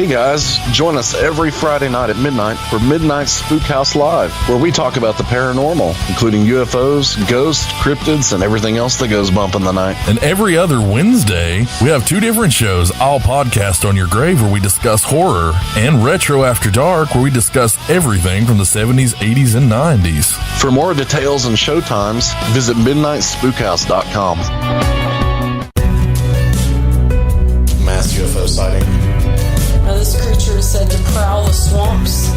Hey guys, join us every Friday night at midnight for Midnight Spook House Live, where we talk about the paranormal, including UFOs, ghosts, cryptids, and everything else that goes bump in the night. And every other Wednesday, we have 2 different shows, I'll Podcast on Your Grave, where we discuss horror, and Retro After Dark, where we discuss everything from the 70s, 80s, and 90s. For more details and showtimes, visit MidnightSpookhouse.com. Mass UFO sighting. Now, this creature is said to prowl the swamps.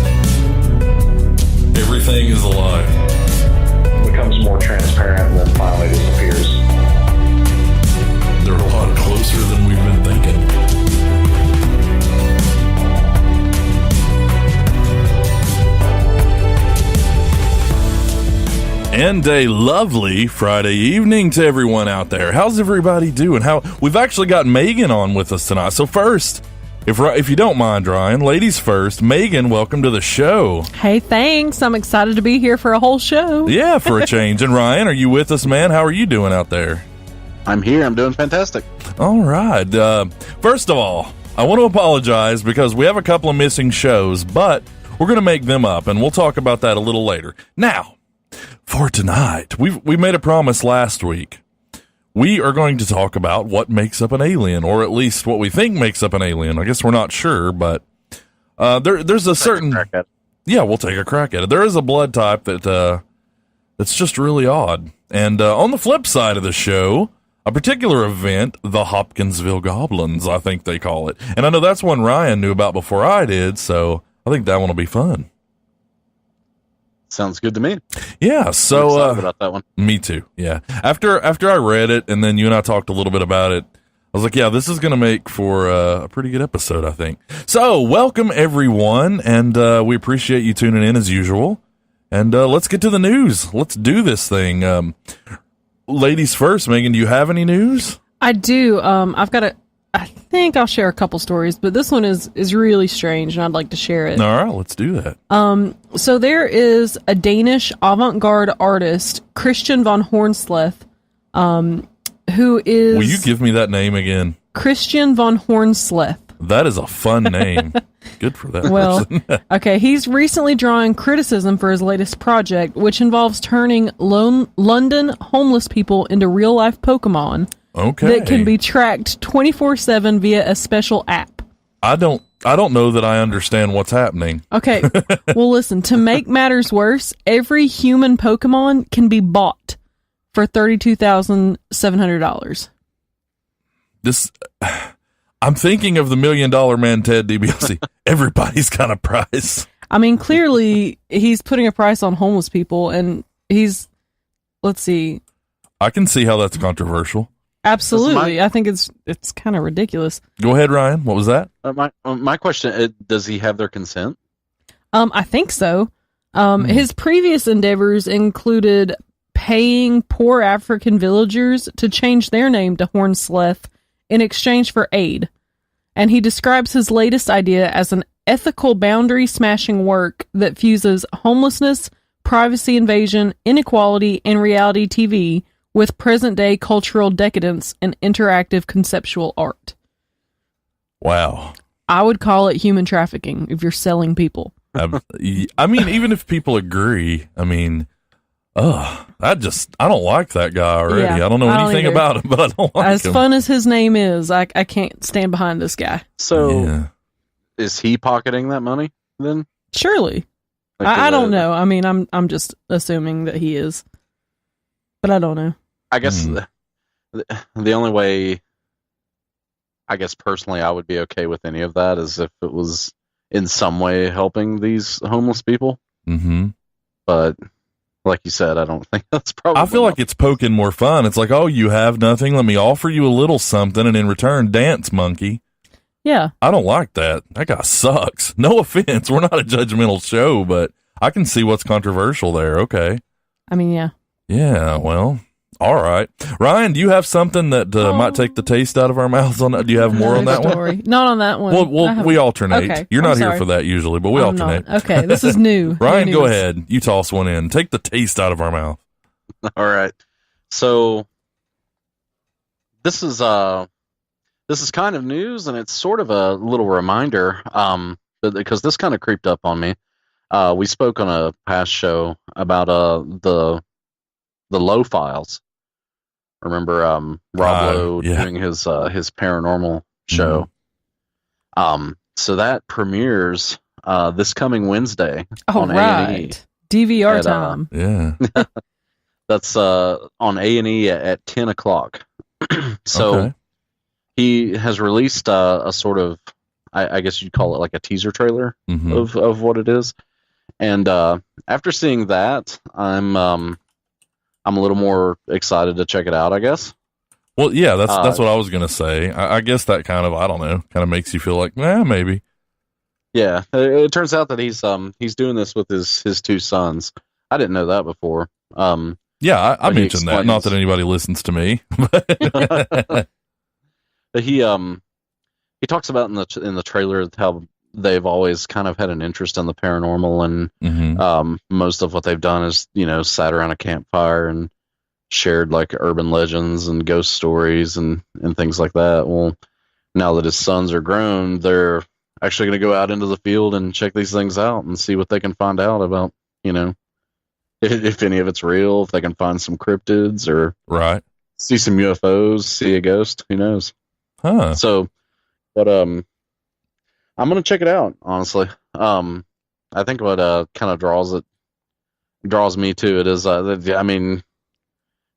Everything is a lie. Becomes more transparent and then finally disappears. They're a lot closer than we've been thinking. And a lovely Friday evening to everyone out there. How's everybody doing? We've actually got Megan on with us tonight. So first, if you don't mind, Ryan, ladies first. Megan, welcome to the show. Hey, thanks. I'm excited to be here for a whole show. Yeah, for a change. And Ryan, are you with us, man? How are you doing out there? I'm here. I'm doing fantastic. All right. First of all, I want to apologize because we have a couple of missing shows, but we're going to make them up, and we'll talk about that a little later. Now, for tonight, we made a promise last week. We are going to talk about what makes up an alien, or at least what we think makes up an alien. I guess we're not sure, but there's a certain... Yeah, we'll take a crack at it. There is a blood type that's just really odd. And on the flip side of the show, a particular event, the Hopkinsville Goblins, I think they call it. And I know that's one Ryan knew about before I did, so I think that one will be fun. Sounds good to me. Yeah, so I'm excited about that one. Me too. Yeah. After I read it and then you and I talked a little bit about it, I was like, yeah, this is going to make for a pretty good episode, I think. So, welcome everyone, and we appreciate you tuning in as usual. And let's get to the news. Let's do this thing. Ladies first, Megan, do you have any news? I do. I think I'll share a couple stories, but this one is really strange, and I'd like to share it. All right, let's do that. So there is a Danish avant-garde artist, Christian von Hornsleth, who is... Will you give me that name again? Christian von Hornsleth. That is a fun name. Good for that person. Okay, he's recently drawing criticism for his latest project, which involves turning London homeless people into real-life Pokemon. Okay. That can be tracked 24/7 via a special app. I don't know that I understand what's happening. Okay. Well, listen, to make matters worse, every human Pokemon can be bought for $32,700. I'm thinking of the $1 Million Man Ted DiBiase. Everybody's got a price. I mean, clearly he's putting a price on homeless people, and let's see. I can see how that's controversial. Absolutely. I think it's kind of ridiculous. Go ahead, Ryan. What was that? My question, does he have their consent? I think so. His previous endeavors included paying poor African villagers to change their name to Hornsleth in exchange for aid. And he describes his latest idea as an ethical boundary-smashing work that fuses homelessness, privacy invasion, inequality, and reality TV with present-day cultural decadence and interactive conceptual art. Wow. I would call it human trafficking if you're selling people. I mean, even if people agree, I mean, I don't like that guy already. Yeah, I don't know anything about him, but I don't like him. As fun as his name is, I can't stand behind this guy. So, Is he pocketing that money then? Surely. I don't know. I mean, I'm just assuming that he is, but I don't know. I guess the only way, I guess personally, I would be okay with any of that is if it was in some way helping these homeless people. Mm-hmm. But like you said, I don't think that's probably. I feel like it's poking more fun. It's like, oh, you have nothing. Let me offer you a little something, and in return, dance, monkey. Yeah. I don't like that. That guy sucks. No offense. We're not a judgmental show, but I can see what's controversial there. Okay. I mean, yeah. Yeah, well, all right. Ryan, do you have something that might take the taste out of our mouths on that? Do you have more on that one? Not on that one. Well, we alternate. Okay, You're not here for that usually, but we alternate. Not. Okay, this is new. Ryan, go ahead. You toss one in. Take the taste out of our mouth. All right. So this is this is kind of news, and it's sort of a little reminder, because this kind of creeped up on me. We spoke on a past show about the Low Files. Remember Rob Lowe doing his paranormal show? So that premieres this coming Wednesday on A&E. DVR time. Yeah. That's on A&E at 10 o'clock. So he has released a sort of, I guess you'd call it like a teaser trailer of what it is. And after seeing that, I'm a little more excited to check it out, I guess. Well, yeah, that's what I was going to say. I guess that kind of, I don't know, kind of makes you feel like, maybe. Yeah, it turns out that he's doing this with his two sons. I didn't know that before. Yeah, I mentioned that. Not that anybody listens to me. But he talks about in the trailer how they've always kind of had an interest in the paranormal, and most of what they've done is, sat around a campfire and shared like urban legends and ghost stories and things like that. Well, now that his sons are grown, they're actually going to go out into the field and check these things out and see what they can find out about, if any of it's real, if they can find some cryptids or see some UFOs, see a ghost, who knows? Huh. So, but I'm going to check it out, honestly. I think what kind of draws me to it is,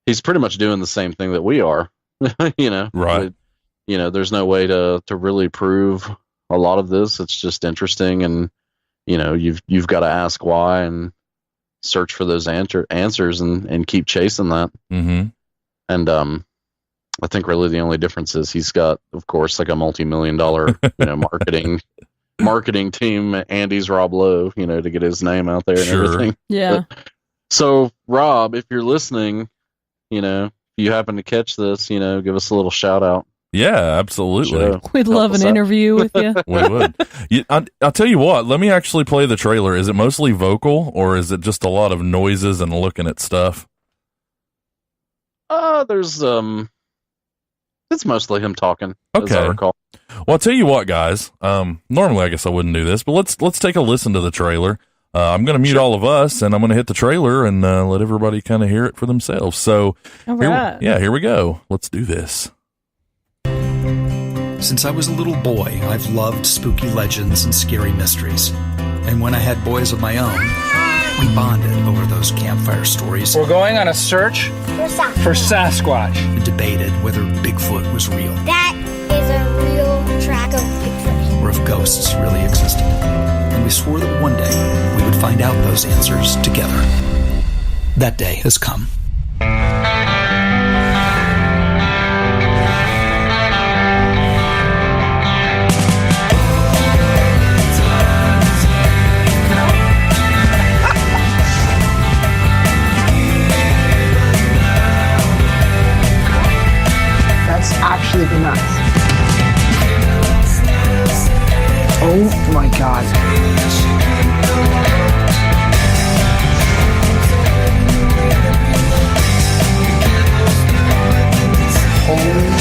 he's pretty much doing the same thing that we are, Right. There's no way to really prove a lot of this. It's just interesting, and you've got to ask why and search for those answers and keep chasing that. And I think really the only difference is he's got, of course, like a multi-million-dollar marketing team. Andy's Rob Lowe, to get his name out there and everything. Yeah. So Rob, if you're listening, if you happen to catch this, give us a little shout out. Yeah, absolutely. We'd love an interview with you. We would. I'll tell you what, let me actually play the trailer. Is it mostly vocal, or is it just a lot of noises and looking at stuff? There's it's mostly him talking, as I recall. Well, I'll tell you what, guys. Normally I guess I wouldn't do this, but let's take a listen to the trailer. I'm going to mute all of us, and I'm going to hit the trailer and let everybody kind of hear it for themselves. So, here we go. Let's do this. Since I was a little boy, I've loved spooky legends and scary mysteries. And when I had boys of my own, we bonded over those campfire stories. We're going on a search for Sasquatch. And debated whether Bigfoot was real. That is a real track of Bigfoot. Or if ghosts really existed. And we swore that one day we would find out those answers together. That day has come. Actually be nuts. Oh my god. Holy.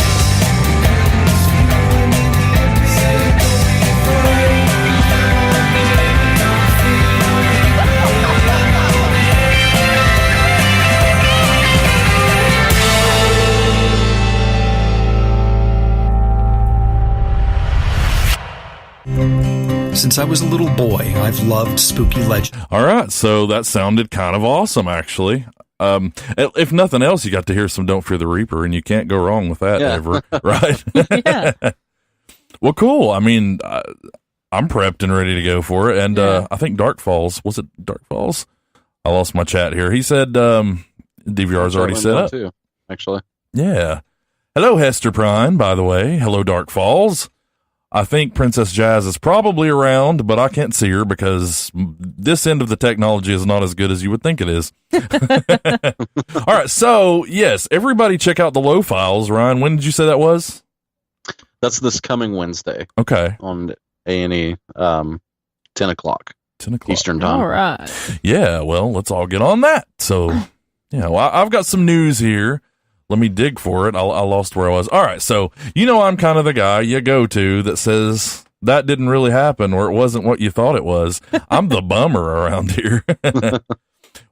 Since I was a little boy, I've loved spooky legends. All right, so that sounded kind of awesome, actually. If nothing else, you got to hear some "Don't Fear the Reaper," and you can't go wrong with that ever, right? Yeah. Well, cool. I mean, I'm prepped and ready to go for it. And I think Dark Falls, was it Dark Falls? I lost my chat here. He said DVR's already set up. Too, actually. Yeah. Hello, Hester Prime, by the way. Hello, Dark Falls. I think Princess Jazz is probably around, but I can't see her because this end of the technology is not as good as you would think it is. All right. So, yes, everybody check out the Low Files. Ryan, when did you say that was? That's this coming Wednesday. Okay. On A&E, 10 o'clock. 10 o'clock. Eastern time. All right. Yeah, well, let's all get on that. So, yeah, well, I've got some news here. Let me dig for it. I lost where I was. All right, so I'm kind of the guy you go to that says that didn't really happen or it wasn't what you thought it was. I'm the bummer around here.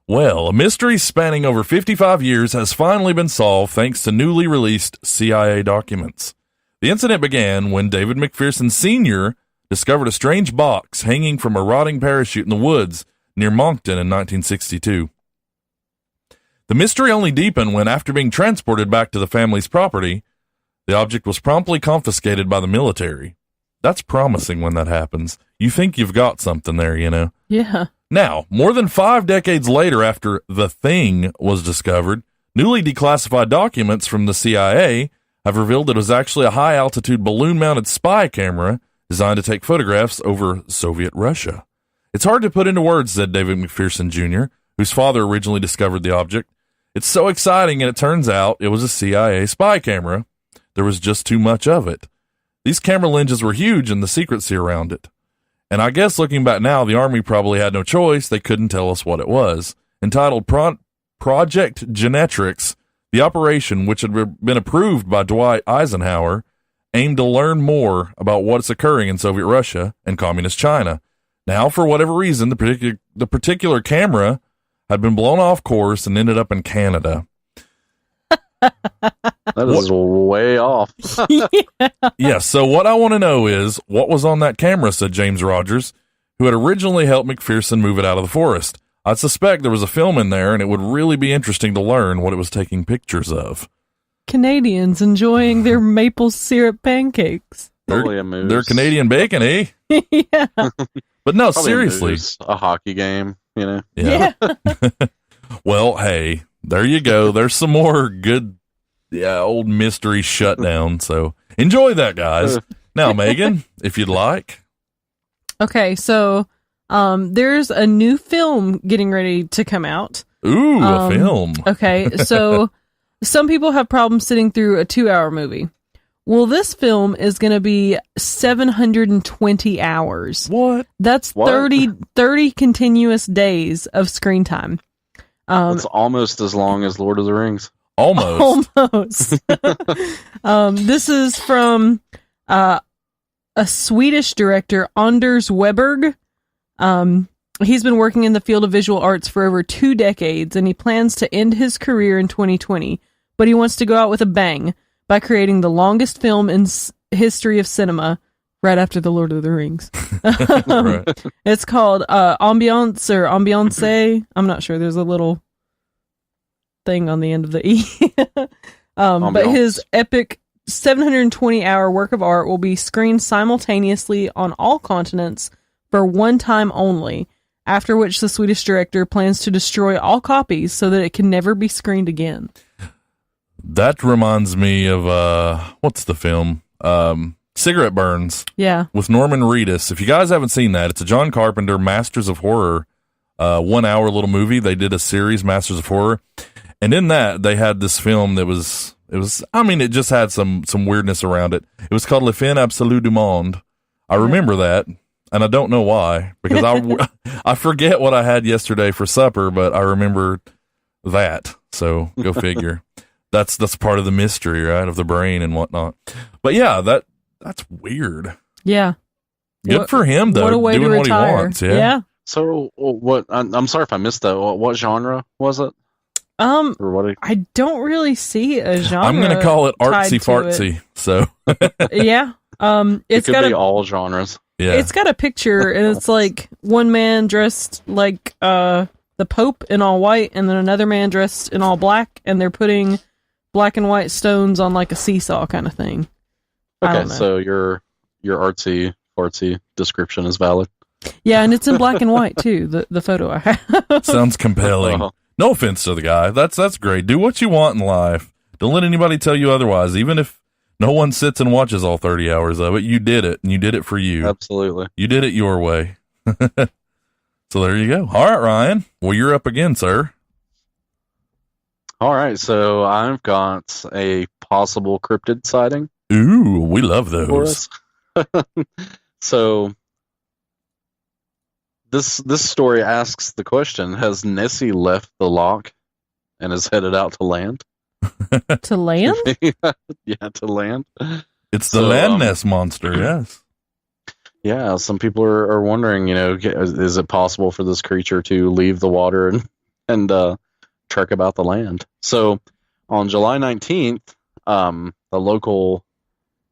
Well, a mystery spanning over 55 years has finally been solved thanks to newly released CIA documents. The incident began when David McPherson Sr. discovered a strange box hanging from a rotting parachute in the woods near Moncton in 1962. The mystery only deepened when, after being transported back to the family's property, the object was promptly confiscated by the military. That's promising when that happens. You think you've got something there, Yeah. Now, more than 5 decades later after the thing was discovered, newly declassified documents from the CIA have revealed that it was actually a high-altitude balloon-mounted spy camera designed to take photographs over Soviet Russia. It's hard to put into words, said David McPherson Jr., whose father originally discovered the object. It's so exciting, and it turns out it was a CIA spy camera. There was just too much of it. These camera lenses were huge, and the secrecy around it. And I guess looking back now, the Army probably had no choice. They couldn't tell us what it was. Entitled Project Genetrix, the operation, which had been approved by Dwight Eisenhower, aimed to learn more about what's occurring in Soviet Russia and Communist China. Now, for whatever reason, the particular camera had been blown off course and ended up in Canada. That is way off. Yeah, so what I want to know is, what was on that camera, said James Rogers, who had originally helped McPherson move it out of the forest. I suspect there was a film in there, and it would really be interesting to learn what it was taking pictures of. Canadians enjoying their maple syrup pancakes. They're Canadian bacon, eh? Yeah. But no, Probably seriously. a hockey game, Yeah. Well, hey, there you go. There's some more good, old mystery shutdown. So enjoy that, guys. Now, Megan, if you'd like. Okay, so there's a new film getting ready to come out. Ooh, a film. Okay, so some people have problems sitting through a 2-hour movie. Well, this film is going to be 720 hours. What? That's 30 continuous days of screen time. It's almost as long as Lord of the Rings. Almost. This is from a Swedish director, Anders Weberg. He's been working in the field of visual arts for over 2 decades, and he plans to end his career in 2020. But he wants to go out with a bang by creating the longest film in history of cinema, right after The Lord of the Rings. Right. It's called Ambiance or Ambiance. I'm not sure. There's a little thing on the end of the E. But his epic 720-hour work of art will be screened simultaneously on all continents for one time only, after which the Swedish director plans to destroy all copies so that it can never be screened again. That reminds me of, what's the film? Cigarette Burns. Yeah. With Norman Reedus. If you guys haven't seen that, it's a John Carpenter Masters of Horror 1 hour little movie. They did a series, Masters of Horror. And in that, they had this film that it just had some weirdness around it. It was called Le Fin Absolu du Monde. I remember that, and I don't know why, because I forget what I had yesterday for supper, but I remember that. So go figure. That's part of the mystery, right, of the brain and whatnot. But yeah, that's weird. Yeah. Good for him, though, what a way doing to what retire. he wants. Yeah. So what? I'm sorry if I missed that. What genre was it? Or what? I don't really see a genre. I'm going to call it artsy tied to fartsy. So yeah. It could be all genres. Yeah. It's got a picture, and it's like one man dressed like the Pope in all white, and then another man dressed in all black, and they're putting black and white stones on like a seesaw kind of thing. Okay, so your artsy fartsy description is valid. Yeah, and it's in black and white too. The photo I have sounds compelling. No offense to the guy. That's great. Do what you want in life. Don't let anybody tell you otherwise. Even if no one sits and watches all 30 hours of it, you did it, and you did it for you. Absolutely. You did it your way. So there you go. All right, Ryan. Well, you're up again, sir. All right, so I've got a possible cryptid sighting. Ooh, we love those. So this story asks the question: has Nessie left the loch and is headed out to land? To land? Yeah, to land. It's the land nest monster, yes. Yeah, some people are wondering, is it possible for this creature to leave the water and trek about the land? So on July 19th, the local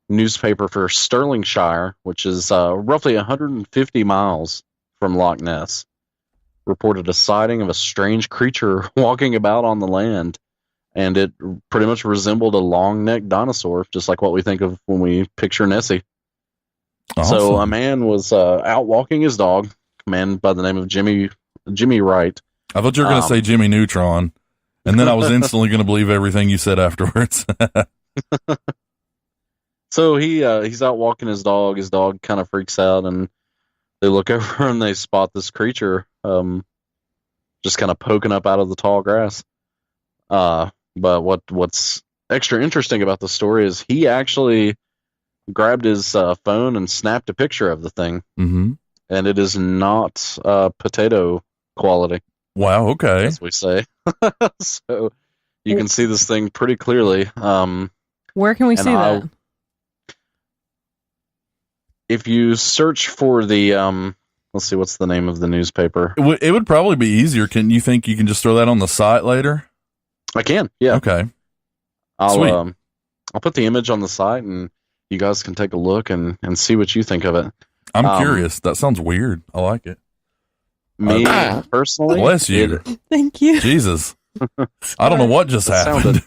newspaper for Stirlingshire, which is roughly 150 miles from Loch Ness, reported a sighting of a strange creature walking about on the land, and it pretty much resembled a long-necked dinosaur, just like what we think of when we picture Nessie. Awesome. So a man was out walking his dog, a man by the name of Jimmy Wright. I thought you were going to say Jimmy Neutron, and then I was instantly going to believe everything you said afterwards. So he's out walking his dog. His dog kind of freaks out, and they look over and they spot this creature just kind of poking up out of the tall grass. But what's extra interesting about the story is he actually grabbed his phone and snapped a picture of the thing, and it is not potato quality. Wow, okay. As we say. So you can see this thing pretty clearly. Where can we see that? If you search for the, let's see, what's the name of the newspaper? It would probably be easier. Can you think you can just throw that on the site later? I can, yeah. Okay. I'll put the image on the site, and you guys can take a look and see what you think of it. I'm curious. That sounds weird. I like it. Me personally, bless you. Thank you. Jesus. I don't know what just happened.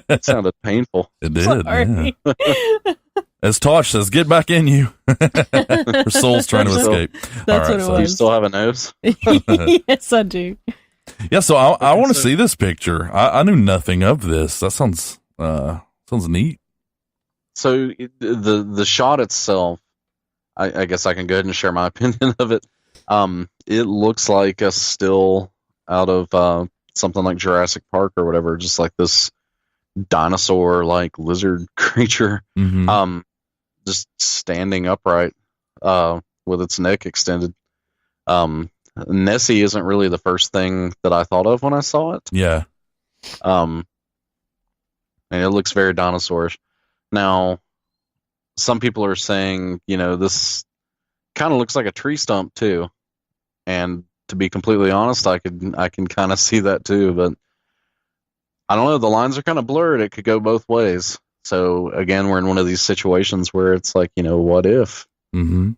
It sounded painful. It did. Yeah. As Tosh says, get back in you. Her soul's trying to escape. That's what it was. You still have a nose? Yes, I do. Yeah, so I want to see this picture. I knew nothing of this. That sounds neat. So the shot itself, I guess I can go ahead and share my opinion of it. It looks like a still out of something like Jurassic Park or whatever, just like this dinosaur-like lizard creature, just standing upright with its neck extended. Nessie isn't really the first thing that I thought of when I saw it. Yeah. And it looks very dinosaurish. Now, some people are saying, this kind of looks like a tree stump too. And to be completely honest, I can kind of see that too, but I don't know. The lines are kind of blurred. It could go both ways. So again, we're in one of these situations where it's like, what if?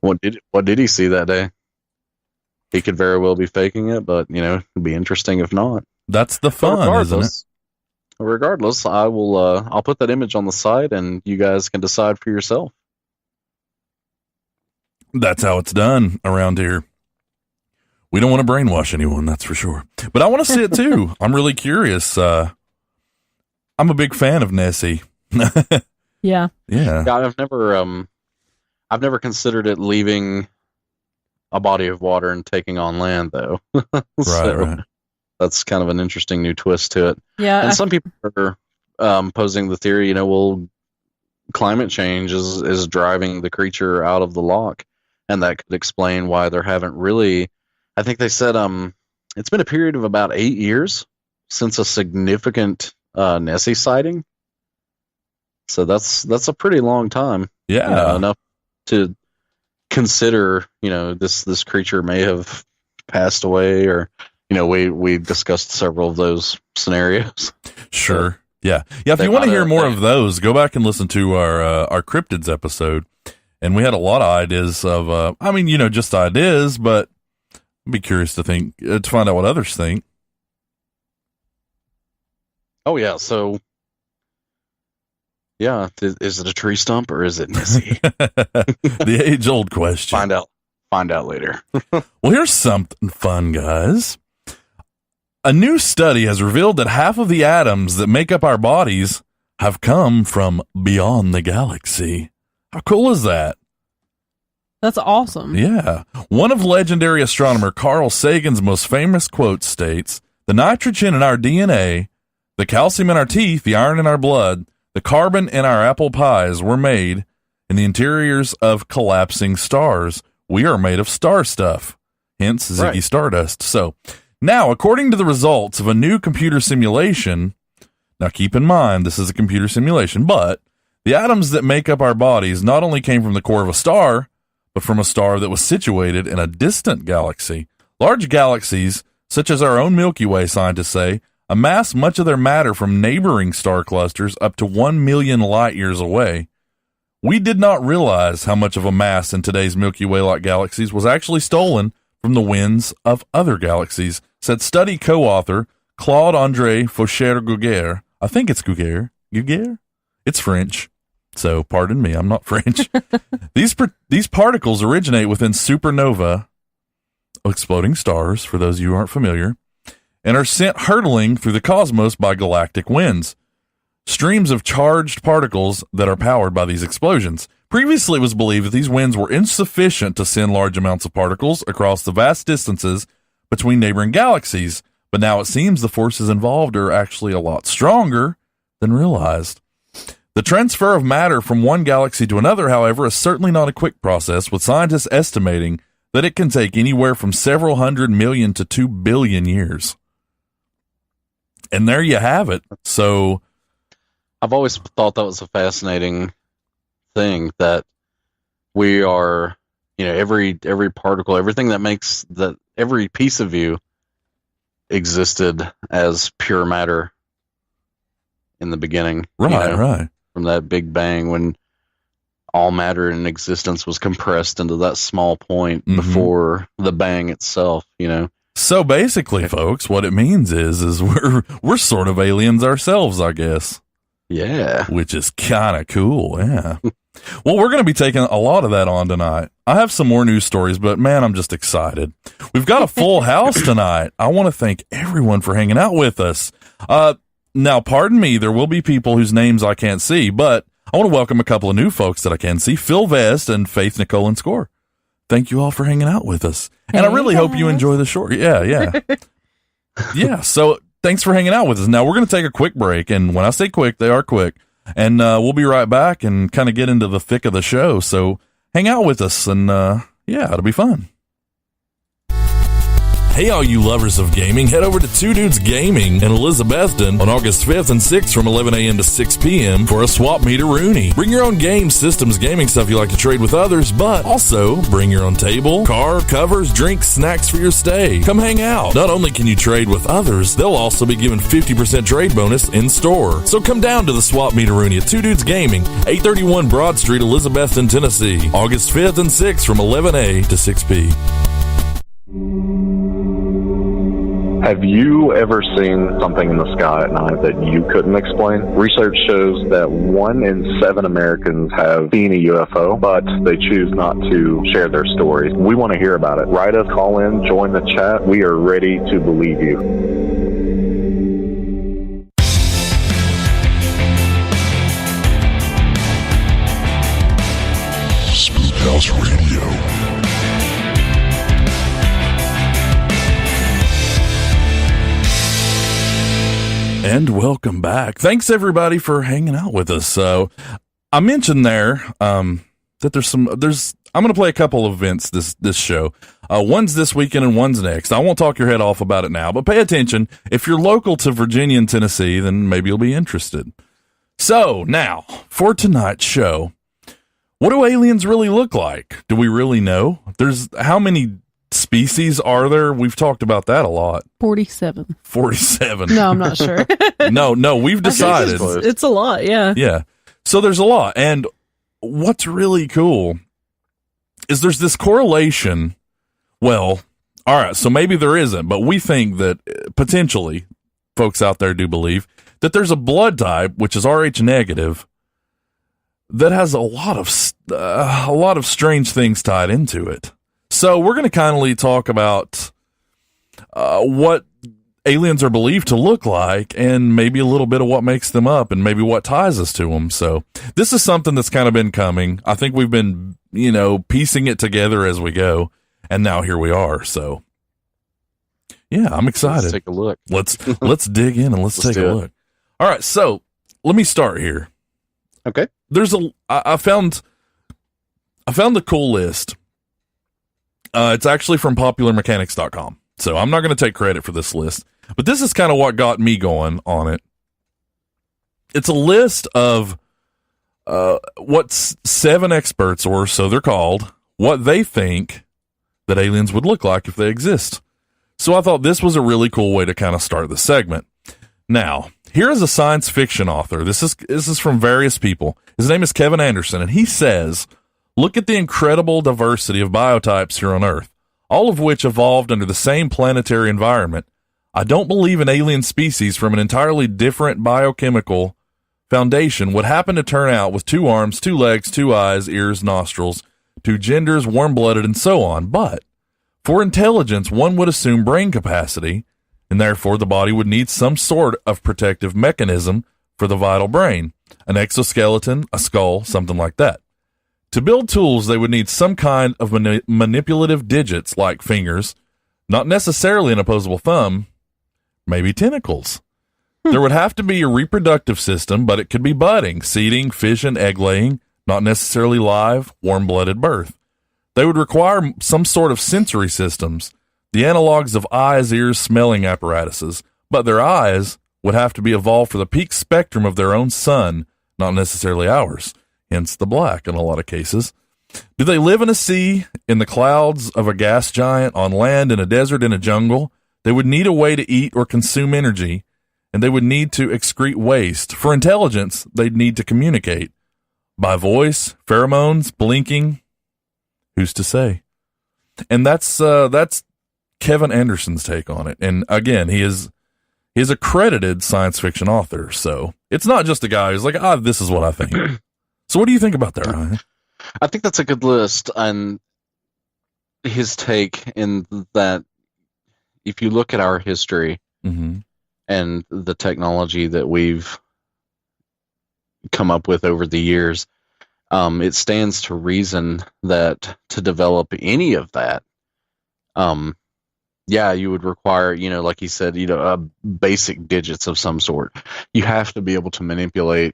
What did he see that day? He could very well be faking it, but it'd be interesting if not. That's the fun, isn't it? Regardless, I'll put that image on the site, and you guys can decide for yourself. That's how it's done around here. We don't want to brainwash anyone, that's for sure. But I want to see it too. I'm really curious. I'm a big fan of Nessie. Yeah. I've never considered it leaving a body of water and taking on land, though. Right. That's kind of an interesting new twist to it. Yeah. And some people are posing the theory, climate change is driving the creature out of the loch, and that could explain why there haven't really. I think they said it's been a period of about 8 years since a significant Nessie sighting. So that's a pretty long time. Yeah, enough to consider this creature may have passed away, or we discussed several of those scenarios. Sure. So yeah. If you want to hear more of those, go back and listen to our cryptids episode, and we had a lot of ideas of just ideas, but I'd be curious to find out what others think. Oh yeah, so yeah, is it a tree stump or is it Nessie? The age-old question. Find out later. Well, here's something fun, guys. A new study has revealed that half of the atoms that make up our bodies have come from beyond the galaxy. How cool is that? That's awesome. Yeah. One of legendary astronomer Carl Sagan's most famous quotes states, "The nitrogen in our DNA, the calcium in our teeth, the iron in our blood, the carbon in our apple pies were made in the interiors of collapsing stars. We are made of star stuff." Hence Ziggy Stardust. So now, according to the results of a new computer simulation, Now keep in mind, this is a computer simulation, but the atoms that make up our bodies not only came from the core of a star, but from a star that was situated in a distant galaxy. Large galaxies, such as our own Milky Way, scientists say, amass much of their matter from neighboring star clusters up to 1 million light years away. We did not realize how much of a mass in today's Milky Way-like galaxies was actually stolen from the winds of other galaxies, said study co-author Claude-André Faucher-Gugger. I think it's Gugger. Gugger? It's French, so pardon me, I'm not French. These particles originate within supernova, exploding stars, for those of you who aren't familiar, and are sent hurtling through the cosmos by galactic winds. Streams of charged particles that are powered by these explosions. Previously, it was believed that these winds were insufficient to send large amounts of particles across the vast distances between neighboring galaxies, but now it seems the forces involved are actually a lot stronger than realized. The transfer of matter from one galaxy to another, however, is certainly not a quick process, with scientists estimating that it can take anywhere from several 100 million to 2 billion years. And there you have it. So I've always thought that was a fascinating thing, that we are, every particle, everything that makes that, every piece of you existed as pure matter in the beginning. Right. From that Big Bang, when all matter in existence was compressed into that small point before the bang itself, So basically, folks, what it means is we're sort of aliens ourselves, I guess. Yeah. Which is kind of cool, yeah. Well, we're going to be taking a lot of that on tonight. I have some more news stories, but man, I'm just excited. We've got a full house tonight. I want to thank everyone for hanging out with us. Now, pardon me, there will be people whose names I can't see, but I want to welcome a couple of new folks that I can see, Phil Vest and Faith Nicole and Score. Thank you all for hanging out with us. And I really hope you enjoy the short. Yeah. Yeah, so thanks for hanging out with us. Now, we're going to take a quick break, and when I say quick, they are quick. And we'll be right back and kind of get into the thick of the show. So hang out with us, and it'll be fun. Hey, all you lovers of gaming, head over to Two Dudes Gaming in Elizabethton on August 5th and 6th from 11 a.m. to 6 p.m. for a swap meet Rooney. Bring your own games, systems, gaming stuff you like to trade with others, but also bring your own table, car, covers, drinks, snacks for your stay. Come hang out. Not only can you trade with others, they'll also be given 50% trade bonus in store. So come down to the swap meet Rooney at Two Dudes Gaming, 831 Broad Street, Elizabethton, Tennessee, August 5th and 6th from 11 a to 6 p. Have you ever seen something in the sky at night that you couldn't explain? Research shows that 1 in 7 Americans have seen a UFO, but they choose not to share their stories. We want to hear about it. Write us, call in, join the chat. We are ready to believe you. Spook House Radio. And welcome back. Thanks everybody for hanging out with us. So I mentioned there that I'm going to play a couple of events this show. One's this weekend and one's next. I won't talk your head off about it now, but pay attention. If you're local to Virginia and Tennessee, then maybe you'll be interested. So now for tonight's show, what do aliens really look like? Do we really know? How many species are there? We've talked about that a lot. 47. No, I'm not sure. no, we've decided. It's a lot, yeah. Yeah. So there's a lot. And what's really cool is there's this correlation. Well, all right, so maybe there isn't, but we think that potentially folks out there do believe that there's a blood type, which is Rh negative, that has a lot of strange things tied into it. So we're going to kindly talk about what aliens are believed to look like, and maybe a little bit of what makes them up, and maybe what ties us to them. So this is something that's kind of been coming. I think we've been, piecing it together as we go, and now here we are. So yeah, I'm excited. Let's take a look. Let's dig in and let's take a look. All right, so let me start here. Okay. I found a cool list. It's actually from popularmechanics.com. So I'm not going to take credit for this list, but this is kind of what got me going on it. It's a list of what 7 experts, or so they're called, what they think that aliens would look like if they exist. So I thought this was a really cool way to kind of start the segment. Now, here is a science fiction author. This is from various people. His name is Kevin Anderson, and he says, look at the incredible diversity of biotypes here on Earth, all of which evolved under the same planetary environment. I don't believe an alien species from an entirely different biochemical foundation would happen to turn out with 2 arms, 2 legs, 2 eyes, ears, nostrils, 2 genders, warm-blooded, and so on. But for intelligence, one would assume brain capacity, and therefore the body would need some sort of protective mechanism for the vital brain, an exoskeleton, a skull, something like that. To build tools, they would need some kind of manipulative digits like fingers, not necessarily an opposable thumb, maybe tentacles. There would have to be a reproductive system, but it could be budding, seeding, fission, egg laying, not necessarily live, warm-blooded birth. They would require some sort of sensory systems, the analogs of eyes, ears, smelling apparatuses, but their eyes would have to be evolved for the peak spectrum of their own sun, not necessarily ours, hence the black in a lot of cases. Do they live in a sea, in the clouds of a gas giant, on land, in a desert, in a jungle? They would need a way to eat or consume energy, and they would need to excrete waste. For intelligence, they'd need to communicate. By voice, pheromones, blinking, who's to say? And that's Kevin Anderson's take on it. And again, he is a credited science fiction author, so it's not just a guy who's like, this is what I think. So what do you think about that, Ryan? I think that's a good list, and his take in that if you look at our history and the technology that we've come up with over the years, it stands to reason that to develop any of that, you would require, like he said, basic digits of some sort. You have to be able to manipulate,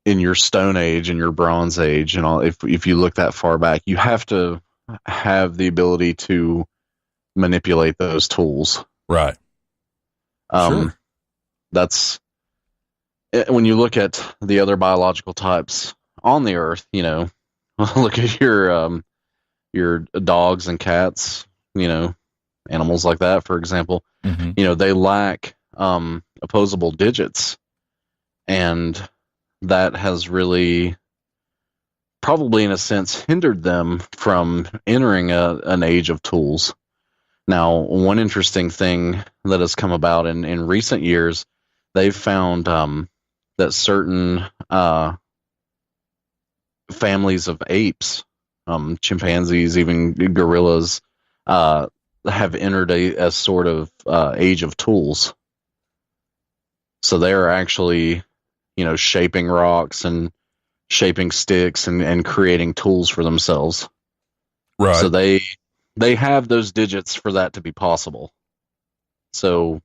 in your Stone Age and your Bronze Age and all. If you look that far back, you have to have the ability to manipulate those tools. Right. Sure. That's when you look at the other biological types on the Earth. Look at your dogs and cats. Animals like that, for example. They lack opposable digits, and that has really, probably in a sense, hindered them from entering an age of tools. Now, one interesting thing that has come about in recent years, they've found that certain families of apes, chimpanzees, even gorillas, have entered a sort of age of tools. So they're actually, shaping rocks and shaping sticks and creating tools for themselves. Right. So they have those digits for that to be possible. So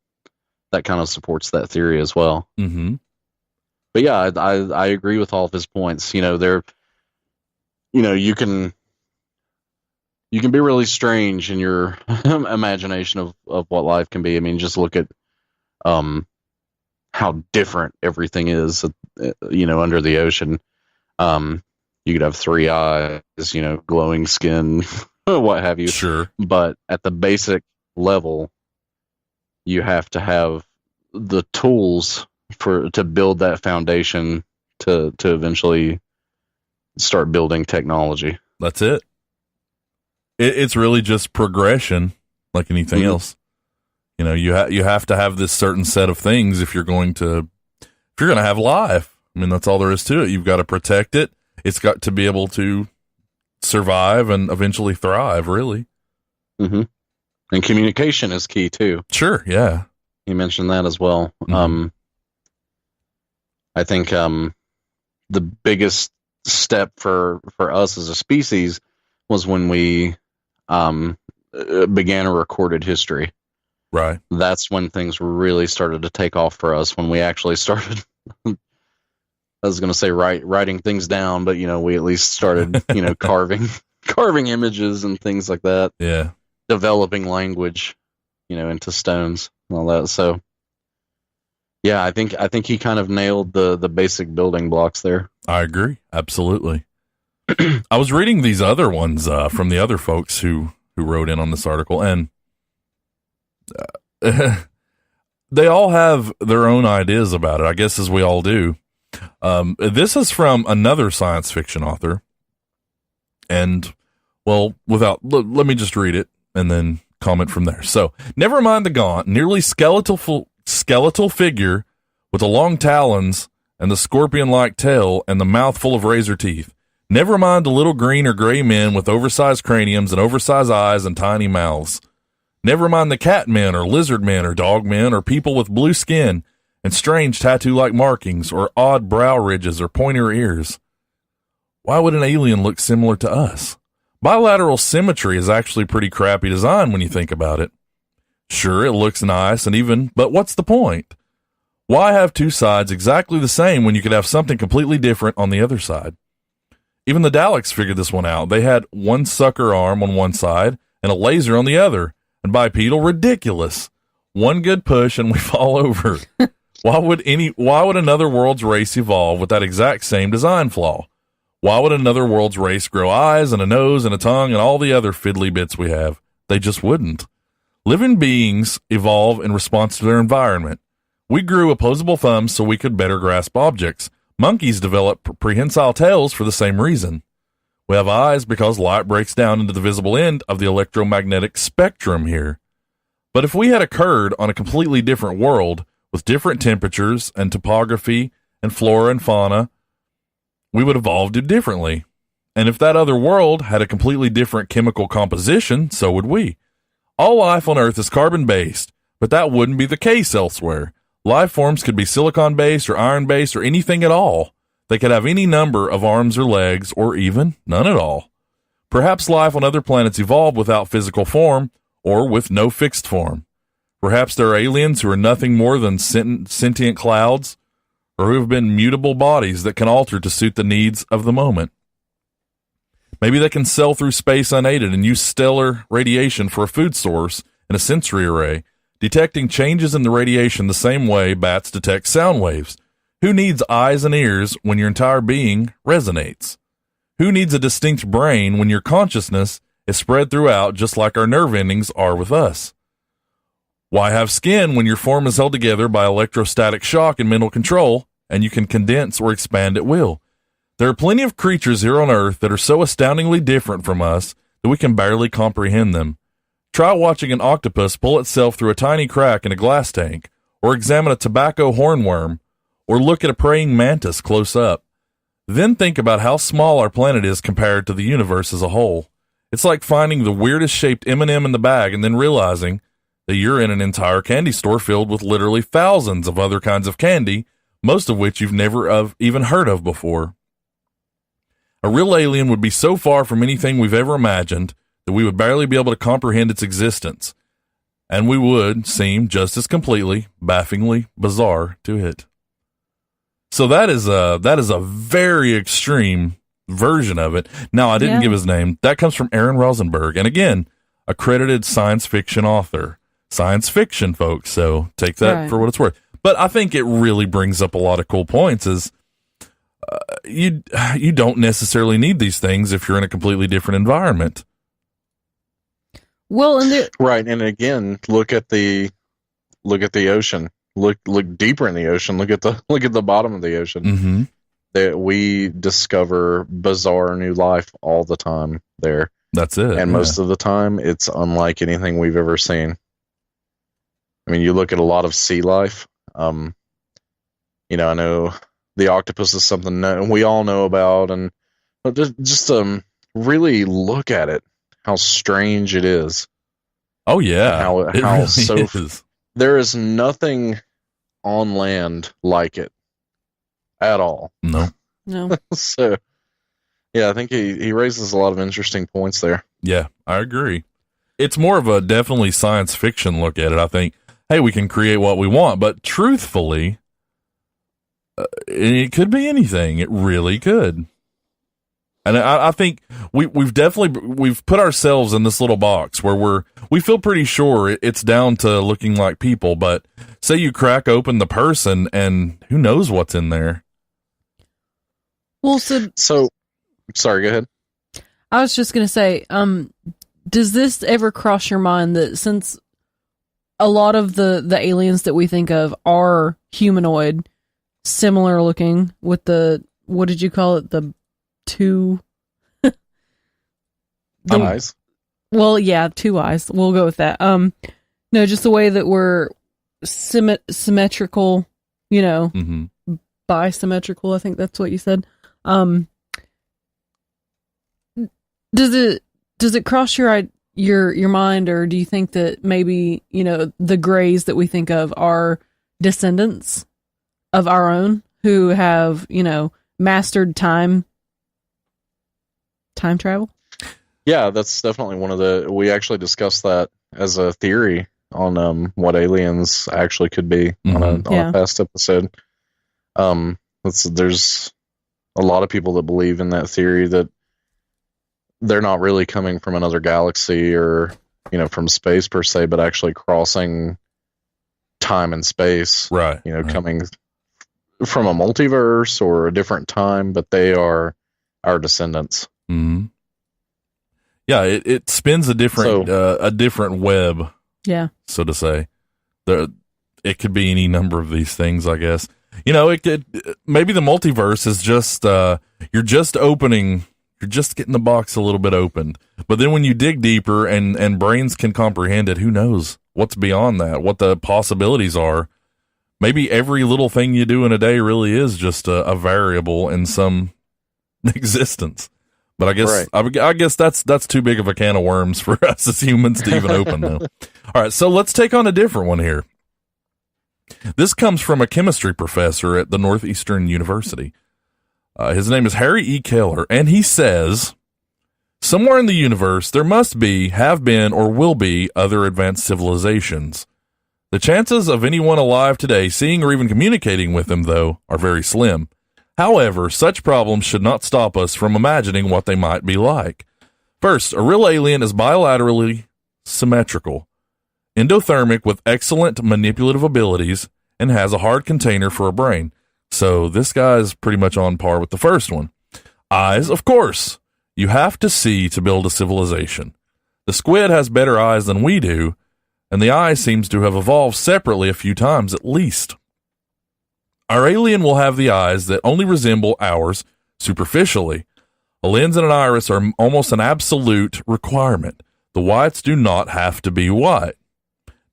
that kind of supports that theory as well. Mm-hmm. But yeah, I agree with all of his points. They're, you can be really strange in your imagination of what life can be. I mean, just look at how different everything is, under the ocean. You could have 3 eyes, glowing skin, what have you. Sure. But at the basic level, you have to have the tools to build that foundation to eventually start building technology. That's it. It's really just progression, like anything else. You have to have this certain set of things if you're going to have life. I mean, that's all there is to it. You've got to protect it. It's got to be able to survive and eventually thrive, really. Mm-hmm. And communication is key too. Sure, yeah. You mentioned that as well. Mm-hmm. I think the biggest step for us as a species was when we began a recorded history. Right. That's when things really started to take off for us, when we actually started, I was going to say writing things down, but, we at least started, carving images and things like that. Yeah. Developing language, into stones and all that. So, Yeah, I think he kind of nailed the basic building blocks there. I agree. Absolutely. I was reading these other ones from the other folks who wrote in on this article, and they all have their own ideas about it, I guess, as we all do. This is from another science fiction author, and, well, let me just read it and then comment from there. So, never mind the gaunt, nearly skeletal figure with the long talons and the scorpion-like tail and the mouth full of razor teeth. Never mind the little green or gray men with oversized craniums and oversized eyes and tiny mouths. Never mind the cat men or lizard men or dog men or people with blue skin and strange tattoo-like markings or odd brow ridges or pointer ears. Why would an alien look similar to us? Bilateral symmetry is actually pretty crappy design when you think about it. Sure, it looks nice and even, but what's the point? Why have two sides exactly the same when you could have something completely different on the other side? Even the Daleks figured this one out. They had one sucker arm on one side and a laser on the other. And bipedal, ridiculous. One good push and we fall over. Why would another world's race evolve with that exact same design flaw? Why would another world's race grow eyes and a nose and a tongue and all the other fiddly bits we have? They just wouldn't. Living beings evolve in response to their environment. We grew opposable thumbs so we could better grasp objects. Monkeys develop prehensile tails for the same reason. We have eyes because light breaks down into the visible end of the electromagnetic spectrum here. But if we had occurred on a completely different world with different temperatures and topography and flora and fauna, we would evolve differently. And if that other world had a completely different chemical composition, so would we. All life on Earth is carbon-based, but that wouldn't be the case elsewhere. Life forms could be silicon-based or iron-based or anything at all. They could have any number of arms or legs, or even none at all. Perhaps life on other planets evolved without physical form, or with no fixed form. Perhaps there are aliens who are nothing more than sentient clouds, or who have been mutable bodies that can alter to suit the needs of the moment. Maybe they can sail through space unaided and use stellar radiation for a food source and a sensory array, detecting changes in the radiation the same way bats detect sound waves. Who needs eyes and ears when your entire being resonates? Who needs a distinct brain when your consciousness is spread throughout just like our nerve endings are with us? Why have skin when your form is held together by electrostatic shock and mental control, and you can condense or expand at will? There are plenty of creatures here on Earth that are so astoundingly different from us that we can barely comprehend them. Try watching an octopus pull itself through a tiny crack in a glass tank, or examine a tobacco hornworm, or look at a praying mantis close up. Then think about how small our planet is compared to the universe as a whole. It's like finding the weirdest shaped M&M in the bag and then realizing that you're in an entire candy store filled with literally thousands of other kinds of candy, most of which you've never even heard of before. A real alien would be so far from anything we've ever imagined that we would barely be able to comprehend its existence, and we would seem just as completely, bafflingly bizarre to it. So that is a very extreme version of it. Now, I didn't give his name. That comes from Aaron Rosenberg, and again, accredited science fiction author. Science fiction, folks, so take that for what it's worth. But I think it really brings up a lot of cool points is you don't necessarily need these things if you're in a completely different environment. Well, and right, and again, look at the ocean. Look deeper in the ocean. Look at the bottom of the ocean. Mm-hmm. That we discover bizarre new life all the time there. That's it. And most of the time, it's unlike anything we've ever seen. I mean, you look at a lot of sea life. I know the octopus is something we all know about, and just really look at it, how strange it is. Oh yeah, how really so is. There is nothing on land like it at all. No. So, yeah, I think he raises a lot of interesting points there. Yeah, I agree. It's more of a definitely science fiction look at it. I think, hey, we can create what we want, but truthfully, it could be anything. It really could. And I think we've put ourselves in this little box where we feel pretty sure it's down to looking like people, but say you crack open the person and who knows what's in there. Well, so sorry, go ahead. I was just going to say, does this ever cross your mind that since a lot of the aliens that we think of are humanoid, similar looking with the, what did you call it? The two eyes. Well, yeah, 2 eyes. We'll go with that. No, just the way that we're symmetrical, bisymmetrical. I think that's what you said. Does it cross your mind, or do you think that maybe, the Greys that we think of are descendants of our own who have, mastered time travel? Yeah, that's definitely we actually discussed that as a theory on what aliens actually could be on a past episode. There's a lot of people that believe in that theory that they're not really coming from another galaxy or, from space per se, but actually crossing time and space. Right. Coming from a multiverse or a different time, but they are our descendants. Mm-hmm. Yeah, it spins a different web. Yeah. So to say. It could be any number of these things, I guess. It could, maybe the multiverse is just, you're just getting the box a little bit opened. But then when you dig deeper and brains can comprehend it, who knows what's beyond that, what the possibilities are. Maybe every little thing you do in a day really is just a variable in some existence. But I guess I guess that's too big of a can of worms for us as humans to even open, though. All right, so let's take on a different one here. This comes from a chemistry professor at the Northeastern University. His name is Harry E. Keller, and he says, somewhere in the universe there must be, have been, or will be other advanced civilizations. The chances of anyone alive today seeing or even communicating with them, though, are very slim. However, such problems should not stop us from imagining what they might be like. First, a real alien is bilaterally symmetrical, endothermic with excellent manipulative abilities, and has a hard container for a brain. So this guy is pretty much on par with the first one. Eyes, of course. You have to see to build a civilization. The squid has better eyes than we do, and the eye seems to have evolved separately a few times at least. Our alien will have the eyes that only resemble ours superficially. A lens and an iris are almost an absolute requirement. The whites do not have to be white.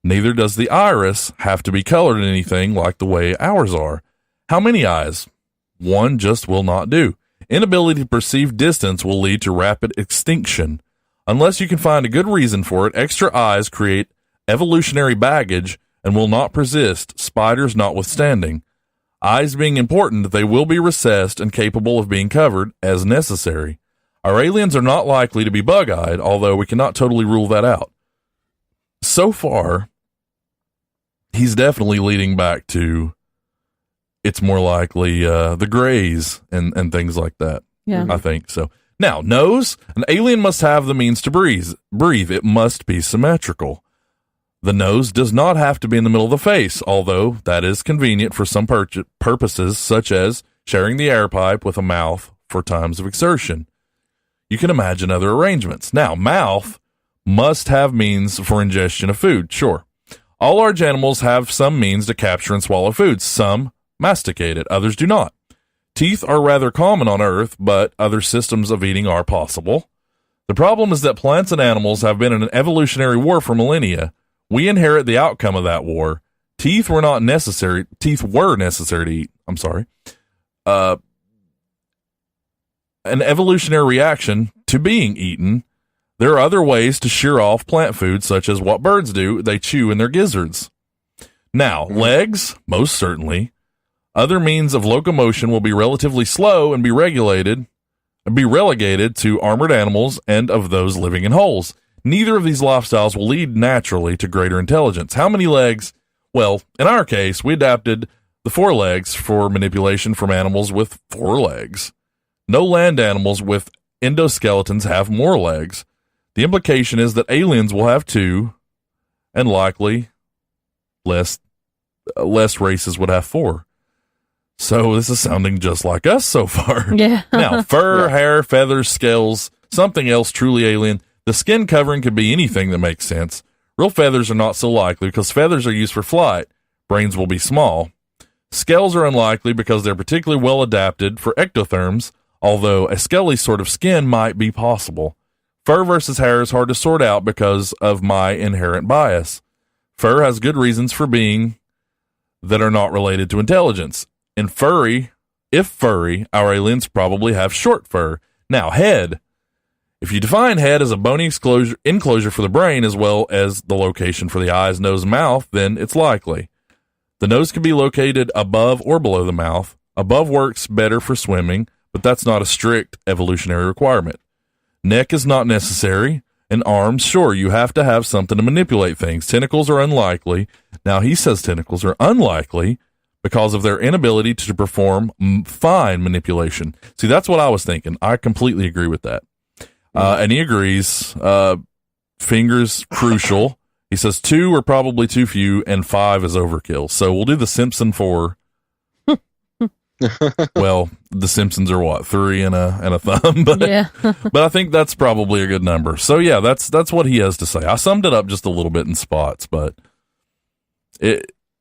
Neither does the iris have to be colored in anything like the way ours are. How many eyes? One just will not do. Inability to perceive distance will lead to rapid extinction. Unless you can find a good reason for it, extra eyes create evolutionary baggage and will not persist, spiders notwithstanding. Eyes being important, they will be recessed and capable of being covered as necessary. Our aliens are not likely to be bug-eyed, although we cannot totally rule that out. So far, he's definitely leading back to it's more likely the Greys and things like that. Yeah. I think so. Now, nose. An alien must have the means to breathe. It must be symmetrical. The nose does not have to be in the middle of the face, although that is convenient for some purposes, such as sharing the air pipe with a mouth for times of exertion. You can imagine other arrangements. Now, mouth must have means for ingestion of food, sure. All large animals have some means to capture and swallow food. Some masticate it, others do not. Teeth are rather common on Earth, but other systems of eating are possible. The problem is that plants and animals have been in an evolutionary war for millennia. We inherit the outcome of that war. Teeth were necessary to eat. I'm sorry. An evolutionary reaction to being eaten. There are other ways to shear off plant food, such as what birds do. They chew in their gizzards. Now, legs, most certainly. Other means of locomotion will be relatively slow and be relegated to armored animals and of those living in holes. Neither of these lifestyles will lead naturally to greater intelligence. How many legs? Well, in our case, we adapted the 4 legs for manipulation from animals with 4 legs. No land animals with endoskeletons have more legs. The implication is that aliens will have 2, and likely less races would have 4. So this is sounding just like us so far. Yeah. Now, fur, hair, feathers, scales, something else truly alien. The skin covering could be anything that makes sense. Real feathers are not so likely because feathers are used for flight. Brains will be small. Scales are unlikely because they're particularly well adapted for ectotherms, although a scaly sort of skin might be possible. Fur versus hair is hard to sort out because of my inherent bias. Fur has good reasons for being that are not related to intelligence. If furry, our aliens probably have short fur. Now, head. If you define head as a bony enclosure for the brain as well as the location for the eyes, nose, and mouth, then it's likely. The nose can be located above or below the mouth. Above works better for swimming, but that's not a strict evolutionary requirement. Neck is not necessary. And arms, sure, you have to have something to manipulate things. Tentacles are unlikely. Now, he says tentacles are unlikely because of their inability to perform fine manipulation. See, that's what I was thinking. I completely agree with that. And he agrees. Fingers, crucial. He says 2 are probably too few, and 5 is overkill. So we'll do the Simpson 4. Well, the Simpsons are what, 3 and a thumb, but yeah. But I think that's probably a good number. So yeah, that's what he has to say. I summed it up just a little bit in spots, but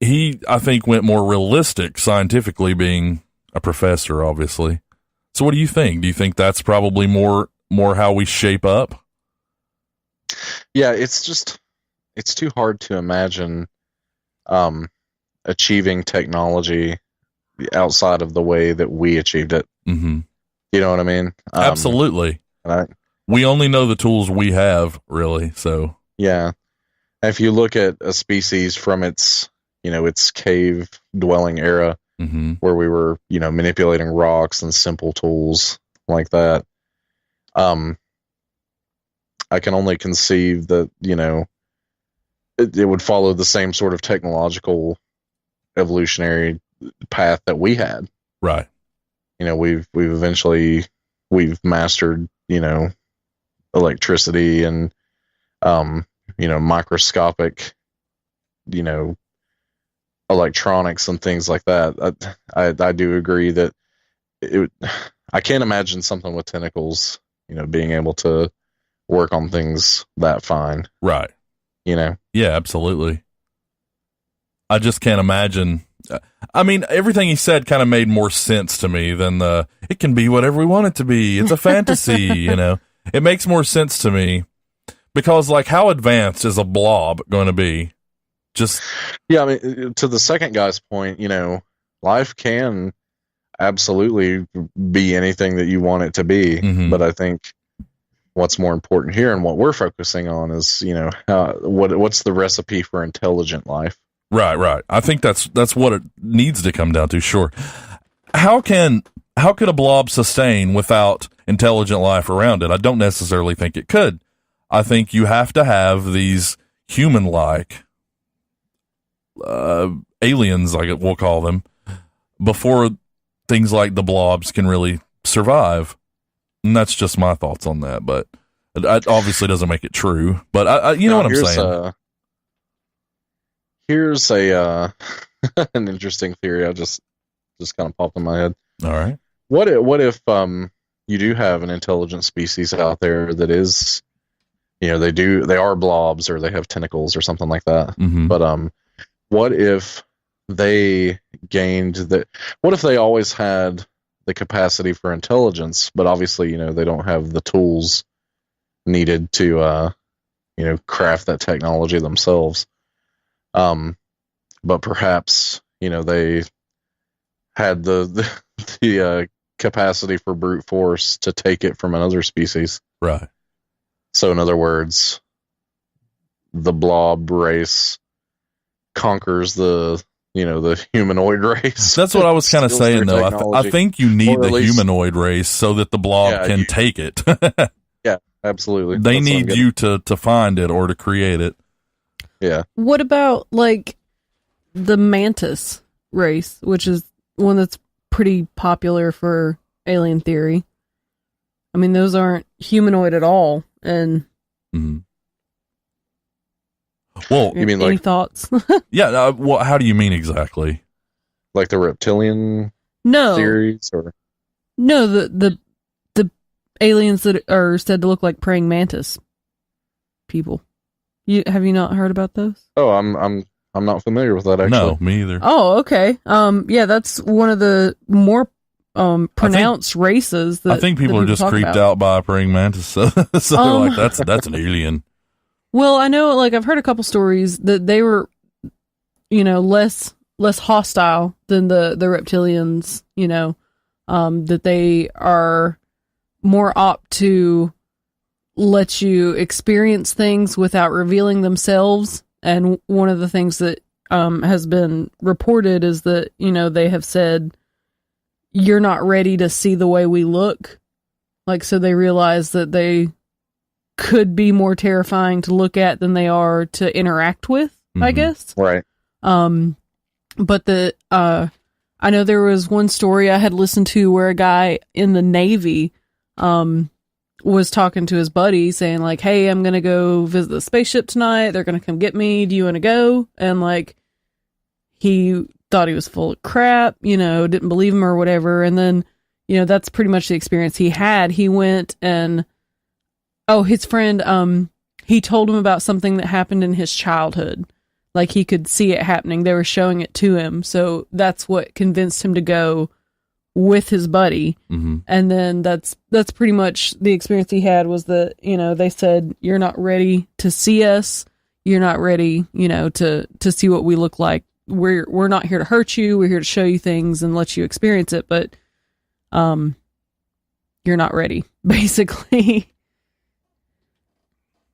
he I think went more realistic scientifically, being a professor, obviously. So what do you think? Do you think that's probably more how we shape up? Yeah, it's too hard to imagine achieving technology outside of the way that we achieved it. Mm-hmm. You know what I mean? Absolutely. We only know the tools we have, really. So yeah, if you look at a species from its cave dwelling era, mm-hmm. where we were manipulating rocks and simple tools like that, I can only conceive that it would follow the same sort of technological evolutionary path that we had. Right. We've mastered electricity and microscopic electronics and things like that. I do agree that I can't imagine something with tentacles being able to work on things that fine. Right. Yeah, absolutely. I just can't imagine. I mean, everything he said kind of made more sense to me than it can be whatever we want it to be. It's a fantasy, It makes more sense to me because, like, how advanced is a blob going to be? Yeah, I mean, to the second guy's point, life can absolutely be anything that you want it to be. Mm-hmm. But I think what's more important here and what we're focusing on is, what's the recipe for intelligent life? Right. I think that's what it needs to come down to. Sure. How could a blob sustain without intelligent life around it? I don't necessarily think it could. I think you have to have these human-like aliens, like we'll call them, before things like the blobs can really survive. And that's just my thoughts on that. But it obviously doesn't make it true. But I know what I'm saying. Here's a an interesting theory. I just kind of popped in my head. All right. What if you do have an intelligent species out there that is, they are blobs or they have tentacles or something like that. Mm-hmm. But what if they what if they always had the capacity for intelligence, but obviously, they don't have the tools needed to craft that technology themselves. But perhaps, they had the capacity for brute force to take it from another species. Right. So in other words, the blob race conquers the humanoid race. That's what I was kind of saying, though. I think you need the humanoid race so that the blob can take it. Yeah, absolutely. They need you to find it or to create it. Yeah. What about, like, the mantis race, which is one that's pretty popular for alien theory? I mean, those aren't humanoid at all. And well, you mean any like thoughts? yeah. Well, how do you mean exactly? Like the reptilian No theories, or no, the aliens that are said to look like praying mantis people. Have you not heard about those? oh, I'm not familiar with that actually. No, me either. Oh, okay. Yeah, that's one of the more pronounced races. That I think people are just creeped out by a praying mantis, so they're like, that's an alien. Well, I know, like, I've heard a couple stories that they were, less hostile than the reptilians. That they are more apt to let you experience things without revealing themselves. And one of the things that has been reported is that, they have said, you're not ready to see the way we look. Like, so they realize that they could be more terrifying to look at than they are to interact with, I guess. Right. But I know there was one story I had listened to where a guy in the Navy, was talking to his buddy saying like, hey, I'm going to go visit the spaceship tonight. They're going to come get me. Do you want to go? And like, he thought he was full of crap, didn't believe him or whatever. And then, that's pretty much the experience he had. He went and, his friend, he told him about something that happened in his childhood. Like he could see it happening. They were showing it to him. So that's what convinced him to go with his buddy. And then that's pretty much the experience he had, was that, they said, you're not ready to see us. You're not ready, to see what we look like. We're not here to hurt you. We're here to show you things and let you experience it. But, you're not ready, basically.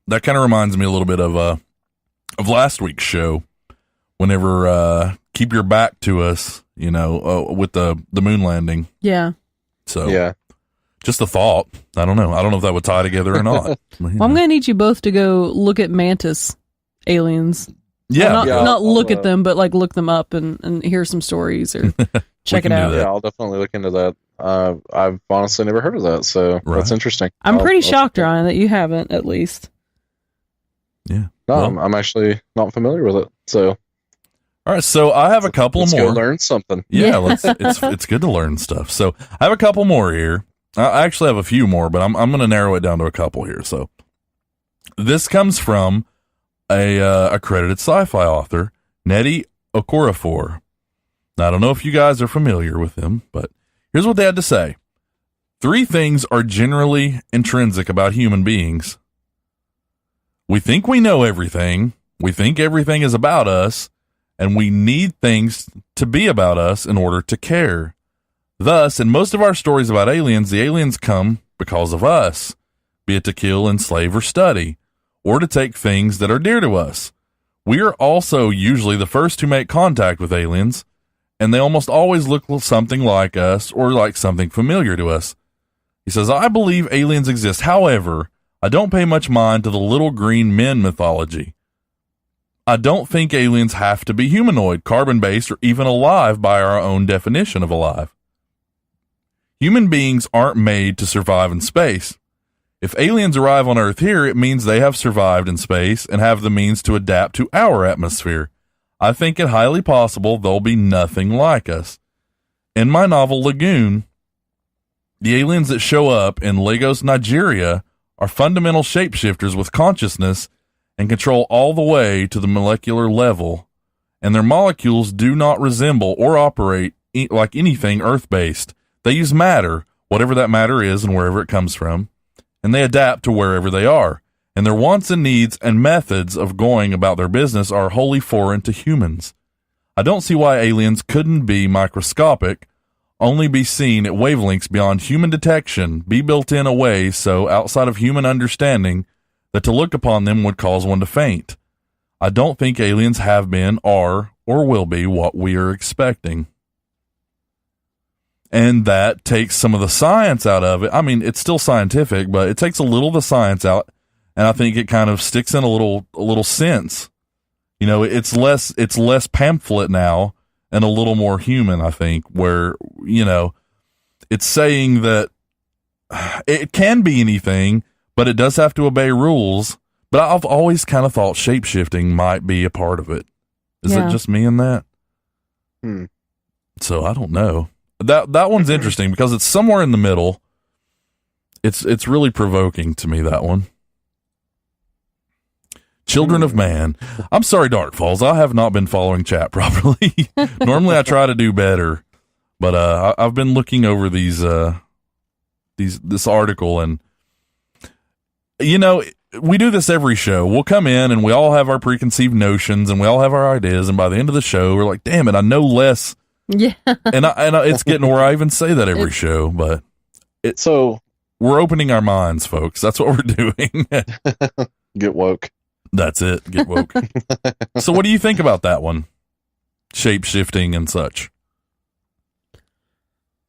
That kind of reminds me a little bit of last week's show. Whenever, keep your back to us, with the moon landing. Yeah. So yeah, just a thought. I don't know if that would tie together or not. Well, I'm going to need you both to go look at mantis aliens. Yeah. Well, not look at them, but like look them up and hear some stories or check it out. Yeah, I'll definitely look into that. I've honestly never heard of that, so that's interesting. I'm pretty shocked, Ryan, that you haven't, at least. Yeah. No, I'm actually not familiar with it, so. All right, so I have a couple more. Let's go learn something. Yeah, it's good to learn stuff. So I have a couple more here. I actually have a few more, but I'm going to narrow it down to a couple here. So this comes from a accredited sci-fi author, Nnedi Okorafor. Now, I don't know if you guys are familiar with him, but here's what they had to say. 3 things are generally intrinsic about human beings. We think we know everything. We think everything is about us. And we need things to be about us in order to care. Thus, in most of our stories about aliens, the aliens come because of us, be it to kill, enslave, or study, or to take things that are dear to us. We are also usually the first to make contact with aliens, and they almost always look something like us or like something familiar to us. He says, I believe aliens exist. However, I don't pay much mind to the little green men mythology. I don't think aliens have to be humanoid, carbon-based, or even alive by our own definition of alive. Human beings aren't made to survive in space. If aliens arrive on Earth here, it means they have survived in space and have the means to adapt to our atmosphere. I think it highly possible they'll be nothing like us. In my novel Lagoon, the aliens that show up in Lagos, Nigeria, are fundamental shapeshifters with consciousness and control all the way to the molecular level, and their molecules do not resemble or operate like anything Earth-based. They use matter, whatever that matter is and wherever it comes from, and they adapt to wherever they are, and their wants and needs and methods of going about their business are wholly foreign to humans. I don't see why aliens couldn't be microscopic, only be seen at wavelengths beyond human detection, be built in a way so outside of human understanding that to look upon them would cause one to faint. I don't think aliens have been, are, or will be what we are expecting. And that takes some of the science out of it. I mean, it's still scientific, but it takes a little of the science out, and I think it kind of sticks in a little sense. It's less pamphlet now and a little more human, I think, where, it's saying that it can be anything, but it does have to obey rules. But I've always kind of thought shape-shifting might be a part of it. Is it just me in that? So I don't know. That one's interesting because it's somewhere in the middle. It's really provoking to me, that one. Children of Man. I'm sorry, Dark Falls. I have not been following chat properly. Normally I try to do better, but I've been looking over this article, and we do this every show. We'll come in and we all have our preconceived notions and we all have our ideas, and by the end of the show we're like, damn it, I know less. Yeah. And it's getting where I even say that every show, but we're opening our minds, folks. That's what we're doing. Get woke. That's it. Get woke. So what do you think about that one? Shape-shifting and such.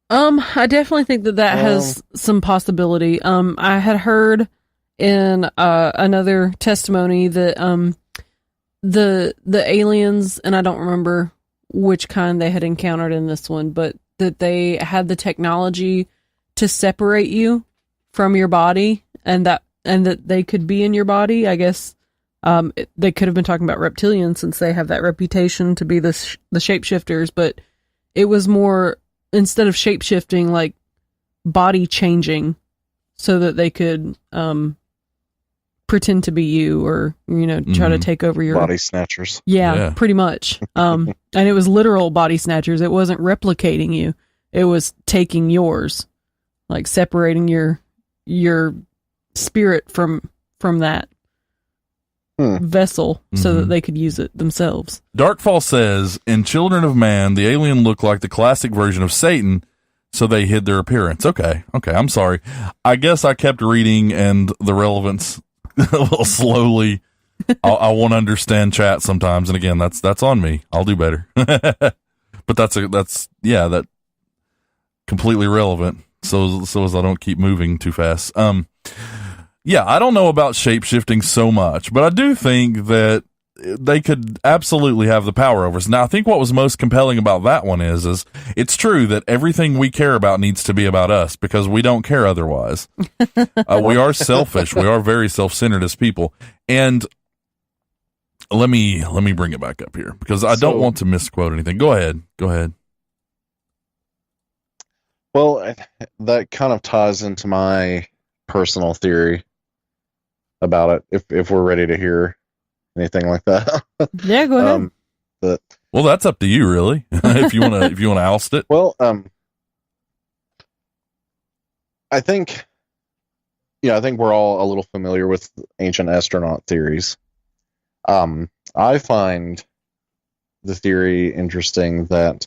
I definitely think that has some possibility. I had heard in another testimony that the aliens, and I don't remember which kind they had encountered in this one, but that they had the technology to separate you from your body, and that they could be in your body. I guess they could have been talking about reptilians, since they have that reputation to be the shapeshifters, but it was more, instead of shapeshifting, like body changing, so that they could pretend to be you, or try to take over your body snatchers. Yeah, pretty much. And it was literal body snatchers. It wasn't replicating you. It was taking yours, like separating your spirit from that vessel, so that they could use it themselves. Darkfall says, in Children of Man, the alien looked like the classic version of Satan, so they hid their appearance. Okay, I'm sorry. I guess I kept reading, and the relevance a little slowly. I want to understand chat sometimes, and again, that's on me. I'll do better. But that's that completely relevant. So as I don't keep moving too fast. I don't know about shape-shifting so much, but I do think that they could absolutely have the power over us. Now, I think what was most compelling about that one is it's true that everything we care about needs to be about us, because we don't care otherwise. We are selfish. We are very self-centered as people. And let me bring it back up here, because I don't want to misquote anything. Go ahead. Well, that kind of ties into my personal theory about it, if we're ready to hear anything like that. Yeah, go ahead. Well, that's up to you, really. if you want to oust it. Well, I think we're all a little familiar with ancient astronaut theories. I find the theory interesting that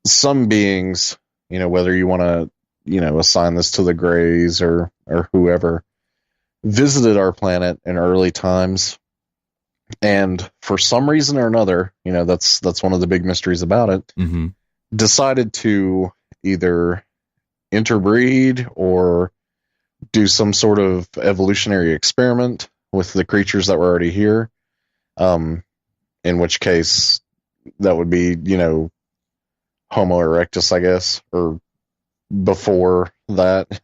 some beings, whether you want to, assign this to the Greys or whoever, visited our planet in early times, and for some reason or another, that's one of the big mysteries about it, decided to either interbreed or do some sort of evolutionary experiment with the creatures that were already here, in which case that would be, Homo erectus, I guess, or before that,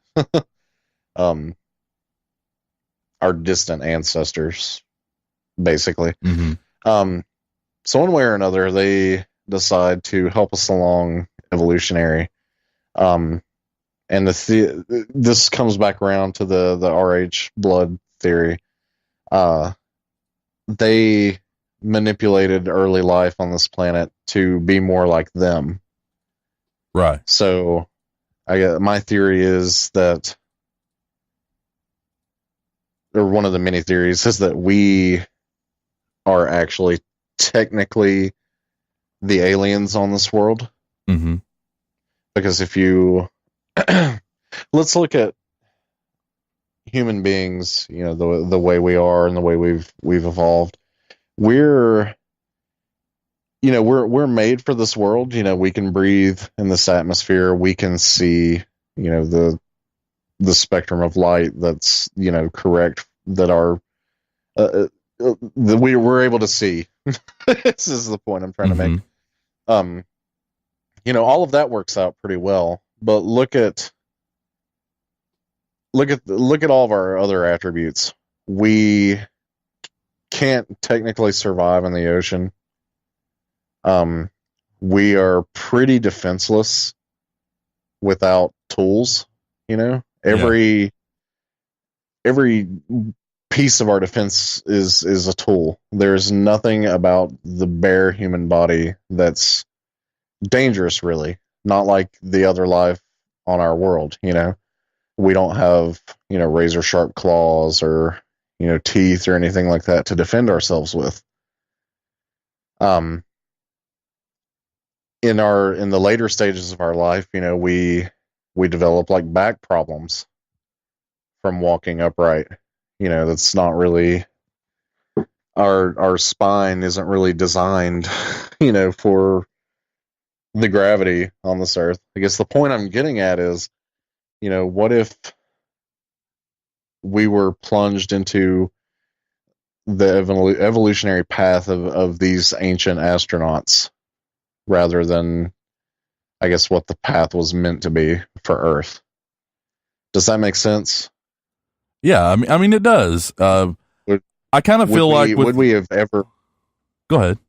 our distant ancestors, basically. So one way or another, they decide to help us along evolutionary. And this comes back around to the RH blood theory. They manipulated early life on this planet to be more like them. Right. So my theory is that, or one of the many theories, is that we are actually technically the aliens on this world. Because if you let's look at human beings, the way we are and the way we've evolved. We're made for this world. We can breathe in this atmosphere. We can see, the spectrum of light that's, correct, that that we're able to see. This is the point I'm trying to make. All of that works out pretty well. But look at, look at all of our other attributes. We can't technically survive in the ocean. We are pretty defenseless without tools. Every piece of our defense is a tool. There's nothing about the bare human body that's dangerous, really. Not like the other life on our world. We don't have razor sharp claws or teeth or anything like that to defend ourselves with. In the later stages of our life, we develop like back problems from walking upright. That's not really our spine isn't really designed, for the gravity on this earth. I guess the point I'm getting at is, what if we were plunged into the evolutionary path of these ancient astronauts rather than, I guess, what the path was meant to be for Earth? Would that make sense? Yeah, I mean it does. I kind of feel like would we have ever? Go ahead.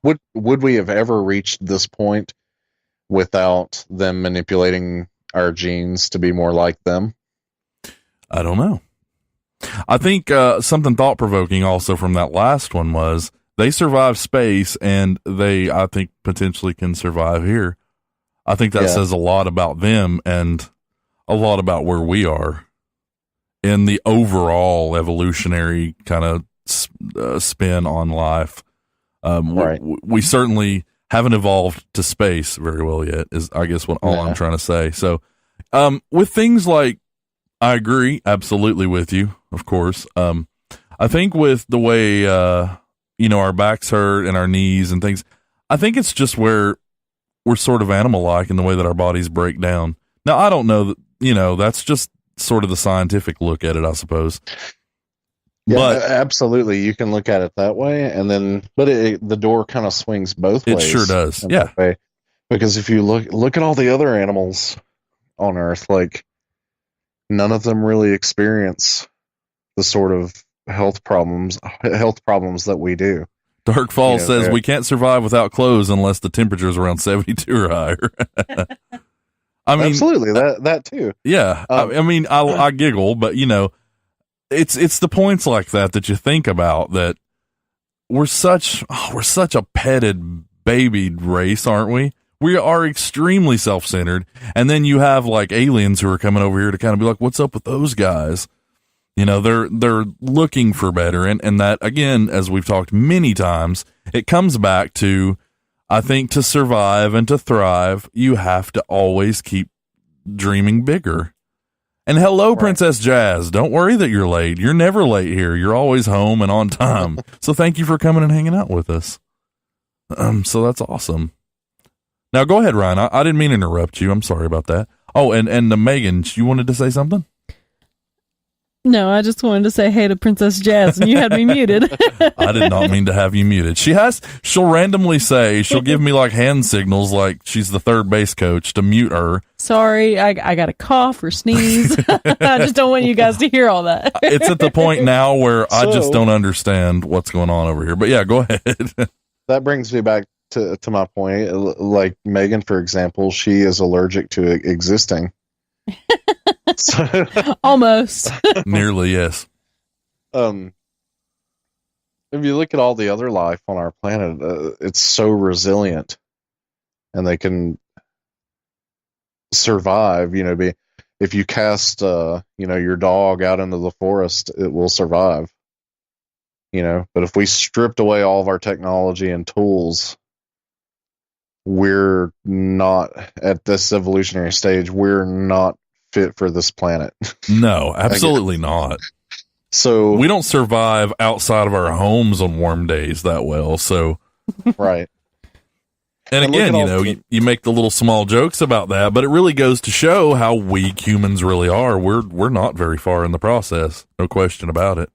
Would we have ever reached this point without them manipulating our genes to be more like them? I don't know. I think something thought-provoking also from that last one was they survived space, and they, I think, potentially can survive here. I think that says a lot about them and a lot about where we are in the overall evolutionary kind of spin on life. Right. We certainly haven't evolved to space very well yet, is I guess what all I'm trying to say. So with things like, I agree absolutely with you, of course. I think with the way our backs hurt and our knees and things, I think it's just where we're sort of animal-like in the way that our bodies break down. Now, I don't know that, that's just sort of the scientific look at it, I suppose. Yeah, but absolutely. You can look at it that way, and then, but the door kind of swings both ways. It sure does. Yeah. Because if you look at all the other animals on Earth, like none of them really experience the sort of health problems that we do. Dark Fall says we can't survive without clothes unless the temperature is around 72 or higher. I mean, absolutely that too. Yeah. I mean, I giggle, but it's the points like that you think about, that we're such a petted babied race, aren't we? We are extremely self-centered. And then you have like aliens who are coming over here to kind of be like, what's up with those guys? They're looking for better. And that, again, as we've talked many times, it comes back to, I think, to survive and to thrive, you have to always keep dreaming bigger. And hello, right. Princess Jazz. Don't worry that you're late. You're never late here. You're always home and on time. So thank you for coming and hanging out with us. So that's awesome. Now go ahead, Ryan. I didn't mean to interrupt you. I'm sorry about that. Oh, and Megan, you wanted to say something? No, I just wanted to say hey to Princess Jazz, and you had me muted. I did not mean to have you muted. She'll randomly she'll give me like hand signals like she's the third base coach to mute her. Sorry, I got a cough or sneeze. I just don't want you guys to hear all that. It's at the point now where I just don't understand what's going on over here. But yeah, go ahead. That brings me back to my point. Like Megan, for example, she is allergic to existing. Almost. Nearly, yes. If you look at all the other life on our planet, it's so resilient, and they can survive. If you cast your dog out into the forest, it will survive. But if we stripped away all of our technology and tools, we're not at this evolutionary stage. We're not fit for this planet. No, absolutely not. So we don't survive outside of our homes on warm days that well. So right. And again, you make the little small jokes about that, but it really goes to show how weak humans really are. We're not very far in the process. No question about it.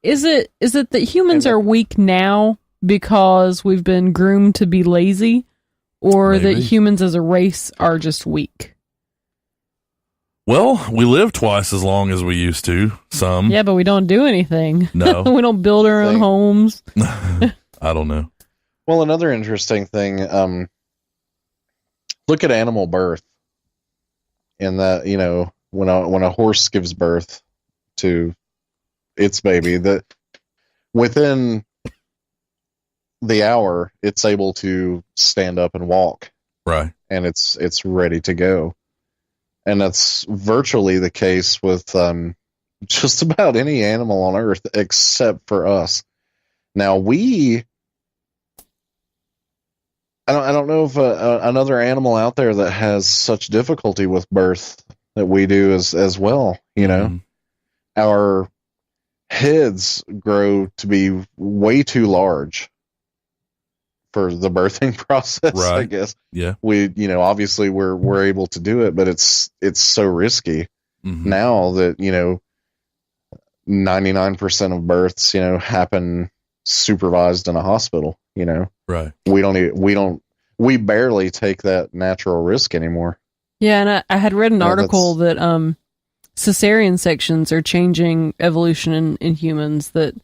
Is it that humans are weak now because we've been groomed to be lazy, or Maybe. that humans as a race are just weak? Well, we live twice as long as we used to. Some. Yeah, but we don't do anything. No. We don't build our own homes. I don't know. Well, another interesting thing, look at animal birth. In that, you know, when a horse gives birth to its baby, that within the hour, it's able to stand up and walk. Right. And it's ready to go. And that's virtually the case with just about any animal on Earth except for us. Now I don't know if another animal out there that has such difficulty with birth that we do as well. You know, our heads grow to be way too large for the birthing process, right. I guess. Yeah. Obviously we're able to do it, but it's so risky now that, 99% of births, happen supervised in a hospital, Right. We barely take that natural risk anymore. Yeah. And I had read an article that, cesarean sections are changing evolution in humans, that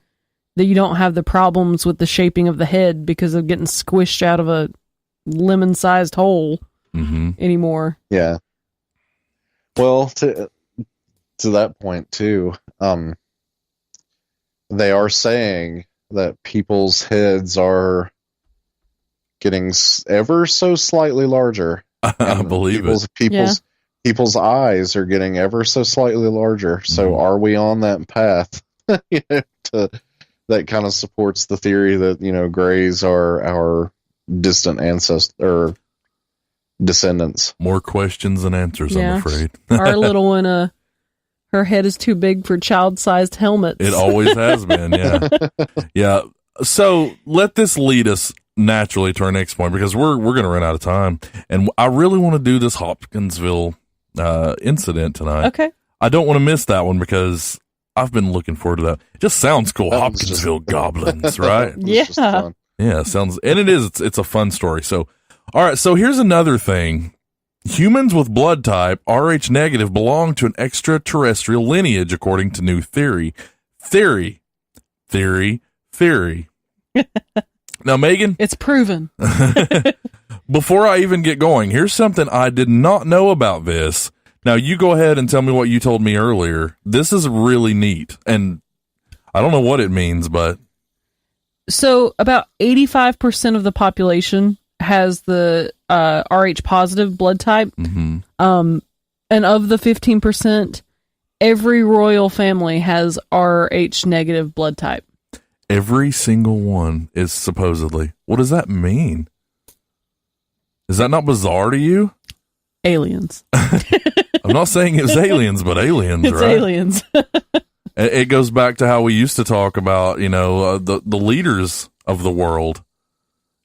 you don't have the problems with the shaping of the head because of getting squished out of a lemon-sized hole anymore. Yeah. Well, to that point too, they are saying that people's heads are getting ever so slightly larger. I believe People's eyes are getting ever so slightly larger. So are we on that path? That kind of supports the theory that, grays are our distant ancestors or descendants. More questions than answers, I'm afraid. Our little one, her head is too big for child-sized helmets. It always has been, yeah. Yeah. So let this lead us naturally to our next point, because we're going to run out of time. And I really want to do this Hopkinsville incident tonight. Okay. I don't want to miss that one because I've been looking forward to that. It just sounds cool. Hopkinsville Goblins, right? Yeah. Yeah, sounds, and it's a fun story. So, all right. So here's another thing. Humans with blood type Rh negative belong to an extraterrestrial lineage, according to new theory. Now, Megan, it's proven. Before I even get going, here's something I did not know about this. Now, you go ahead and tell me what you told me earlier. This is really neat, and I don't know what it means, but... So, about 85% of the population has the Rh positive blood type. And of the 15%, every royal family has Rh negative blood type. Every single one is supposedly. What does that mean? Is that not bizarre to you? Aliens. I'm not saying it's aliens, but aliens, it's right? Aliens. It goes back to how we used to talk about, the leaders of the world,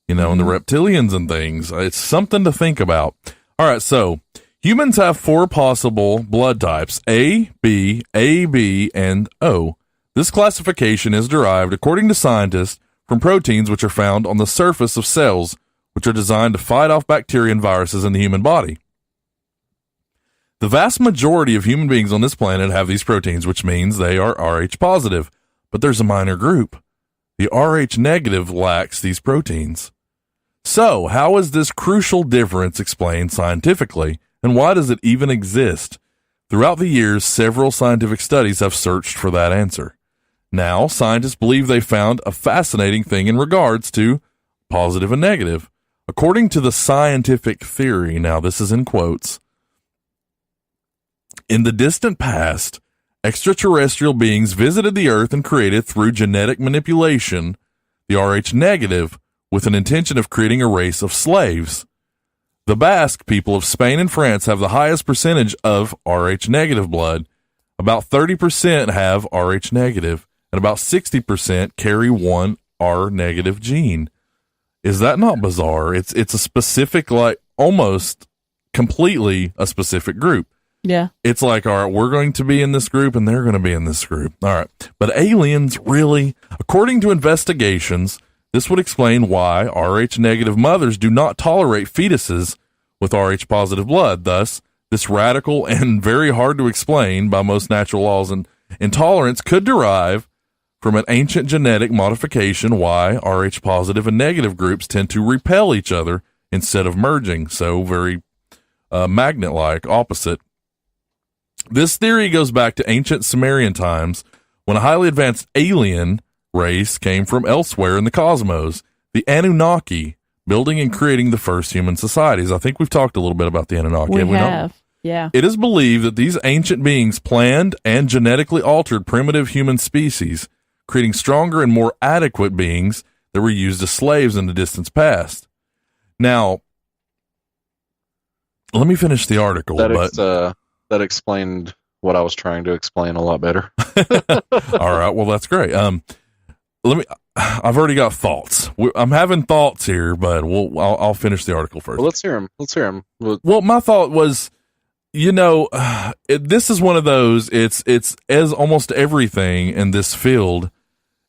and the reptilians and things. It's something to think about. All right, so humans have 4 possible blood types, A, B, AB, and O. This classification is derived, according to scientists, from proteins which are found on the surface of cells, which are designed to fight off bacteria and viruses in the human body. The vast majority of human beings on this planet have these proteins, which means they are Rh positive, but there's a minor group. The Rh negative lacks these proteins. So, how is this crucial difference explained scientifically, and why does it even exist? Throughout the years, several scientific studies have searched for that answer. Now, scientists believe they found a fascinating thing in regards to positive and negative. According to the scientific theory, now this is in quotes, in the distant past, extraterrestrial beings visited the Earth and created, through genetic manipulation, the Rh negative with an intention of creating a race of slaves. The Basque people of Spain and France have the highest percentage of Rh negative blood. About 30% have Rh negative, and about 60% carry one R negative gene. Is that not bizarre? It's a specific, like almost completely a specific group. Yeah. It's like, all right, we're going to be in this group and they're going to be in this group. All right. But aliens, really? According to investigations, this would explain why Rh negative mothers do not tolerate fetuses with Rh positive blood. Thus, This radical and very hard to explain by most natural laws and intolerance could derive from an ancient genetic modification why Rh positive and negative groups tend to repel each other instead of merging. So very magnet-like, opposite. This theory goes back to ancient Sumerian times when a highly advanced alien race came from elsewhere in the cosmos, the Anunnaki, building and creating the first human societies. I think we've talked a little bit about the Anunnaki. We have. Yeah. It is believed that these ancient beings planned and genetically altered primitive human species, creating stronger and more adequate beings that were used as slaves in the distant past. Now, let me finish the article. That explained what I was trying to explain a lot better. All right. Well, that's great. I've already got thoughts. I'm having thoughts here, but I'll finish the article first. Well, let's hear them. Well, my thought was, this is one of those, it's as almost everything in this field,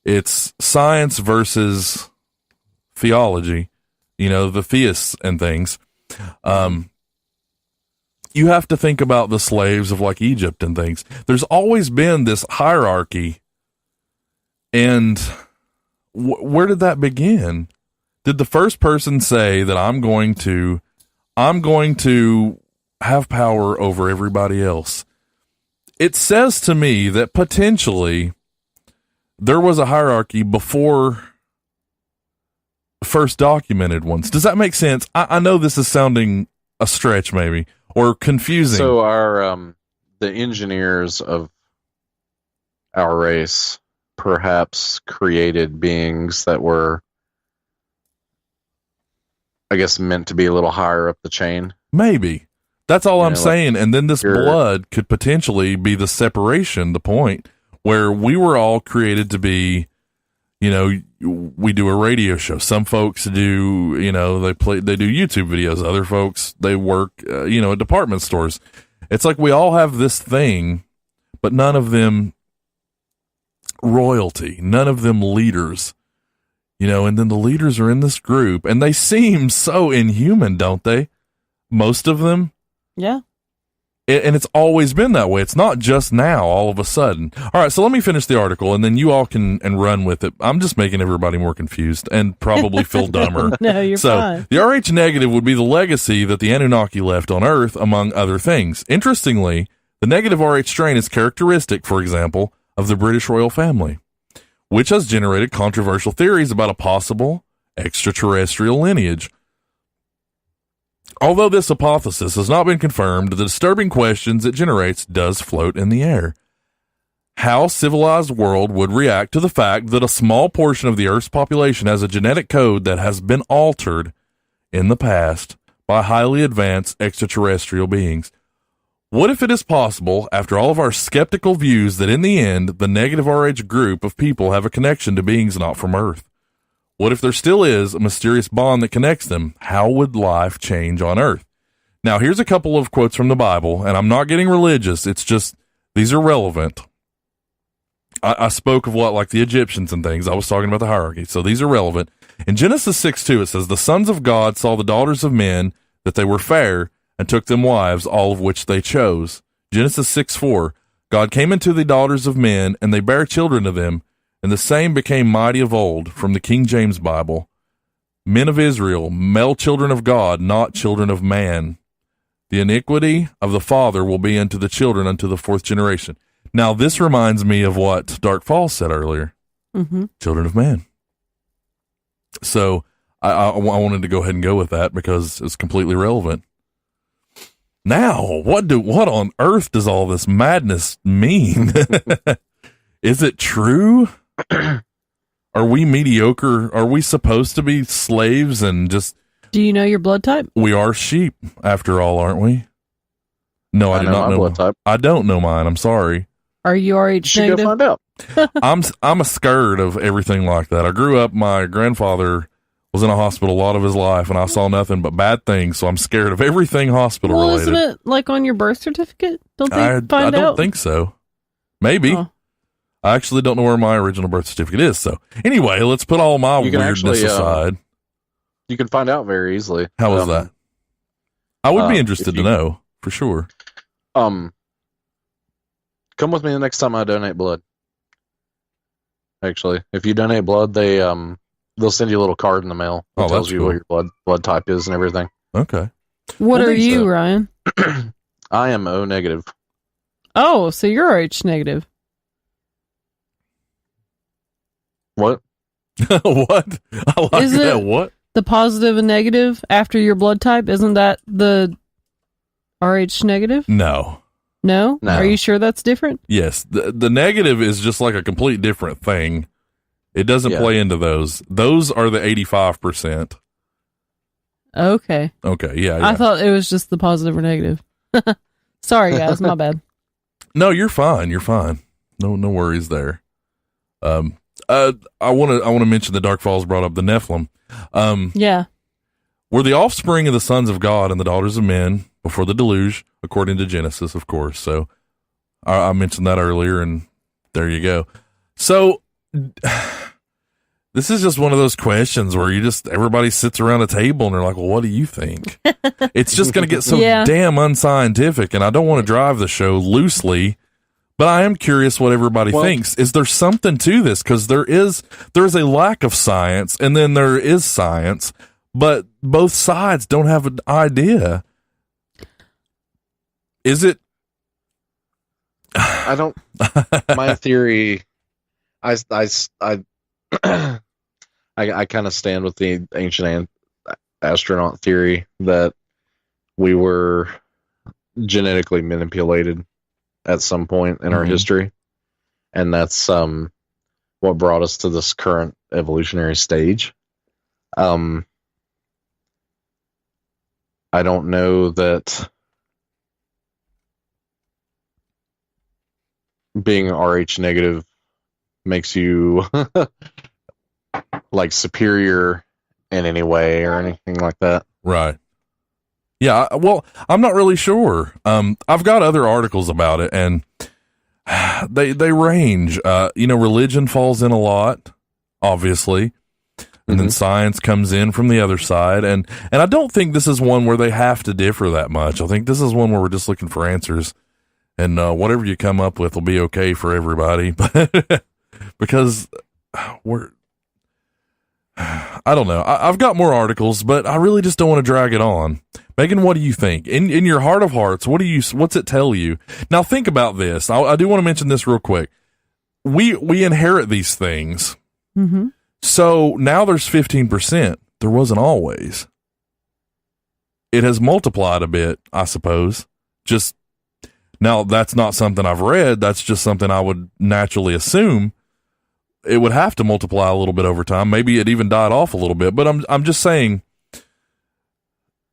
it's science versus theology, the theists and things. You have to think about the slaves of like Egypt and things. There's always been this hierarchy, and where did that begin? Did the first person say that I'm going to have power over everybody else? It says to me that potentially there was a hierarchy before the first documented ones. Does that make sense? I know this is sounding a stretch maybe, or confusing. So the engineers of our race perhaps created beings that were, I guess, meant to be a little higher up the chain. Maybe. That's all I'm saying. And then this blood could potentially be the separation, the point where we were all created to be, we do a radio show. Some folks do, they do YouTube videos. Other folks, they work, at department stores. It's like we all have this thing, but none of them royalty, none of them leaders, and then the leaders are in this group and they seem so inhuman, don't they? Most of them. Yeah. And it's always been that way. It's not just now, all of a sudden. All right, so let me finish the article, and then you all can run with it. I'm just making everybody more confused and probably feel dumber. No, you're fine. The Rh negative would be the legacy that the Anunnaki left on Earth, among other things. Interestingly, the negative Rh strain is characteristic, for example, of the British royal family, which has generated controversial theories about a possible extraterrestrial lineage. Although this hypothesis has not been confirmed, the disturbing questions it generates does float in the air. How civilized world would react to the fact that a small portion of the Earth's population has a genetic code that has been altered in the past by highly advanced extraterrestrial beings? What if it is possible, after all of our skeptical views, that in the end, the negative Rh group of people have a connection to beings not from Earth? What if there still is a mysterious bond that connects them? How would life change on Earth? Now, here's a couple of quotes from the Bible, and I'm not getting religious. It's just, these are relevant. I spoke of like the Egyptians and things. I was talking about the hierarchy. So these are relevant. In Genesis 6:2, it says, the sons of God saw the daughters of men, that they were fair, and took them wives, all of which they chose. Genesis 6:4, God came into the daughters of men, and they bare children to them, and the same became mighty of old, from the King James Bible. Men of Israel, male children of God, not children of man. The iniquity of the father will be unto the children unto the fourth generation. Now, this reminds me of what Dark Falls said earlier. Mm-hmm. Children of man. So I wanted to go ahead and go with that because it's completely relevant. Now, what on earth does all this madness mean? Is it true? Are we mediocre? Are we supposed to be slaves and just... Do you know your blood type? We are sheep, after all, aren't we? No, I do not know. Blood type. I don't know mine. I'm sorry. Are you Rh negative? Go find out. I'm a scared of everything like that. I grew up, my grandfather was in a hospital a lot of his life, and I saw nothing but bad things, so I'm scared of everything hospital related. Well, isn't it like on your birth certificate? Don't they find out? I don't think so. Maybe. Oh. I actually don't know where my original birth certificate is. So anyway, let's put all my weirdness aside. You can find out very easily. How is that? I would be interested to know, for sure. Come with me the next time I donate blood. Actually, if you donate blood, they'll send you a little card in the mail that tells you what your blood type is and everything. Okay. What are you, Ryan? I am O negative. Oh, so you're Rh negative. What? What? I like that. What? The positive and negative after your blood type, isn't that the Rh negative? No. No? Are you sure that's different? Yes. The negative is just like a complete different thing. It doesn't play into those. Those are the 85%. Okay. Okay, yeah. I thought it was just the positive or negative. Sorry, guys. My bad. No, you're fine. You're fine. No worries there. I want to mention the Dark Falls brought up the Nephilim. Yeah. Were the offspring of the sons of God and the daughters of men before the deluge, according to Genesis, of course. So I mentioned that earlier, and there you go. So this is just one of those questions where everybody sits around a table and they're like, well, what do you think? It's just going to get so damn unscientific, and I don't want to drive the show loosely, but I am curious what everybody thinks. Is there something to this? Because there's a lack of science, and then there is science, but both sides don't have an idea. Is it? I don't. My theory, I kind of stand with the ancient astronaut theory that we were genetically manipulated at some point in our history, and that's what brought us to this current evolutionary stage. I don't know that being Rh negative makes you like superior in any way or anything like that. Right. Yeah. Well, I'm not really sure. I've got other articles about it, and they range. Religion falls in a lot, obviously, and then science comes in from the other side. And I don't think this is one where they have to differ that much. I think this is one where we're just looking for answers, and whatever you come up with will be okay for everybody. But because I don't know. I've got more articles, but I really just don't want to drag it on. Megan, what do you think? In your heart of hearts, what's it tell you? Now think about this. I do want to mention this real quick. We inherit these things. Mm-hmm. So now there's 15%. There wasn't always. It has multiplied a bit, I suppose. Just now, that's not something I've read. That's just something I would naturally assume. It would have to multiply a little bit over time. Maybe it even died off a little bit. But I'm just saying,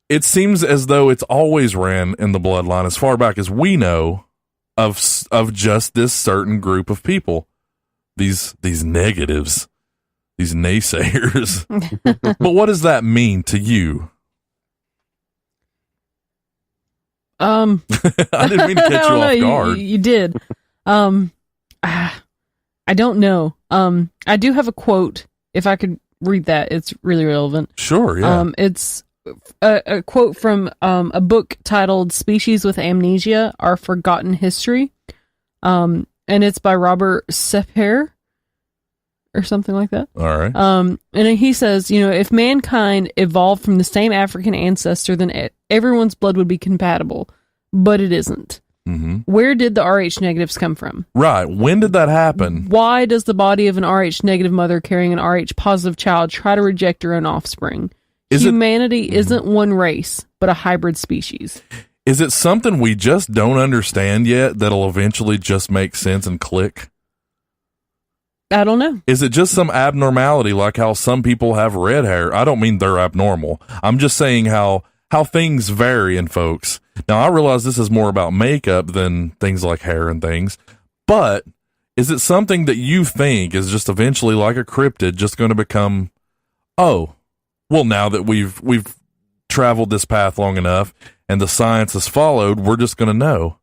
it seems as though it's always ran in the bloodline as far back as we know of just this certain group of people. These negatives, these naysayers. But what does that mean to you? I didn't mean to catch you off guard. You did. I don't know. I do have a quote. If I could read that, it's really relevant. Sure, yeah. It's a quote from a book titled "Species with Amnesia: Our Forgotten History," and it's by Robert Sepper or something like that. All right. And he says, if mankind evolved from the same African ancestor, then everyone's blood would be compatible, but it isn't. Mm-hmm. Where did the Rh negatives come from? Right. When did that happen? Why does the body of an Rh negative mother carrying an Rh positive child try to reject her own offspring? Humanity isn't one race, but a hybrid species. Is it something we just don't understand yet that'll eventually just make sense and click? I don't know. Is it just some abnormality like how some people have red hair? I don't mean they're abnormal. I'm just saying how things vary in folks. Now, I realize this is more about makeup than things like hair and things, but is it something that you think is just eventually like a cryptid just going to become, oh, well, now that we've traveled this path long enough and the science has followed, we're just going to know?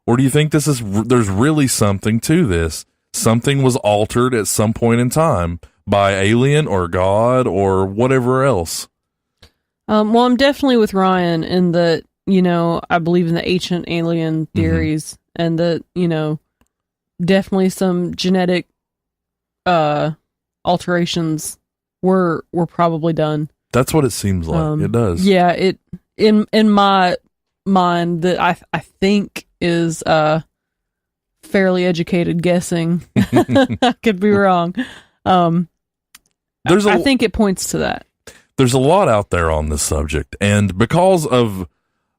Or do you think there's really something to this? Something was altered at some point in time by alien or God or whatever else? Well, I'm definitely with Ryan in that, I believe in the ancient alien theories and that, definitely some genetic alterations were probably done. That's what it seems like. It does. Yeah, it in my mind that I think is fairly educated guessing. I could be wrong. I think it points to that. There's a lot out there on this subject, and because of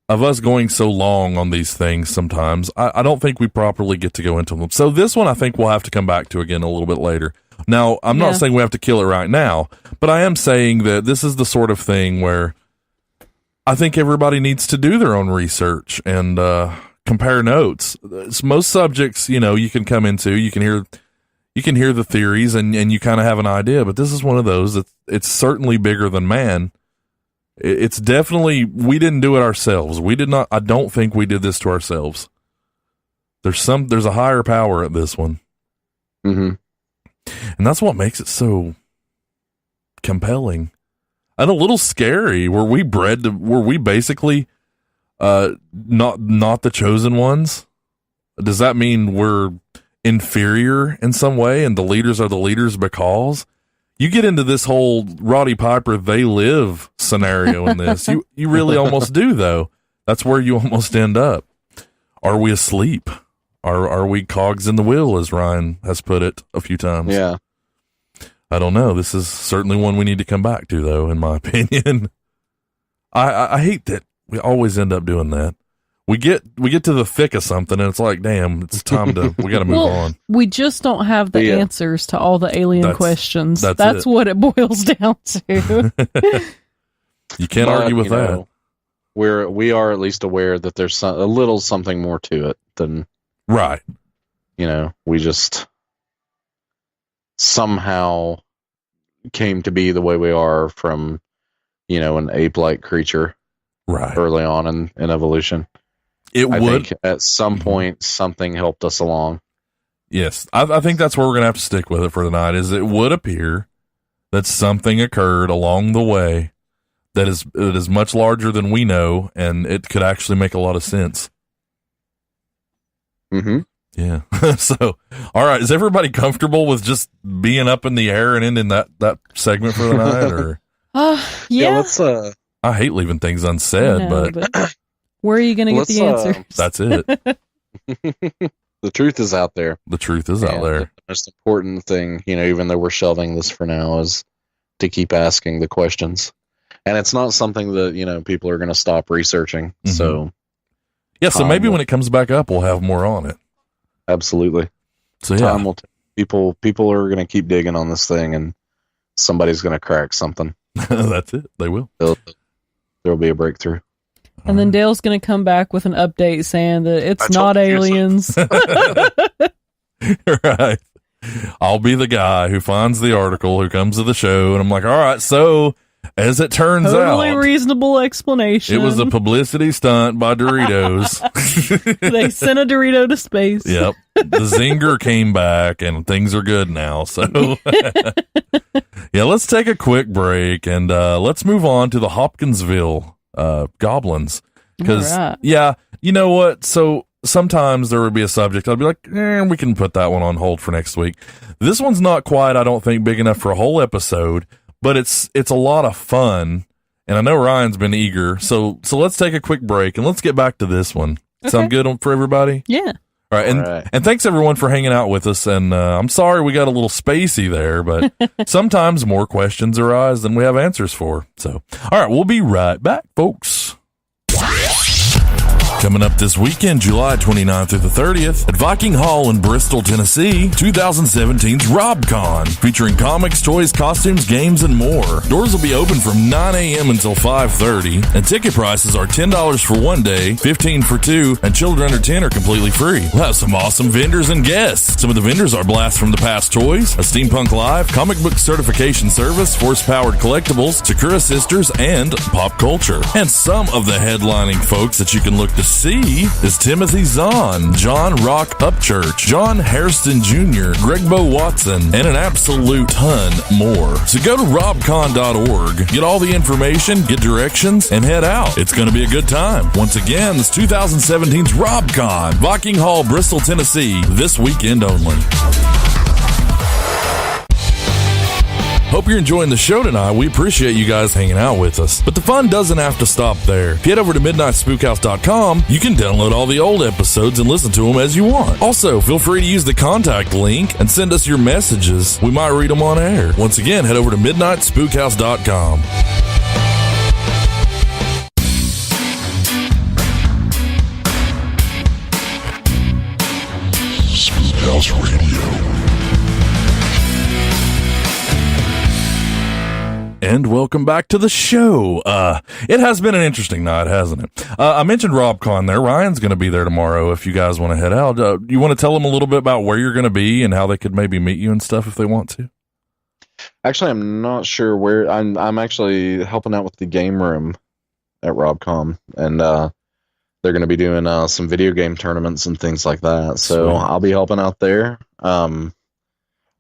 us going so long on these things sometimes, I don't think we properly get to go into them. So this one I think we'll have to come back to again a little bit later. Now, I'm not saying we have to kill it right now, but I am saying that this is the sort of thing where I think everybody needs to do their own research and compare notes. Most subjects, you can come into, you can hear the theories and you kind of have an idea, but this is one of those that it's certainly bigger than man. It's definitely, we didn't do it ourselves. I don't think we did this to ourselves. There's a higher power at this one. Mm-hmm. And that's what makes it so compelling and a little scary. Were we basically not the chosen ones? Does that mean we're inferior in some way and the leaders are the leaders because you get into this whole Roddy Piper they live scenario in this? you really almost do, though. That's where you almost end up. Are we asleep? Are we cogs in the wheel, as Ryan has put it a few times? Yeah. I don't know. This is certainly one we need to come back to, though, in my opinion. I hate that we always end up doing that. We get to the thick of something, and it's like, damn, it's time we got to move on. We just don't have the answers to all the alien questions. That's what it boils down to. You can't argue with that. We are at least aware that there's a little something more to it than... Right. We just somehow came to be the way we are from, an ape-like creature right early on in evolution. I think at some point something helped us along. Yes. I think that's where we're going to have to stick with it for tonight, is it would appear that something occurred along the way that is much larger than we know, and it could actually make a lot of sense. Mm-hmm. Yeah. So, all right. Is everybody comfortable with just being up in the air and ending that segment for the night? Or yeah. Let's. I hate leaving things unsaid, but where are you going to get the answers? That's it. The truth is out there. The truth is out there. The most important thing, even though we're shelving this for now, is to keep asking the questions. And it's not something that people are going to stop researching. Mm-hmm. So. Yeah, so maybe when it comes back up, we'll have more on it. Absolutely. So yeah, time will people are going to keep digging on this thing, and somebody's going to crack something. That's it. They will. There'll be a breakthrough. And then Dale's going to come back with an update saying that it's not aliens. Right. I'll be the guy who finds the article, who comes to the show, and I'm like, all right, so... As it turns out, totally reasonable explanation. It was a publicity stunt by Doritos. They sent a Dorito to space. Yep. The zinger came back and things are good now. So, yeah, let's take a quick break and let's move on to the Hopkinsville Goblins. Because, yeah, you know what? So sometimes there would be a subject. I'd be like, we can put that one on hold for next week. This one's not quite, I don't think, big enough for a whole episode. But it's a lot of fun, and I know Ryan's been eager. So let's take a quick break and let's get back to this one. Okay. Sound good for everybody? Yeah. All right, and thanks everyone for hanging out with us. And I'm sorry we got a little spacey there, but sometimes more questions arise than we have answers for. So, all right, we'll be right back, folks. Coming up this weekend, July 29th through the 30th, at Viking Hall in Bristol, Tennessee, 2017's RobCon, featuring comics, toys, costumes, games, and more. Doors will be open from 9 a.m. until 5:30, and ticket prices are $10 for one day, $15 for two, and children under 10 are completely free. We'll have some awesome vendors and guests. Some of the vendors are Blast from the Past Toys, a Steampunk Live, comic book certification service, Force-Powered Collectibles, Sakura Sisters, and Pop Culture. And some of the headlining folks that you can look to C is Timothy Zahn, John Rock Upchurch, John Hairston Jr., Greg Bo Watson, and an absolute ton more. So go to robcon.org, get all the information, get directions, and head out. It's going to be a good time. Once again, this 2017's RobCon, Viking Hall, Bristol, Tennessee, this weekend only. Hope you're enjoying the show tonight. We appreciate you guys hanging out with us. But the fun doesn't have to stop there. If you head over to MidnightSpookhouse.com, you can download all the old episodes and listen to them as you want. Also, feel free to use the contact link and send us your messages. We might read them on air. Once again, head over to MidnightSpookhouse.com. Spookhouse Radio. And welcome back to the show. It has been an interesting night, hasn't it? I mentioned RobCon there. Ryan's going to be there tomorrow if you guys want to head out. You want to tell them a little bit about where you're going to be and how they could maybe meet you and stuff if they want to? Actually, I'm not sure where. I'm actually helping out with the game room at RobCon, and they're going to be doing some video game tournaments and things like that. So Sweet. I'll be helping out there. I'm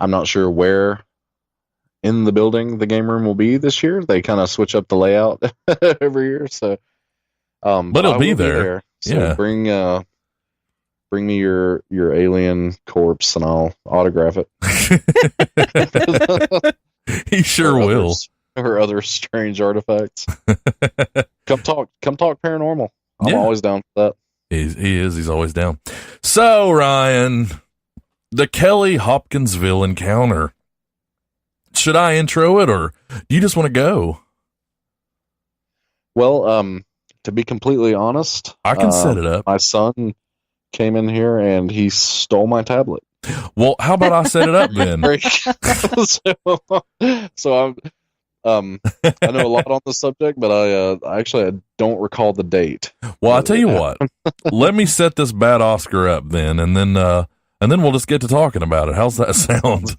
not sure where in the building the game room will be this year. They kind of switch up the layout every year, so but it'll be there. So yeah, bring me your alien corpse and I'll autograph it. He sure will. Or other strange artifacts. Come talk paranormal. I'm always down for that. He's always down. So Ryan, the Kelly Hopkinsville encounter. Should I intro it, or you just want to go? Well, to be completely honest, I can set it up. My son came in here and he stole my tablet. Well, how about I set it up then? so I know a lot on the subject, but I don't recall the date. Well, I'll tell you what. Let me set this bad Oscar up then, and then we'll just get to talking about it. How's that sound?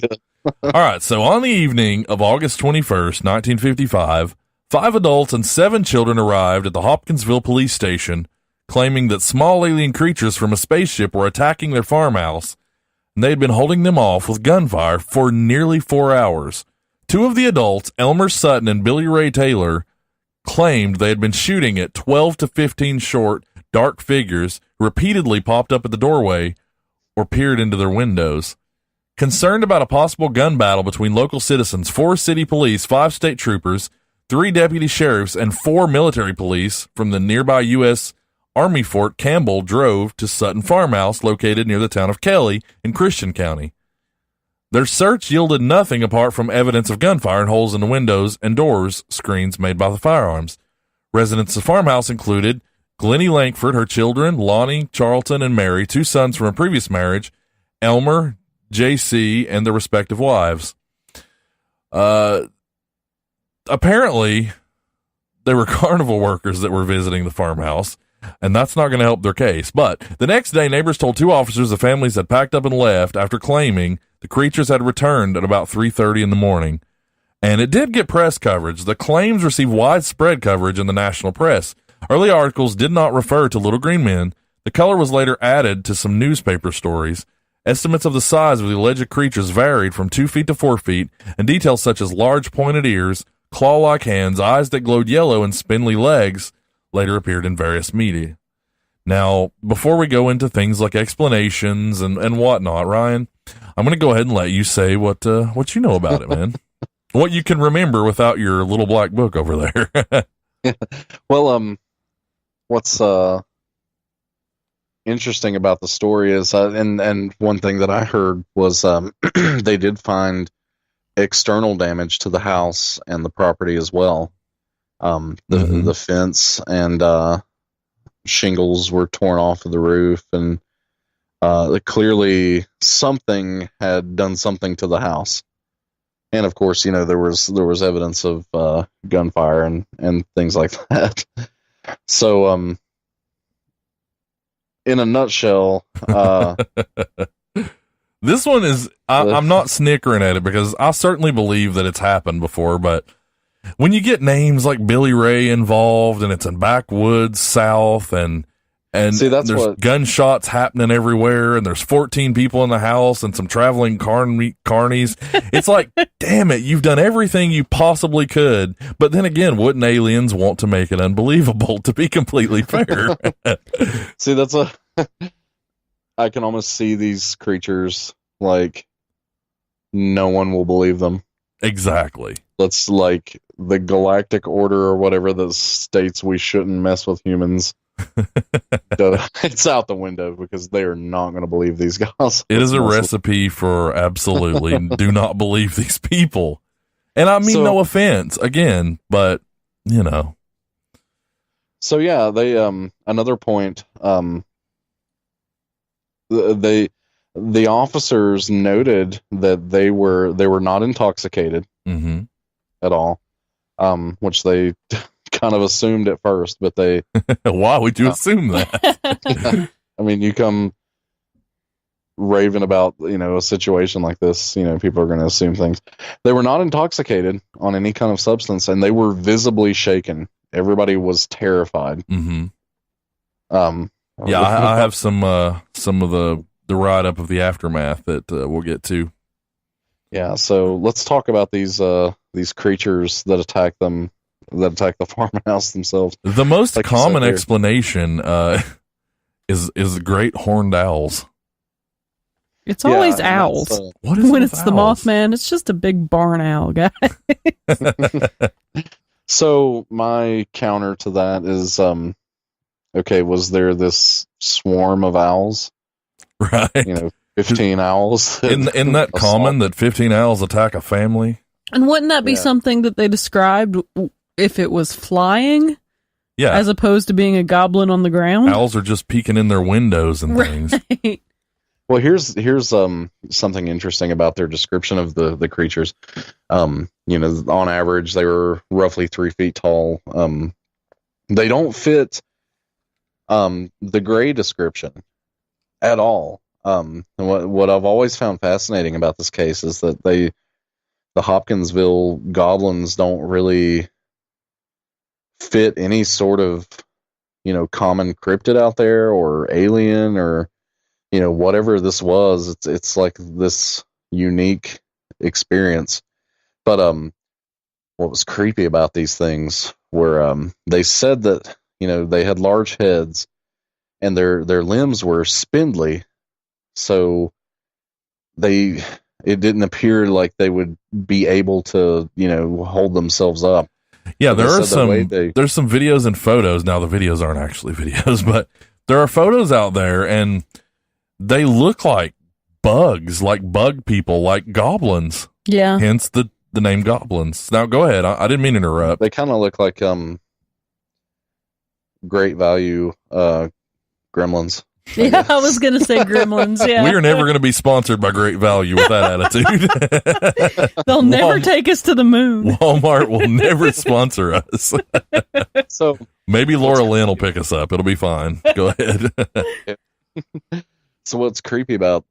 All right, so on the evening of August 21st, 1955, 5 adults and 7 children arrived at the Hopkinsville police station, claiming that small alien creatures from a spaceship were attacking their farmhouse, and they had been holding them off with gunfire for nearly 4 hours. 2 of the adults, Elmer Sutton and Billy Ray Taylor, claimed they had been shooting at 12 to 15 short, dark figures who repeatedly popped up at the doorway or peered into their windows. Concerned about a possible gun battle between local citizens, 4 city police, 5 state troopers, 3 deputy sheriffs, and 4 military police from the nearby U.S. Army Fort Campbell drove to Sutton Farmhouse, located near the town of Kelly in Christian County. Their search yielded nothing apart from evidence of gunfire and holes in the windows and doors screens made by the firearms. Residents of the farmhouse included Glennie Langford, her children, Lonnie, Charlton, and Mary, 2 sons from a previous marriage, Elmer, JC, and their respective wives. Apparently, they were carnival workers that were visiting the farmhouse, and that's not going to help their case. But the next day, neighbors told 2 officers the families had packed up and left after claiming the creatures had returned at about 3:30 in the morning. And it did get press coverage. The claims received widespread coverage in the national press. Early articles did not refer to little green men. The color was later added to some newspaper stories. Estimates of the size of the alleged creatures varied from 2 feet to 4 feet, and details such as large pointed ears, claw-like hands, eyes that glowed yellow, and spindly legs later appeared in various media. Now, before we go into things like explanations and whatnot, Ryan, I'm going to go ahead and let you say what you know about it, man. What you can remember without your little black book over there. Well, what's interesting about the story is, and one thing that I heard was they did find external damage to the house and the property as well. The fence and shingles were torn off of the roof, and clearly something had done something to the house. And of course, you know, there was evidence of gunfire and things like that. So, in a nutshell, this one is, I'm not snickering at it because I certainly believe that it's happened before, but when you get names like Billy Ray involved and it's in backwoods South and And see, that's there's gunshots happening everywhere, and there's 14 people in the house and some traveling carnies. It's like, damn it, you've done everything you possibly could. But then again, wouldn't aliens want to make it unbelievable, to be completely fair? See, I can almost see these creatures like no one will believe them. Exactly. That's like the galactic order or whatever that states we shouldn't mess with humans. It's out the window because they are not going to believe these guys. It is a recipe for absolutely do not believe these people. And I mean, no offense again, but you know. So yeah, they another point. The officers noted that they were not intoxicated at all, which they kind of assumed at first, but they why would you assume that? I mean, you come raving about a situation like this, people are going to assume things. They were not intoxicated on any kind of substance, and they were visibly shaken. Everybody was terrified. Yeah, I have some of the write up of the aftermath that we'll get to. Yeah, so let's talk about these creatures that attack the farmhouse themselves. The most common explanation is great horned owls. It's always owls. What is when it's owls? The Mothman? It's just a big barn owl guy. So my counter to that is, okay, was there this swarm of owls? Right. 15 owls. Isn't that common that 15 owls attack a family? And wouldn't that be something that they described if it was flying? Yeah. As opposed to being a goblin on the ground? Owls are just peeking in their windows and things. Right. Well, here's something interesting about their description of the creatures. On average, they were roughly 3 feet tall. They don't fit the gray description at all. And what I've always found fascinating about this case is that the Hopkinsville Goblins don't really fit any sort of common cryptid out there or alien or whatever this was. It's like this unique experience. But what was creepy about these things were they said that they had large heads and their limbs were spindly, so it didn't appear like they would be able to hold themselves up. Yeah, there's some videos and photos. Now the videos aren't actually videos, but there are photos out there and they look like bugs, like bug people, like goblins. Yeah. Hence the name Goblins. Now go ahead. I didn't mean to interrupt. They kind of look like great value gremlins. Yeah, I was going to say gremlins. Yeah. We are never going to be sponsored by Great Value with that attitude. They'll never take us to the moon. Walmart will never sponsor us. So maybe Laura Lynn will pick us up. It'll be fine. Go ahead. So what's creepy about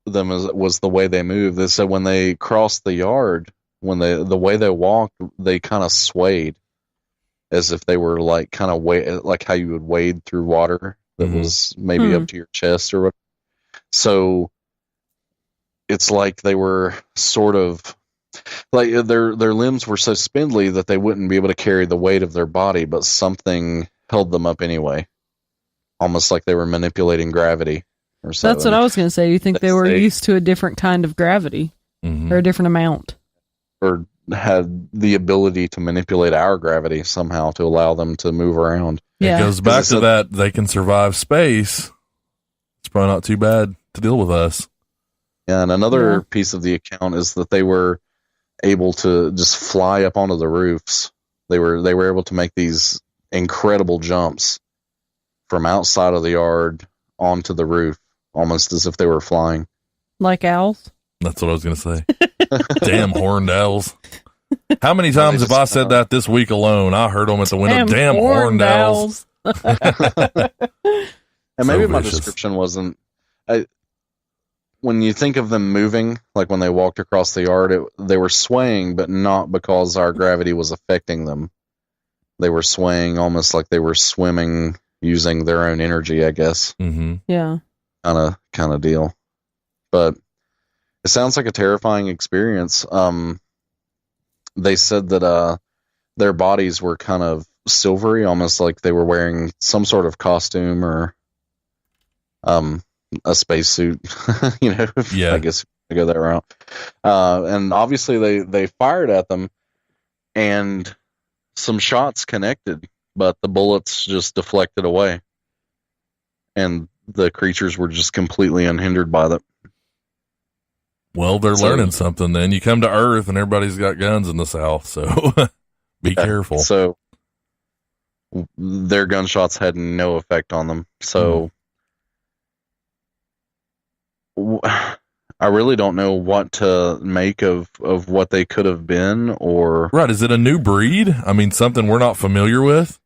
them was the way they move. They said when they crossed the yard, the way they walked, they kind of swayed as if they were like kind of like how you would wade through water that was maybe up to your chest or whatever. So it's like they were sort of like their limbs were so spindly that they wouldn't be able to carry the weight of their body, but something held them up anyway. Almost like they were manipulating gravity or something. That's what I was going to say. You think they were used to a different kind of gravity or a different amount? Or had the ability to manipulate our gravity somehow to allow them to move around. Yeah. It goes back to that they can survive space. It's probably not too bad to deal with us. Yeah, and another piece of the account is that they were able to just fly up onto the roofs. They were able to make these incredible jumps from outside of the yard onto the roof, almost as if they were flying. Like owls? That's what I was going to say. Damn horned owls. How many times have I said that this week alone? I heard them at the window. Damn horned owls. And maybe my description wasn't... when you think of them moving, like when they walked across the yard, they were swaying, but not because our gravity was affecting them. They were swaying almost like they were swimming using their own energy, I guess. Mm-hmm. Yeah. Kind of deal. But it sounds like a terrifying experience. They said that their bodies were kind of silvery, almost like they were wearing some sort of costume or a spacesuit. Yeah. I guess I go that route. And obviously they fired at them, and some shots connected, but the bullets just deflected away, and the creatures were just completely unhindered by them. Well, they're learning something then. You come to Earth and everybody's got guns in the South, so be careful. So their gunshots had no effect on them. So I really don't know what to make of what they could have been, or... Right, is it a new breed? I mean, something we're not familiar with?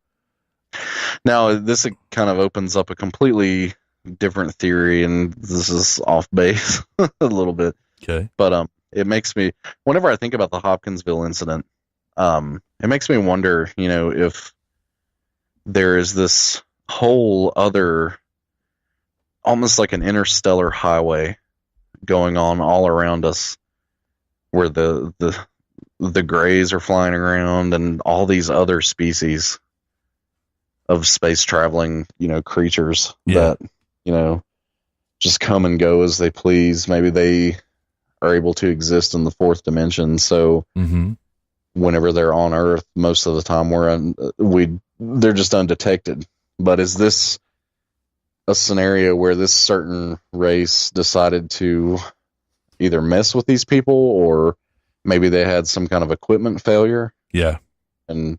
Now, this kind of opens up a completely different theory, and this is off base a little bit. Okay. But it makes me, whenever I think about the Hopkinsville incident, it makes me wonder, if there is this whole other, almost like an interstellar highway going on all around us, where the Greys are flying around and all these other species of space traveling, creatures that, just come and go as they please. Maybe they are able to exist in the fourth dimension. So whenever they're on Earth, most of the time they're just undetected. But is this a scenario where this certain race decided to either mess with these people, or maybe they had some kind of equipment failure? Yeah. And,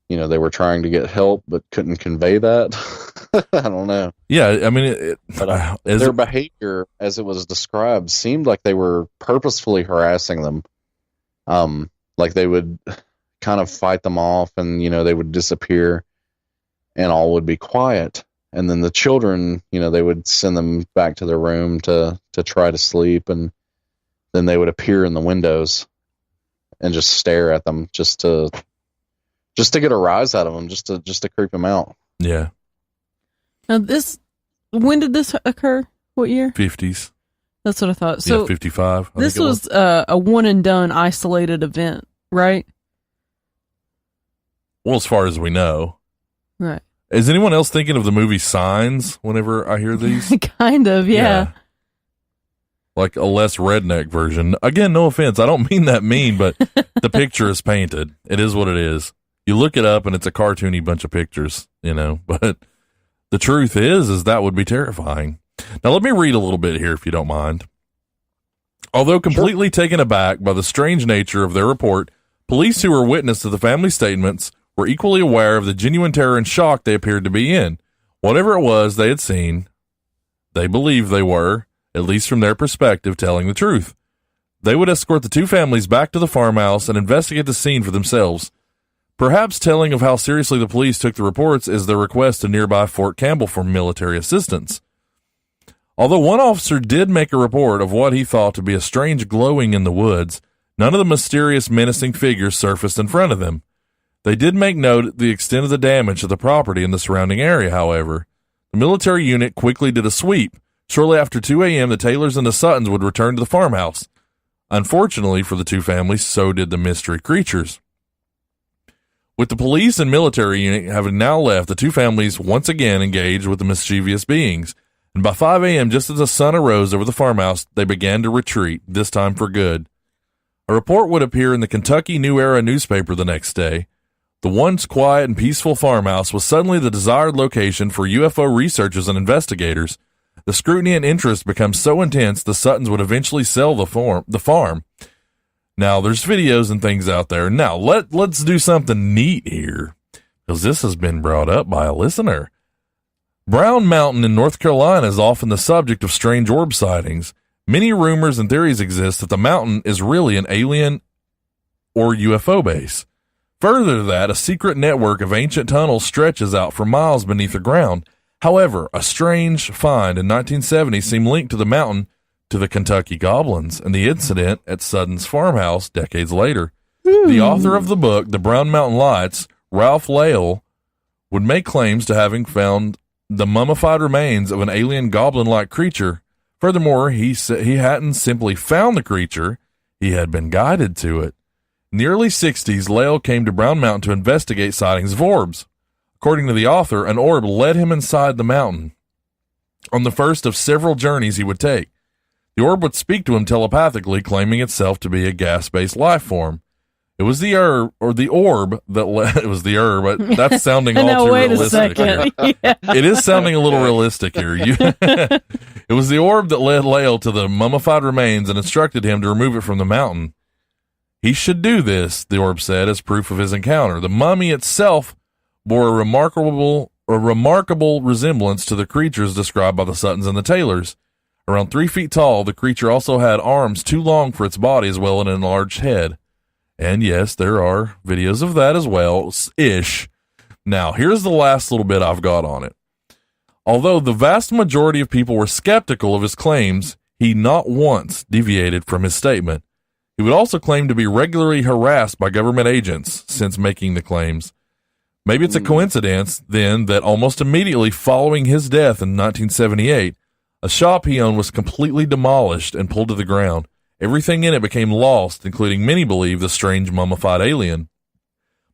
they were trying to get help, but couldn't convey that. I don't know. Yeah. I mean, their behavior, as it was described, seemed like they were purposefully harassing them. Like they would kind of fight them off, and, they would disappear, and all would be quiet. And then the children, they would send them back to their room to try to sleep. And then they would appear in the windows and just stare at them just to get a rise out of them, just to creep them out. Yeah. Now when did this occur? What year? 50s. That's what I thought. So 55. This was a one and done isolated event, right? Well, as far as we know. Right. Is anyone else thinking of the movie Signs whenever I hear these? Kind of, yeah. Like a less redneck version. Again, no offense. I don't mean that mean, but the picture is painted. It is what it is. You look it up and it's a cartoony bunch of pictures, but the truth is that would be terrifying. Now, let me read a little bit here, if you don't mind. Although completely taken aback by the strange nature of their report, police who were witness to the family statements were equally aware of the genuine terror and shock they appeared to be in. Whatever it was they had seen, they believed they were, at least from their perspective, telling the truth. They would escort the two families back to the farmhouse and investigate the scene for themselves. Perhaps telling of how seriously the police took the reports is their request to nearby Fort Campbell for military assistance. Although one officer did make a report of what he thought to be a strange glowing in the woods, none of the mysterious, menacing figures surfaced in front of them. They did make note of the extent of the damage to the property in the surrounding area, however. The military unit quickly did a sweep. Shortly after 2 a.m., the Taylors and the Suttons would return to the farmhouse. Unfortunately for the two families, so did the mystery creatures. With the police and military unit having now left, the two families once again engaged with the mischievous beings, and by 5 a.m., just as the sun arose over the farmhouse, they began to retreat, this time for good. A report would appear in the Kentucky New Era newspaper the next day. The once quiet and peaceful farmhouse was suddenly the desired location for UFO researchers and investigators. The scrutiny and interest became so intense the Suttons would eventually sell the farm. Now, there's videos and things out there. Now, let's do something neat here, because this has been brought up by a listener. Brown Mountain in North Carolina is often the subject of strange orb sightings. Many rumors and theories exist that the mountain is really an alien or UFO base. Further to that, a secret network of ancient tunnels stretches out for miles beneath the ground. However, a strange find in 1970 seemed linked to the mountain to the Kentucky Goblins and the incident at Sutton's farmhouse decades later. The author of the book, The Brown Mountain Lights, Ralph Lale, would make claims to having found the mummified remains of an alien goblin-like creature. Furthermore, he said he hadn't simply found the creature, he had been guided to it. In the early 60s, Lael came to Brown Mountain to investigate sightings of orbs. According to the author, an orb led him inside the mountain on the first of several journeys he would take. The orb would speak to him telepathically, claiming itself to be a gas-based life form. It was the orb that led. It was the herb, but that's sounding all too realistic here. Yeah. It is sounding a little realistic here. It was the orb that led Lael to the mummified remains and instructed him to remove it from the mountain. He should do this, the orb said, as proof of his encounter. The mummy itself bore a remarkable resemblance to the creatures described by the Suttons and the Taylors. Around 3 feet tall, the creature also had arms too long for its body as well as an enlarged head. And yes, there are videos of that as well, ish. Now, here's the last little bit I've got on it. Although the vast majority of people were skeptical of his claims, he not once deviated from his statement. He would also claim to be regularly harassed by government agents since making the claims. Maybe it's a coincidence, then, that almost immediately following his death in 1978, a shop he owned was completely demolished and pulled to the ground. Everything in it became lost, including many believe the strange mummified alien.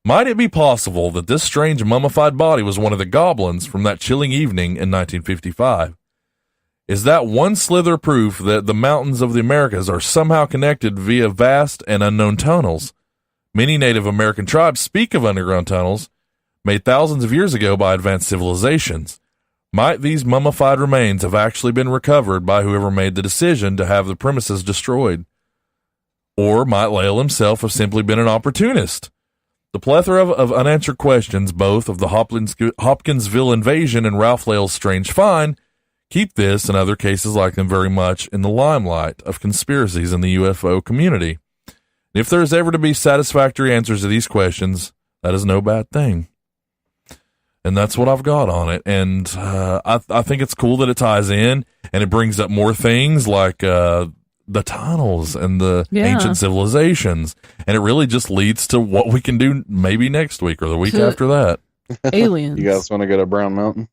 Might it be possible that this strange mummified body was one of the goblins from that chilling evening in 1955? Is that one slither proof that the mountains of the Americas are somehow connected via vast and unknown tunnels? Many Native American tribes speak of underground tunnels made thousands of years ago by advanced civilizations. Might these mummified remains have actually been recovered by whoever made the decision to have the premises destroyed? Or might Lael himself have simply been an opportunist? The plethora of unanswered questions, both of the Hopkinsville invasion and Ralph Lael's strange find, keep this and other cases like them very much in the limelight of conspiracies in the UFO community. If there is ever to be satisfactory answers to these questions, that is no bad thing. And that's what I've got on it. And I think it's cool that it ties in and it brings up more things like the tunnels and the ancient civilizations. And it really just leads to what we can do maybe next week or the week after that. Aliens. You guys want to go to Brown Mountain?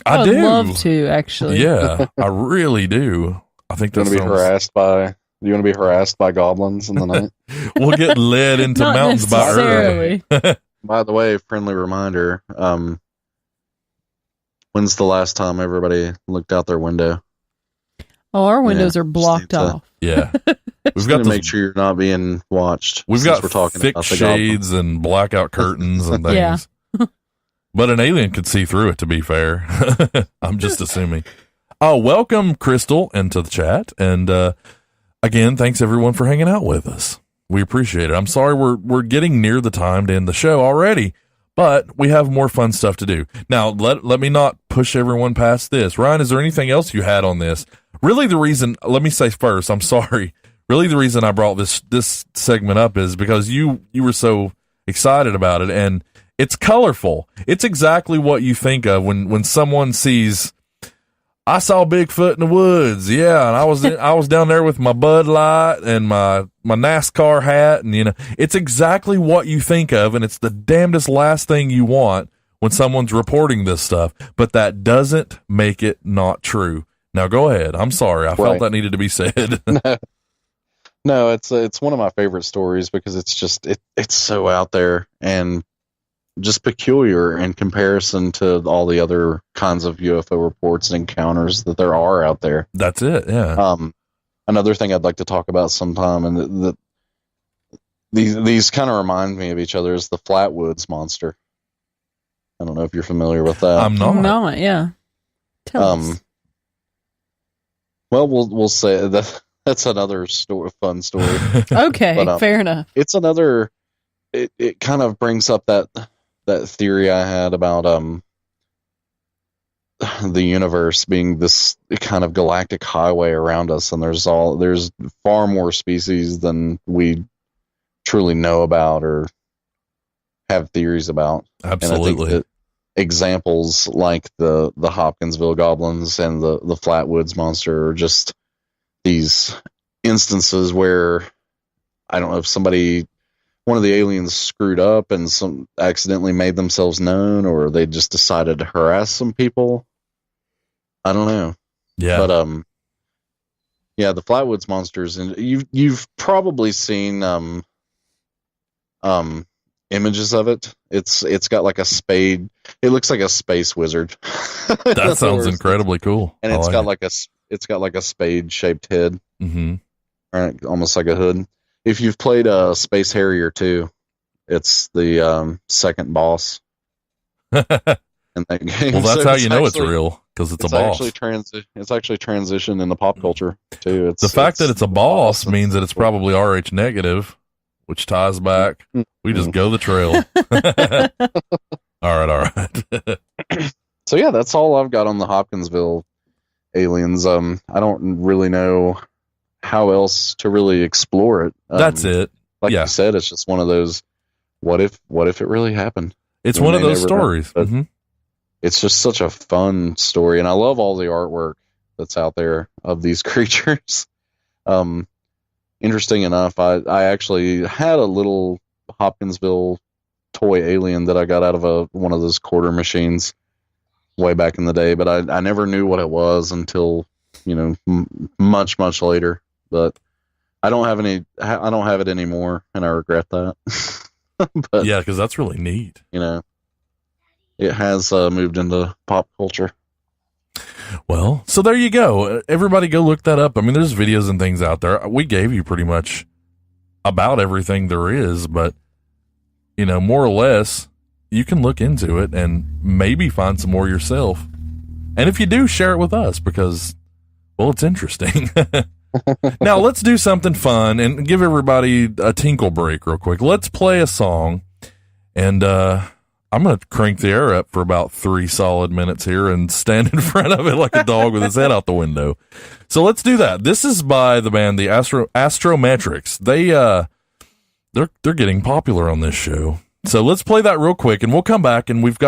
I do. I'd love to, actually. Yeah, I really do. I think that's going to be harassed by... You want to be harassed by goblins in the night? We'll get led into mountains by early. By the way, friendly reminder, when's the last time everybody looked out their window? Oh, our windows are blocked off. Yeah. We've got to make sure you're not being watched. We've got we're talking thick shades and blackout curtains and things. Yeah. But an alien could see through it, to be fair. I'm just assuming. Oh, welcome, Crystal, into the chat. And again, thanks everyone for hanging out with us. We appreciate it. I'm sorry we're getting near the time to end the show already, but we have more fun stuff to do. Now, let me not push everyone past this. Ryan, is there anything else you had on this? Really, the reason, let me say first, I'm sorry. Really, the reason I brought this segment up is because you were so excited about it, and it's colorful. It's exactly what you think of when someone sees, I saw Bigfoot in the woods. Yeah, and I was down there with my Bud Light and my NASCAR hat, and it's exactly what you think of, and it's the damnedest last thing you want when someone's reporting this stuff. But that doesn't make it not true. Now go ahead. I'm sorry. I felt that needed to be said. No, it's one of my favorite stories because it's just it's so out there and just peculiar in comparison to all the other kinds of UFO reports and encounters that there are out there. That's it, yeah. Another thing I'd like to talk about sometime, and these kind of remind me of each other, is the Flatwoods monster. I don't know if you're familiar with that. I'm not. I'm not, yeah. Tell us. Well, we'll say that's another fun story. Okay, but, fair enough. It's another. It kind of brings up that theory I had about the universe being this kind of galactic highway around us, and there's far more species than we truly know about or have theories about. Absolutely. And I think that examples like the Hopkinsville Goblins and the Flatwoods monster are just these instances where I don't know if somebody one of the aliens screwed up and some accidentally made themselves known, or they just decided to harass some people. I don't know. Yeah. But yeah, the Flatwoods Monsters, and you've probably seen images of it. It's got like a spade. It looks like a space wizard. That sounds incredibly cool. And it's got like a spade shaped head. Mm-hmm. Right, almost like a hood. If you've played Space Harrier 2, it's the second boss in that game. Well, that's how you know it's real, because it's a boss. It's actually transitioned into pop culture too. The fact that it's a boss means that it's probably RH negative, which ties back. We just go the trail. All right. So yeah, that's all I've got on the Hopkinsville aliens. I don't really know how else to really explore it. That's it. Like you said, it's just one of those. What if it really happened? It's one of those stories. Mm-hmm. It's just such a fun story, and I love all the artwork that's out there of these creatures. Interesting enough, I actually had a little Hopkinsville toy alien that I got out of one of those quarter machines way back in the day, but I never knew what it was until much later. But I don't have it anymore, and I regret that. But yeah, because that's really neat. It has moved into pop culture. Well, so there you go. Everybody go look that up. I mean, there's videos and things out there. We gave you pretty much about everything there is, but more or less, you can look into it and maybe find some more yourself. And if you do, share it with us because, well, it's interesting. Now let's do something fun and give everybody a tinkle break real quick. Let's play a song, and I'm going to crank the air up for about 3 solid minutes here and stand in front of it like a dog with his head out the window. So let's do that. This is by the band, the Astrometrics. They're getting popular on this show. So let's play that real quick and we'll come back, and I've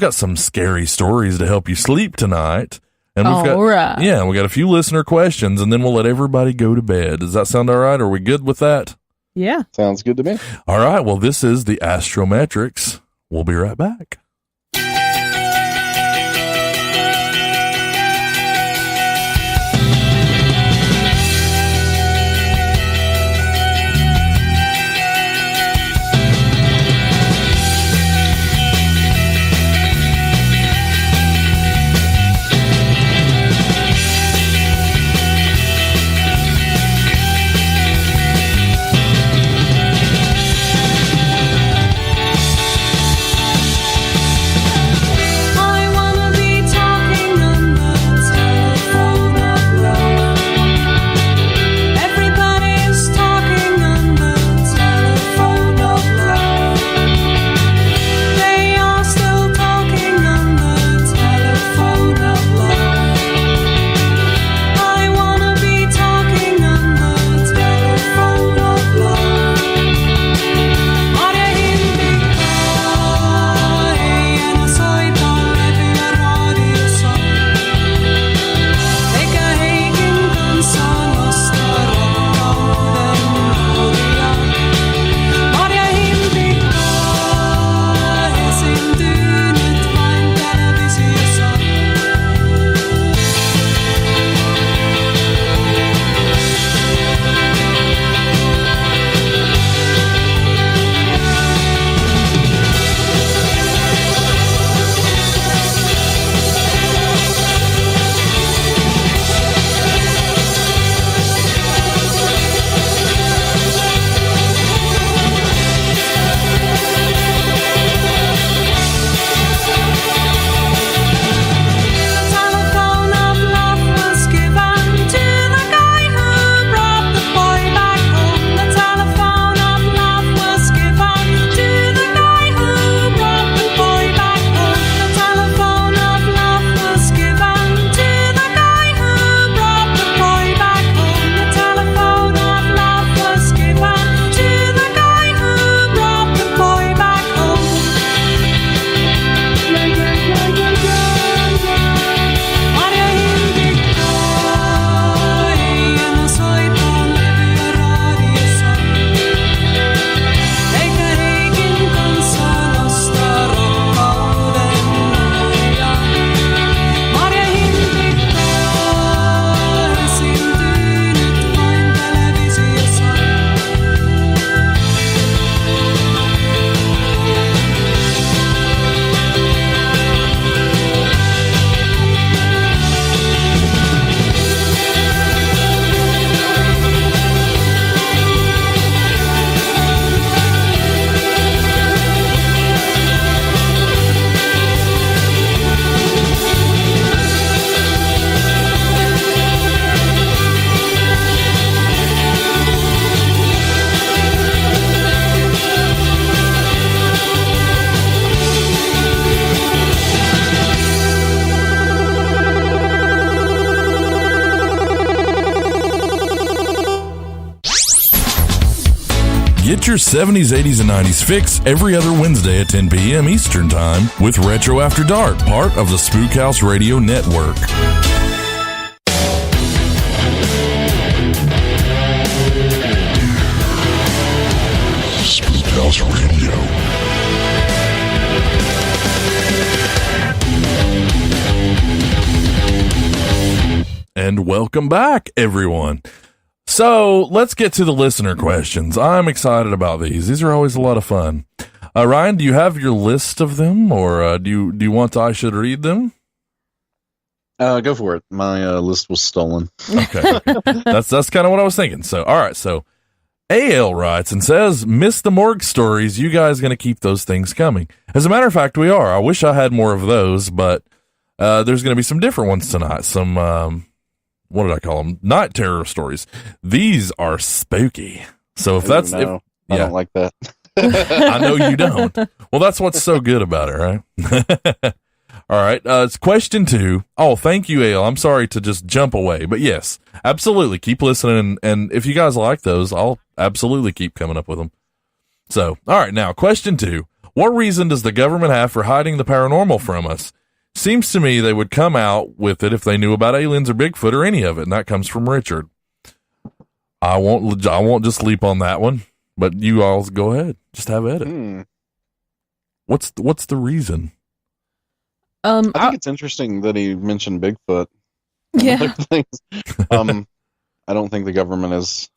got some scary stories to help you sleep tonight. And we got a few listener questions, and then we'll let everybody go to bed. Does that sound all right? Are we good with that? Yeah. Sounds good to me. All right. Well, this is the Astrometrics. We'll be right back. Get your 70s, 80s, and 90s fix every other Wednesday at 10 p.m. Eastern Time with Retro After Dark, part of the Spook House Radio Network. Spook House Radio. And welcome back, everyone. So let's get to the listener questions. I'm excited about these. These are always a lot of fun. Ryan, do you have your list of them, or do you want I should read them? Go for it. My list was stolen. Okay. That's kind of what I was thinking. So, all right. So AL writes and says, miss the morgue stories. You guys going to keep those things coming? As a matter of fact, we are. I wish I had more of those, but there's going to be some different ones tonight. Some, what did I call them? Night terror stories. These are spooky. So if that's, I don't like that. I know you don't. Well, that's what's so good about it, right? All right. It's question 2. Oh, thank you, Ale. I'm sorry to just jump away, but yes, absolutely. Keep listening. And if you guys like those, I'll absolutely keep coming up with them. So, all right. Now, question 2. What reason does the government have for hiding the paranormal from us? Seems to me they would come out with it if they knew about aliens or Bigfoot or any of it. And that comes from Richard. I won't just leap on that one, but you all go ahead. Just have at it. What's the reason? I think it's interesting that he mentioned Bigfoot. Yeah. I don't think the government is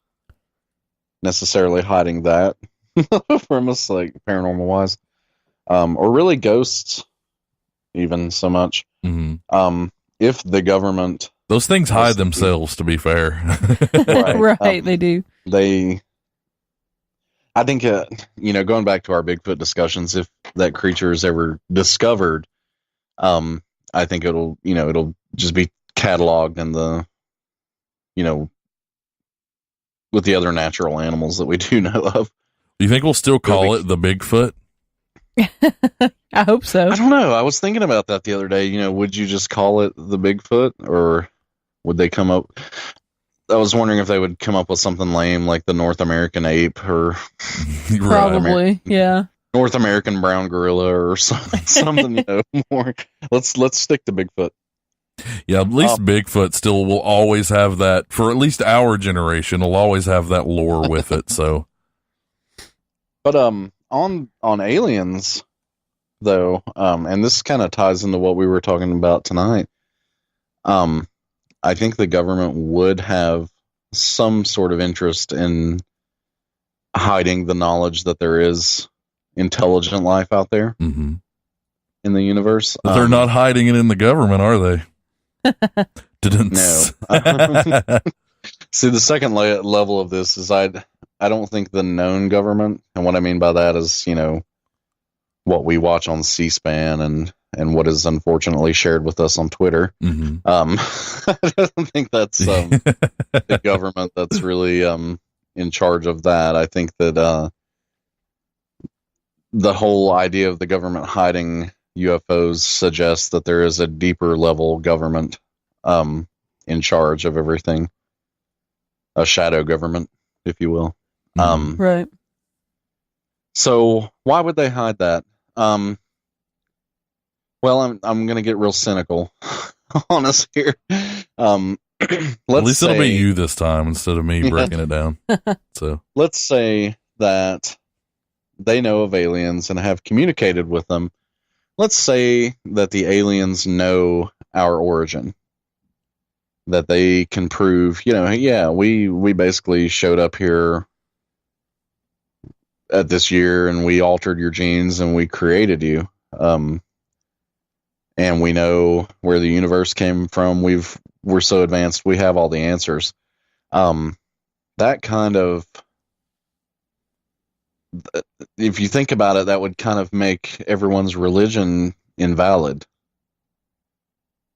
necessarily hiding that from us, like paranormal wise, or really ghosts, even so much. Mm-hmm. If the government, those things hide themselves, to be fair. Right, they do. I think, going back to our Bigfoot discussions, if that creature is ever discovered, I think it'll just be cataloged in the, with the other natural animals that we do know of. Do you think we'll still call it the Bigfoot? I hope so. I don't know. I was thinking about that the other day. Would you just call it the Bigfoot, or would they come up? I was wondering if they would come up with something lame like the North American ape, or probably, yeah. North American brown gorilla or something, more. Let's stick to Bigfoot. Yeah, at least Bigfoot still will always have that, for at least our generation, will always have that lore with it. So, but on aliens though, and this kind of ties into what we were talking about tonight. I think the government would have some sort of interest in hiding the knowledge that there is intelligent life out there in the universe. But they're not hiding it in the government, are they? No. See, the second level of this is I don't think the known government, and what I mean by that is, what we watch on C-SPAN and what is unfortunately shared with us on Twitter. I don't think that's the government that's really in charge of that. I think that the whole idea of the government hiding UFOs suggests that there is a deeper level government in charge of everything, a shadow government, if you will. Right. So why would they hide that? Well, I'm going to get real cynical on us here. At least it'll be you this time instead of me breaking it down. So let's say that they know of aliens and have communicated with them. Let's say that the aliens know our origin, that they can prove, we basically showed up here at this year and we altered your genes and we created you. And we know where the universe came from. We're so advanced, we have all the answers. That kind of, if you think about it, that would kind of make everyone's religion invalid.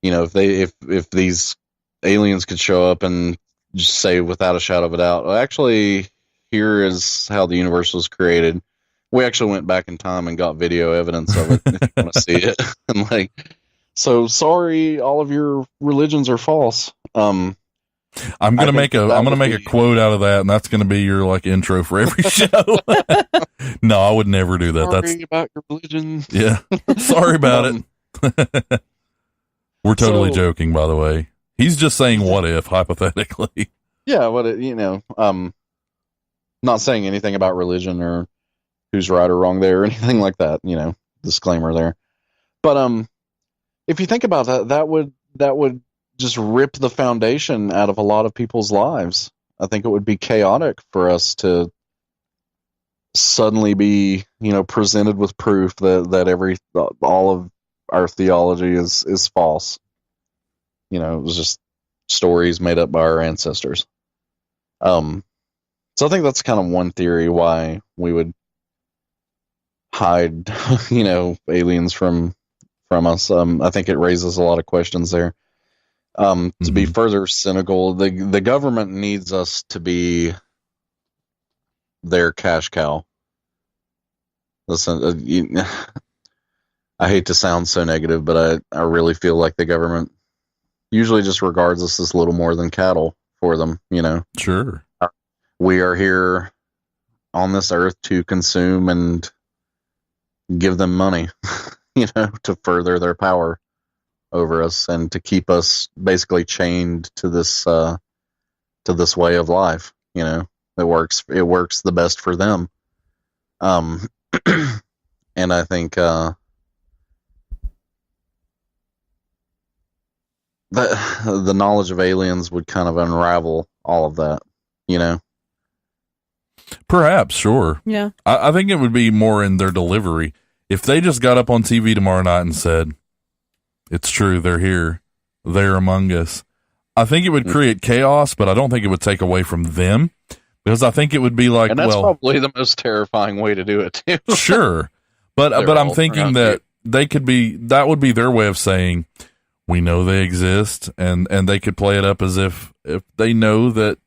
If these aliens could show up and just say without a shadow of a doubt, well, actually, here is how the universe was created. We actually went back in time and got video evidence of it if you want to see it. And so sorry, all of your religions are false. I'm gonna make a quote out of that, and that's gonna be your like intro for every show. No, I would never do that. Sorry about your religion. Yeah. Sorry about it. We're totally joking, by the way. He's just saying what if, hypothetically. Yeah, not saying anything about religion or who's right or wrong there or anything like that, disclaimer there. But if you think about that, that would just rip the foundation out of a lot of people's lives. I think it would be chaotic for us to suddenly be, presented with proof that all of our theology is false. It was just stories made up by our ancestors. So I think that's kind of one theory why we would hide, aliens from us. I think it raises a lot of questions there. To be further cynical, the government needs us to be their cash cow. Listen, I hate to sound so negative, but I really feel like the government usually just regards us as little more than cattle for them, Sure. We are here on this earth to consume and give them money, to further their power over us and to keep us basically chained to this way of life. It works the best for them. And I think that the knowledge of aliens would kind of unravel all of that, Perhaps, sure. Yeah. I think it would be more in their delivery. If they just got up on TV tomorrow night and said, it's true, they're here, they're among us, I think it would create chaos, but I don't think it would take away from them, because I think it would be like, and that's probably the most terrifying way to do it too. Sure. But I'm thinking that that would be their way of saying, we know they exist, and they could play it up as if they know that,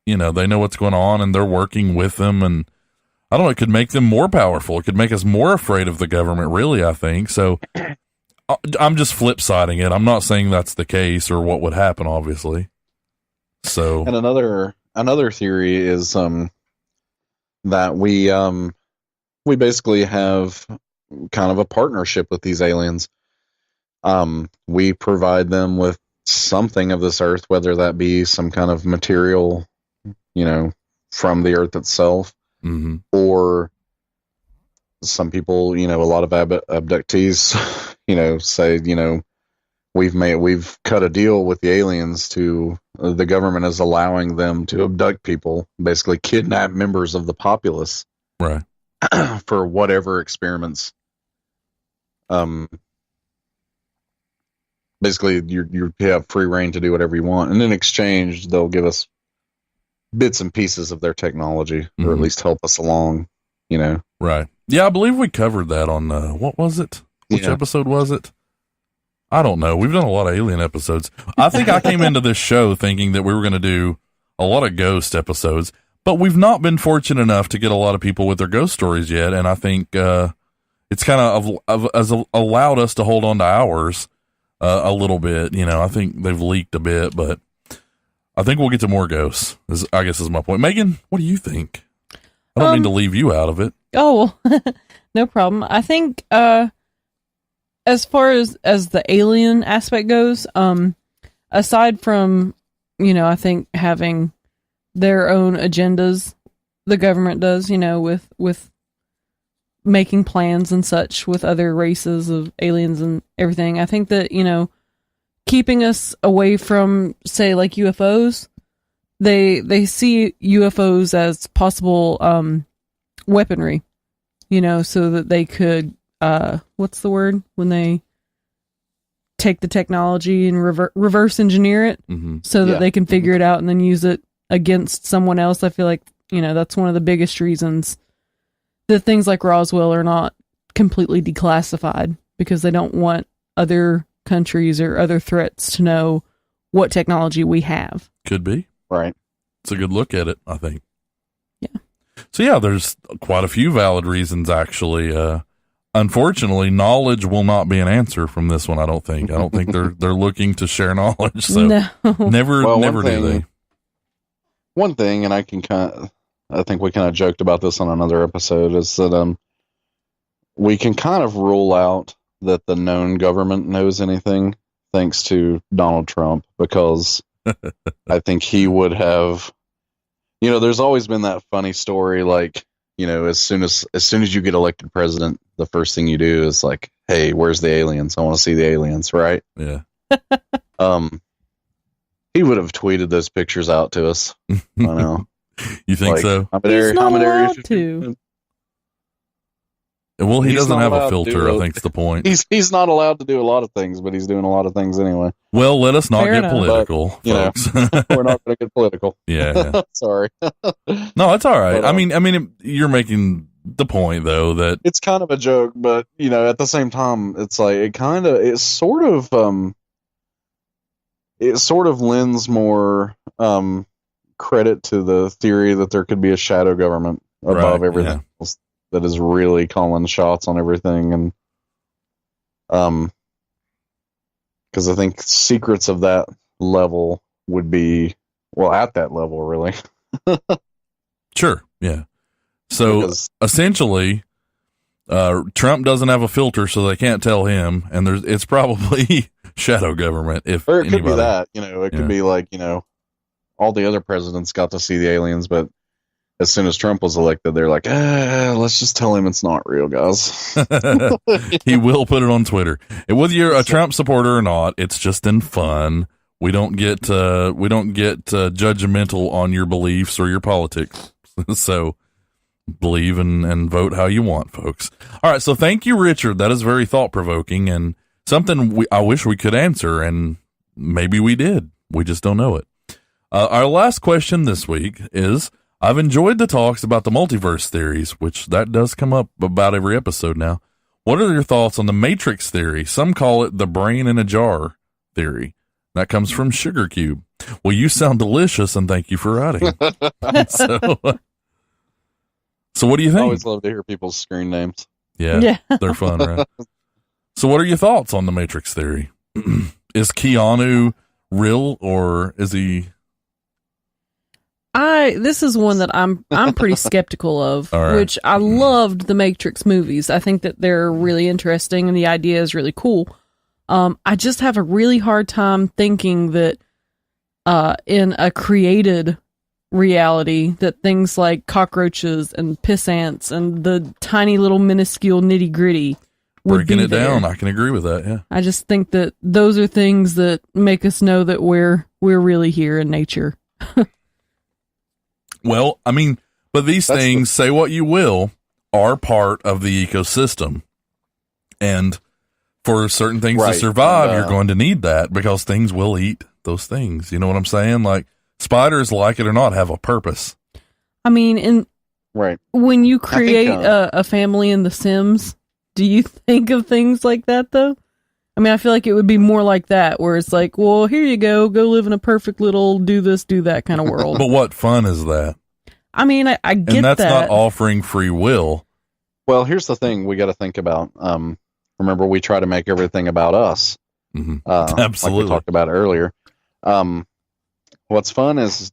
they know what's going on and they're working with them, and I don't know, it could make them more powerful. It could make us more afraid of the government, really, I think. So I'm just flip-siding it. I'm not saying that's the case or what would happen, obviously. So, and another theory is that we basically have kind of a partnership with these aliens. We provide them with something of this earth, whether that be some kind of material, from the earth itself, or some people, a lot of abductees, say, we've cut a deal with the aliens the government is allowing them to abduct people, basically kidnap members of the populace, right, for whatever experiments. Basically you have free reign to do whatever you want, and in exchange they'll give us bits and pieces of their technology, or at least help us along, Right. Yeah, I believe we covered that on, what was it? Which episode was it? I don't know. We've done a lot of alien episodes. I think I came into this show thinking that we were going to do a lot of ghost episodes, but we've not been fortunate enough to get a lot of people with their ghost stories yet, and I think it's kind of allowed us to hold on to ours a little bit. I think they've leaked a bit, but I think we'll get to more ghosts, I guess is my point. Megan, what do you think? I don't mean to leave you out of it. Oh, no problem. I think as far as the alien aspect goes, aside from, I think having their own agendas, the government does, with making plans and such with other races of aliens and everything. I think that, keeping us away from, say, like UFOs, they see UFOs as possible weaponry, so that they could, what's the word when they take the technology and reverse engineer it, so that they can figure it out and then use it against someone else. I feel like, that's one of the biggest reasons that things like Roswell are not completely declassified, because they don't want other countries or other threats to know what technology we have. Could be. Right. It's a good look at it, I think. Yeah. So yeah, there's quite a few valid reasons, actually. unfortunately, knowledge will not be an answer from this one. I don't think they're looking to share knowledge. So never do they. One thing, and I think we kind of joked about this on another episode, is that we can kind of rule out that the known government knows anything thanks to Donald Trump, because I think he would have, there's always been that funny story, like, as soon as you get elected president, the first thing you do is like, hey, where's the aliens? I want to see the aliens, right? Yeah. He would have tweeted those pictures out to us. I know. You think so? He's not allowed to. Well, he doesn't have a filter, I think's the point. He's not allowed to do a lot of things, but he's doing a lot of things anyway. Well, let us not get political, but, folks. We're not going to get political. Yeah. Sorry. No, it's all right. But, I mean, you're making the point, though, that it's kind of a joke, but, at the same time, it's like, it sort of lends more credit to the theory that there could be a shadow government above everything else that is really calling shots on everything. And because I think secrets of that level would be, at that level, really. Sure, yeah. So essentially, Trump doesn't have a filter, so they can't tell him, and it's probably shadow government. Or it could be that, it could be like, all the other presidents got to see the aliens, but as soon as Trump was elected, they're like, let's just tell him it's not real, guys. He will put it on Twitter. Whether you're a Trump supporter or not, it's just in fun. We don't get judgmental on your beliefs or your politics. So believe and vote how you want, folks. All right. So thank you, Richard. That is very thought provoking and something I wish we could answer, and maybe we did. We just don't know it. Our last question this week is, I've enjoyed the talks about the multiverse theories, which that does come up about every episode now. What are your thoughts on the Matrix theory? Some call it the brain in a jar theory. That comes from Sugar Cube. Well, you sound delicious, and thank you for writing. So what do you think? I always love to hear people's screen names. Yeah. They're fun, right? So what are your thoughts on the Matrix theory? Is Keanu real, or is he... This is one that I'm pretty skeptical of, right. Which I loved the Matrix movies. I think that they're really interesting and the idea is really cool. I just have a really hard time thinking that in a created reality that things like cockroaches and piss ants and the tiny little minuscule nitty gritty breaking it down. I can agree with that. Yeah. I just think that those are things that make us know that we're really here in nature. Well, I mean, but these things, say what you will, are part of the ecosystem. And for certain things to survive, you're going to need that because things will eat those things. You know what I'm saying? Like spiders, like it or not, have a purpose. I mean, when you create a family in The Sims, do you think of things like that, though? I mean, I feel like it would be more like that, where it's like, well, here you go live in a perfect little do this, do that kind of world. But what fun is that? I mean, I get that. And that's not offering free will. Well, here's the thing we got to think about. Remember, we try to make everything about us. Mm-hmm. Absolutely. Like we talked about earlier. What's fun is...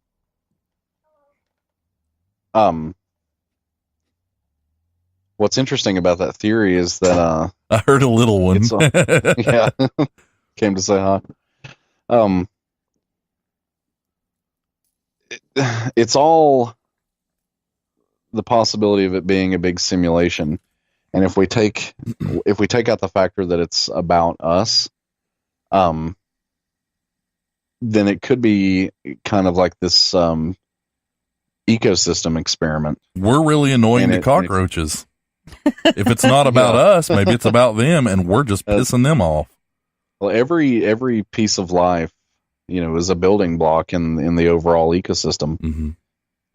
What's interesting about that theory is that I heard a little one. Came to say hi. It's all the possibility of it being a big simulation, and if we take out the factor that it's about us, then it could be kind of like this ecosystem experiment. We're really annoying the cockroaches. If it's not about us, maybe it's about them, and we're just pissing them off. Well, every piece of life, is a building block in the overall ecosystem.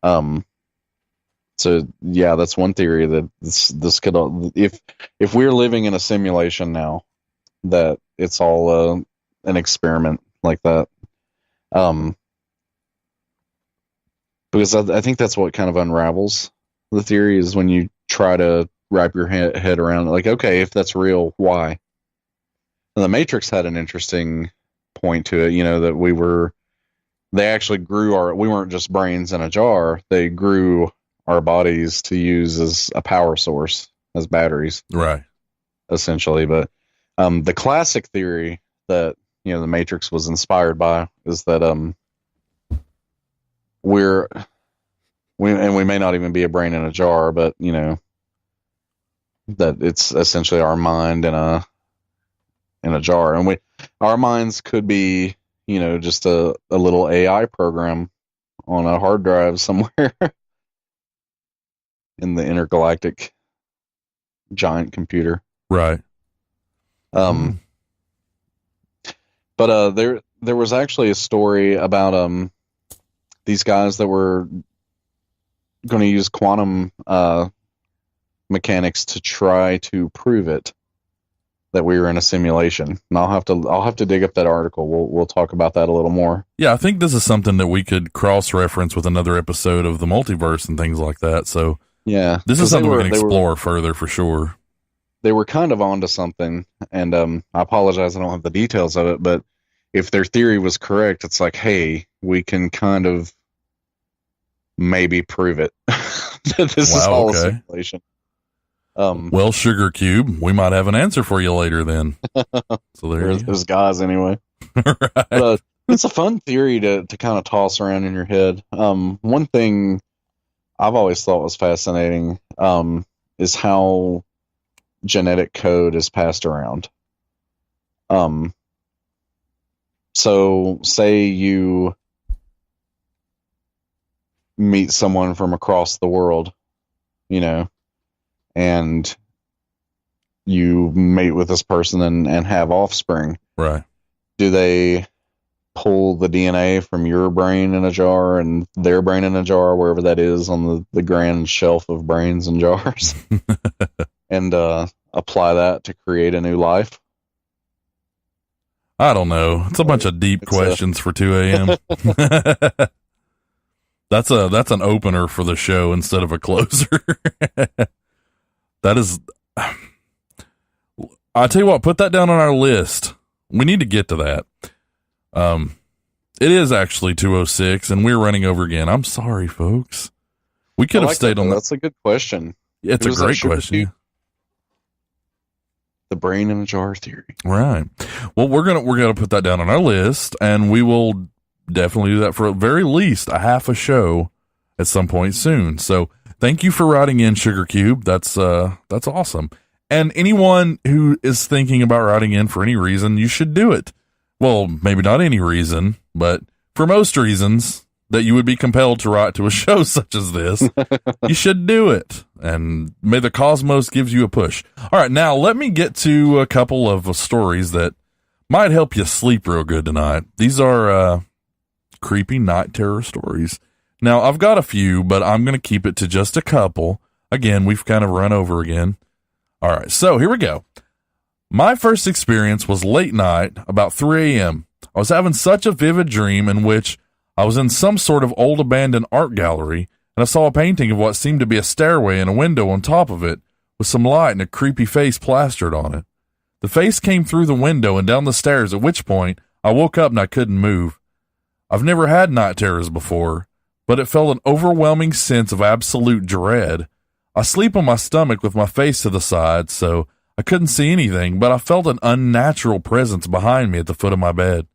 Mm-hmm. So yeah, that's one theory that this could, if we're living in a simulation now, that it's all an experiment like that. Because I think that's what kind of unravels the theory is when you try to wrap your head around it. Like, okay, if that's real, why? And the Matrix had an interesting point to it, that they actually grew we weren't just brains in a jar. They grew our bodies to use as a power source, as batteries. Right. Essentially. But the classic theory that, the Matrix was inspired by is that we may not even be a brain in a jar, but, that it's essentially our mind in a jar. And our minds could be, just a little AI program on a hard drive somewhere in the intergalactic giant computer. Right. But there was actually a story about these guys that were going to use quantum mechanics to try to prove it, that we were in a simulation. And I'll have to dig up that article. We'll talk about that a little more. Yeah, I think this is something that we could cross-reference with another episode of the multiverse and things like that. So yeah, this is something we can explore further for sure. They were kind of onto something, and I apologize, I don't have the details of it, but if their theory was correct, it's like, hey, we can kind of maybe prove it. That this is all a simulation. Well, Sugar Cube, we might have an answer for you later then. So there's guys anyway. Right. But it's a fun theory to kind of toss around in your head. One thing I've always thought was fascinating is how genetic code is passed around. So say you meet someone from across the world, and you mate with this person and have offspring. Right. Do they pull the DNA from your brain in a jar and their brain in a jar, wherever that is on the grand shelf of brains and jars, and apply that to create a new life? I don't know. It's a bunch of deep questions for 2 a.m. That's an opener for the show instead of a closer. That is, I tell you what, put that down on our list. We need to get to that. It is actually 2:06 and we're running over again. I'm sorry, folks. We could have stayed on that. That's a good question. Yeah, it's a great question. The brain in a jar theory. Right. Well, we're gonna put that down on our list, and we will definitely do that for at very least a half a show at some point soon. So thank you for writing in, Sugar Cube. That's awesome. And anyone who is thinking about writing in for any reason, you should do it. Well, maybe not any reason, but for most reasons that you would be compelled to write to a show such as this, you should do it. And may the cosmos gives you a push. All right, now let me get to a couple of stories that might help you sleep real good tonight. These are creepy night terror stories. Now, I've got a few, but I'm going to keep it to just a couple. Again, we've kind of run over again. All right, so here we go. My first experience was late night, about 3 a.m. I was having such a vivid dream in which I was in some sort of old abandoned art gallery, and I saw a painting of what seemed to be a stairway and a window on top of it, with some light and a creepy face plastered on it. The face came through the window and down the stairs, at which point I woke up and I couldn't move. I've never had night terrors before, but it felt an overwhelming sense of absolute dread. I sleep on my stomach with my face to the side, so I couldn't see anything, but I felt an unnatural presence behind me at the foot of my bed.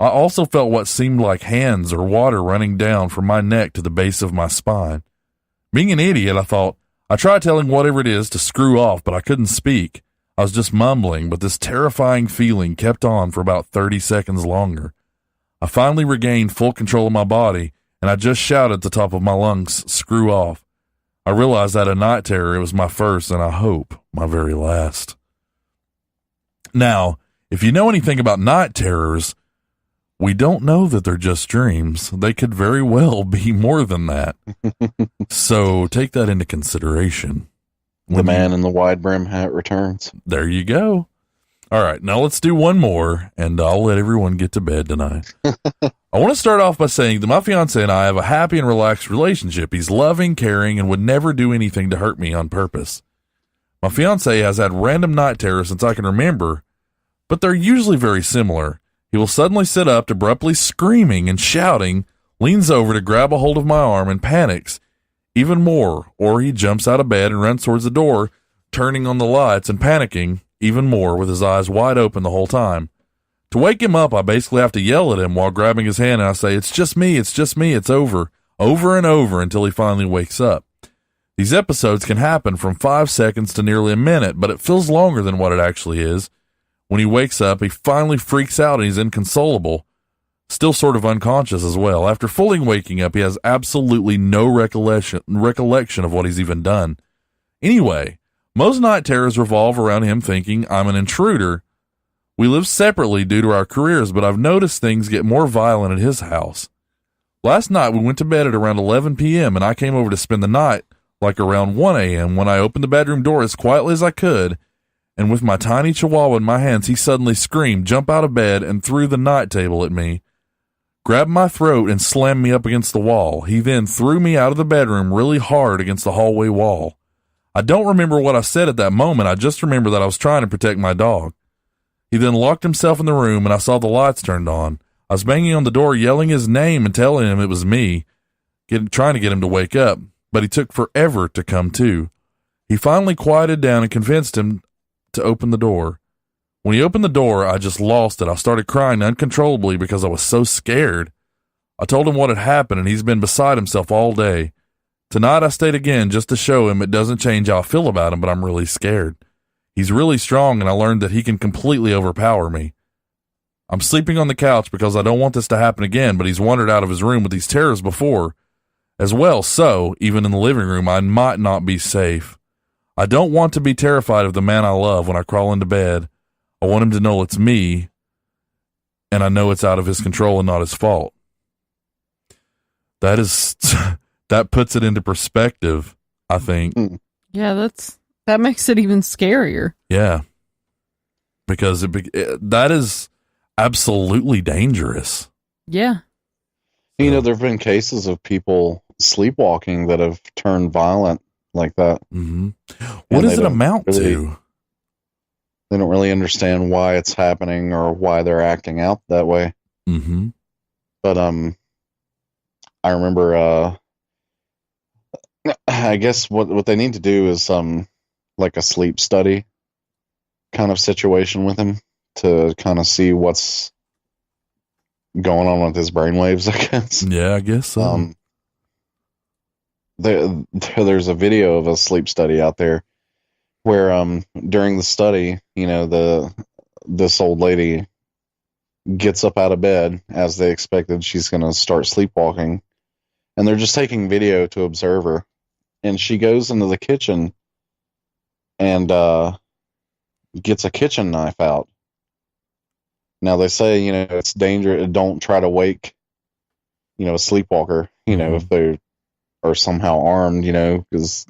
I also felt what seemed like hands or water running down from my neck to the base of my spine. Being an idiot, I thought, I tried telling whatever it is to screw off, but I couldn't speak. I was just mumbling, but this terrifying feeling kept on for about 30 seconds longer. I finally regained full control of my body, and I just shouted at the top of my lungs, "Screw off." I realized that a night terror, it was my first, and I hope my very last. Now, if you know anything about night terrors, we don't know that they're just dreams. They could very well be more than that. So take that into consideration. The man in the wide brim hat returns. There you go. All right, now let's do one more, and I'll let everyone get to bed tonight. I want to start off by saying that my fiance and I have a happy and relaxed relationship. He's loving, caring, and would never do anything to hurt me on purpose. My fiance has had random night terrors since I can remember, but they're usually very similar. He will suddenly sit up, abruptly screaming and shouting, leans over to grab a hold of my arm and panics even more, or he jumps out of bed and runs towards the door, turning on the lights and panicking even more with his eyes wide open the whole time. To wake him up, I basically have to yell at him while grabbing his hand, and I say, it's just me, it's over and over until he finally wakes up. These episodes can happen from 5 seconds to nearly a minute, but it feels longer than what it actually is. When he wakes up, he finally freaks out and he's inconsolable, still sort of unconscious as well. After fully waking up, he has absolutely no recollection of what he's even done. Anyway, most night terrors revolve around him thinking I'm an intruder. We live separately due to our careers, but I've noticed things get more violent at his house. Last night, we went to bed at around 11 p.m., and I came over to spend the night like around 1 a.m. when I opened the bedroom door as quietly as I could, and with my tiny chihuahua in my hands, he suddenly screamed, jumped out of bed, and threw the night table at me, grabbed my throat, and slammed me up against the wall. He then threw me out of the bedroom really hard against the hallway wall. I don't remember what I said at that moment. I just remember that I was trying to protect my dog. He then locked himself in the room, and I saw the lights turned on. I was banging on the door, yelling his name and telling him it was me, trying to get him to wake up, but he took forever to come to. He finally quieted down and convinced him to open the door. When he opened the door, I just lost it. I started crying uncontrollably because I was so scared. I told him what had happened, and he's been beside himself all day. Tonight I stayed again just to show him it doesn't change how I feel about him, but I'm really scared. He's really strong, and I learned that he can completely overpower me. I'm sleeping on the couch because I don't want this to happen again, but he's wandered out of his room with these terrors before as well, so even in the living room, I might not be safe. I don't want to be terrified of the man I love when I crawl into bed. I want him to know it's me, and I know it's out of his control and not his fault. That puts it into perspective, I think. Yeah, that makes it even scarier. Yeah, because that is absolutely dangerous. Yeah. You know, there have been cases of people sleepwalking that have turned violent like that. Mm-hmm. What does it amount to? They don't really understand why it's happening or why they're acting out that way. Mm-hmm. But I remember, I guess what they need to do is like a sleep study kind of situation with him to kind of see what's going on with his brainwaves, I guess. Yeah, I guess so. There's a video of a sleep study out there where during the study, you know, this old lady gets up out of bed as they expected. She's going to start sleepwalking, and they're just taking video to observe her. And she goes into the kitchen and gets a kitchen knife out. Now they say, you know, it's dangerous. Don't try to wake, you know, a sleepwalker, you know, if they are somehow armed, you know, because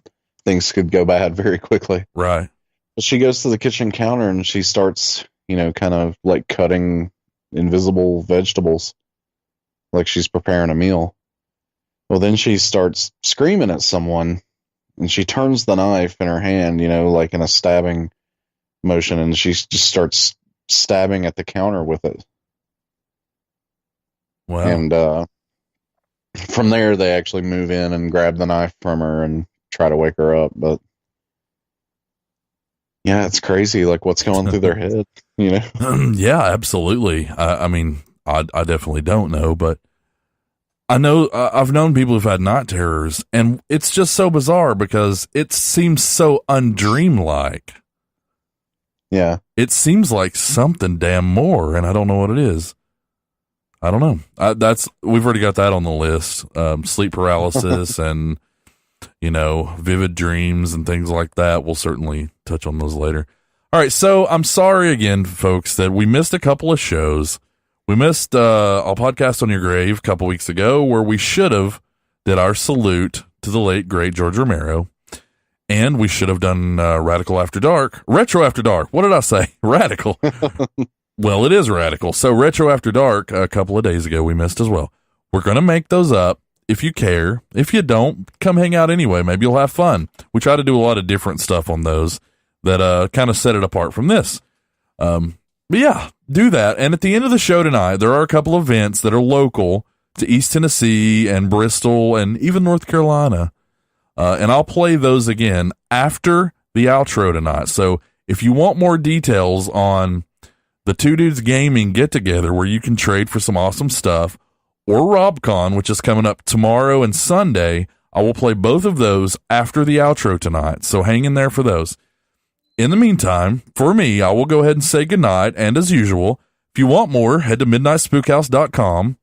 things could go bad very quickly. Right. But she goes to the kitchen counter and she starts, you know, kind of like cutting invisible vegetables, like she's preparing a meal. Well, then she starts screaming at someone, and she turns the knife in her hand, you know, like in a stabbing motion, and she just starts stabbing at the counter with it. Wow. And from there, they actually move in and grab the knife from her and try to wake her up. But yeah, it's crazy, like what's going through their head, you know? Yeah, absolutely. I mean, I definitely don't know, but I know I've known people who've had night terrors, and it's just so bizarre because it seems so undreamlike. Yeah. It seems like something damn more, and I don't know what it is. I don't know. We've already got that on the list. Sleep paralysis and, you know, vivid dreams and things like that. We'll certainly touch on those later. All right. So I'm sorry again, folks, that we missed a couple of shows. We missed a podcast on your grave a couple weeks ago where we should have did our salute to the late, great George Romero. And we should have done Radical After Dark. Retro After Dark. What did I say? Radical. Well, it is radical. So Retro After Dark a couple of days ago we missed as well. We're going to make those up if you care. If you don't, come hang out anyway. Maybe you'll have fun. We try to do a lot of different stuff on those. that kind of set it apart from this. But yeah, do that. And at the end of the show tonight, there are a couple of events that are local to East Tennessee and Bristol and even North Carolina. And I'll play those again after the outro tonight. So if you want more details on the Two Dudes Gaming get-together where you can trade for some awesome stuff, or RobCon, which is coming up tomorrow and Sunday, I will play both of those after the outro tonight. So hang in there for those. In the meantime, for me, I will go ahead and say goodnight. And as usual, if you want more, head to MidnightSpookhouse.com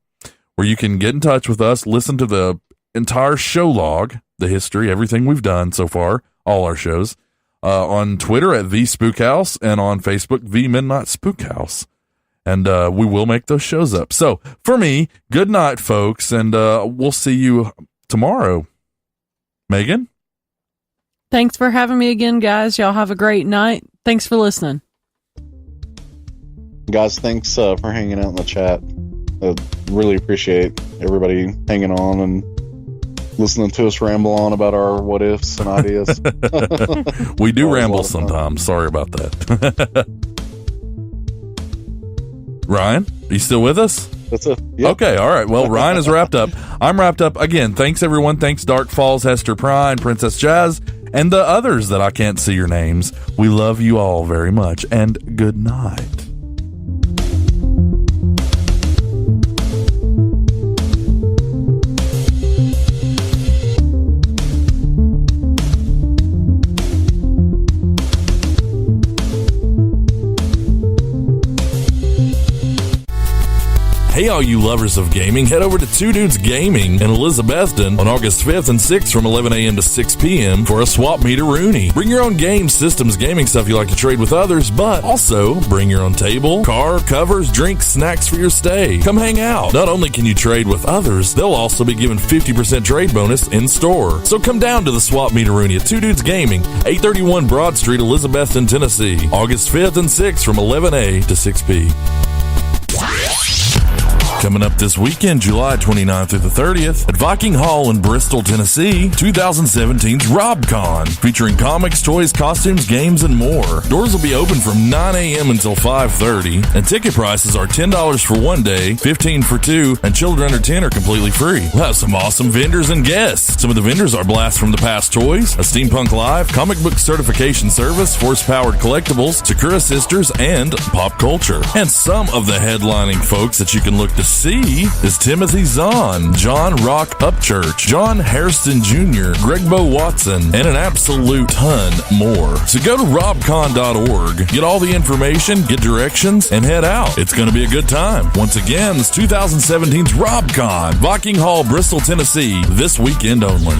where you can get in touch with us, listen to the entire show log, the history, everything we've done so far, all our shows, on Twitter at The Spook House and on Facebook, The Midnight Spook House. And we will make those shows up. So for me, good night, folks, and we'll see you tomorrow. Megan? Thanks for having me again, guys. Y'all have a great night. Thanks for listening. Guys, thanks for hanging out in the chat. I really appreciate everybody hanging on and listening to us ramble on about our what ifs and ideas. We do ramble sometimes. Sorry about that. Ryan, are you still with us? That's it. Yep. Okay, all right. Well, Ryan is wrapped up. I'm wrapped up. Again, thanks, everyone. Thanks, Dark Falls, Hester Prine, Princess Jazz, and the others that I can't see your names. We love you all very much, and good night. Hey, all you lovers of gaming, head over to Two Dudes Gaming in Elizabethton on August 5th and 6th from 11 a.m. to 6 p.m. for a swap meet Rooney. Bring your own games, systems, gaming stuff you like to trade with others, but also bring your own table, car, covers, drinks, snacks for your stay. Come hang out. Not only can you trade with others, they'll also be given 50% trade bonus in store. So come down to the swap meet Rooney at Two Dudes Gaming, 831 Broad Street, Elizabethton, Tennessee, August 5th and 6th from 11 to 6 p.m. Coming up this weekend, July 29th through the 30th, at Viking Hall in Bristol, Tennessee, 2017's RobCon, featuring comics, toys, costumes, games, and more. Doors will be open from 9 a.m. until 5:30, and ticket prices are $10 for one day, $15 for two, and children under 10 are completely free. We'll have some awesome vendors and guests. Some of the vendors are Blast from the Past Toys, a Steampunk Live, comic book certification service, Force-Powered Collectibles, Sakura Sisters, and Pop Culture. And some of the headlining folks that you can look to see is Timothy Zahn, John Rock Upchurch, John Hairston Jr., Greg Bo Watson, and an absolute ton more. So go to robcon.org, get all the information, get directions, and head out. It's going to be a good time. Once again, it's 2017's RobCon, Viking Hall, Bristol, Tennessee, this weekend only.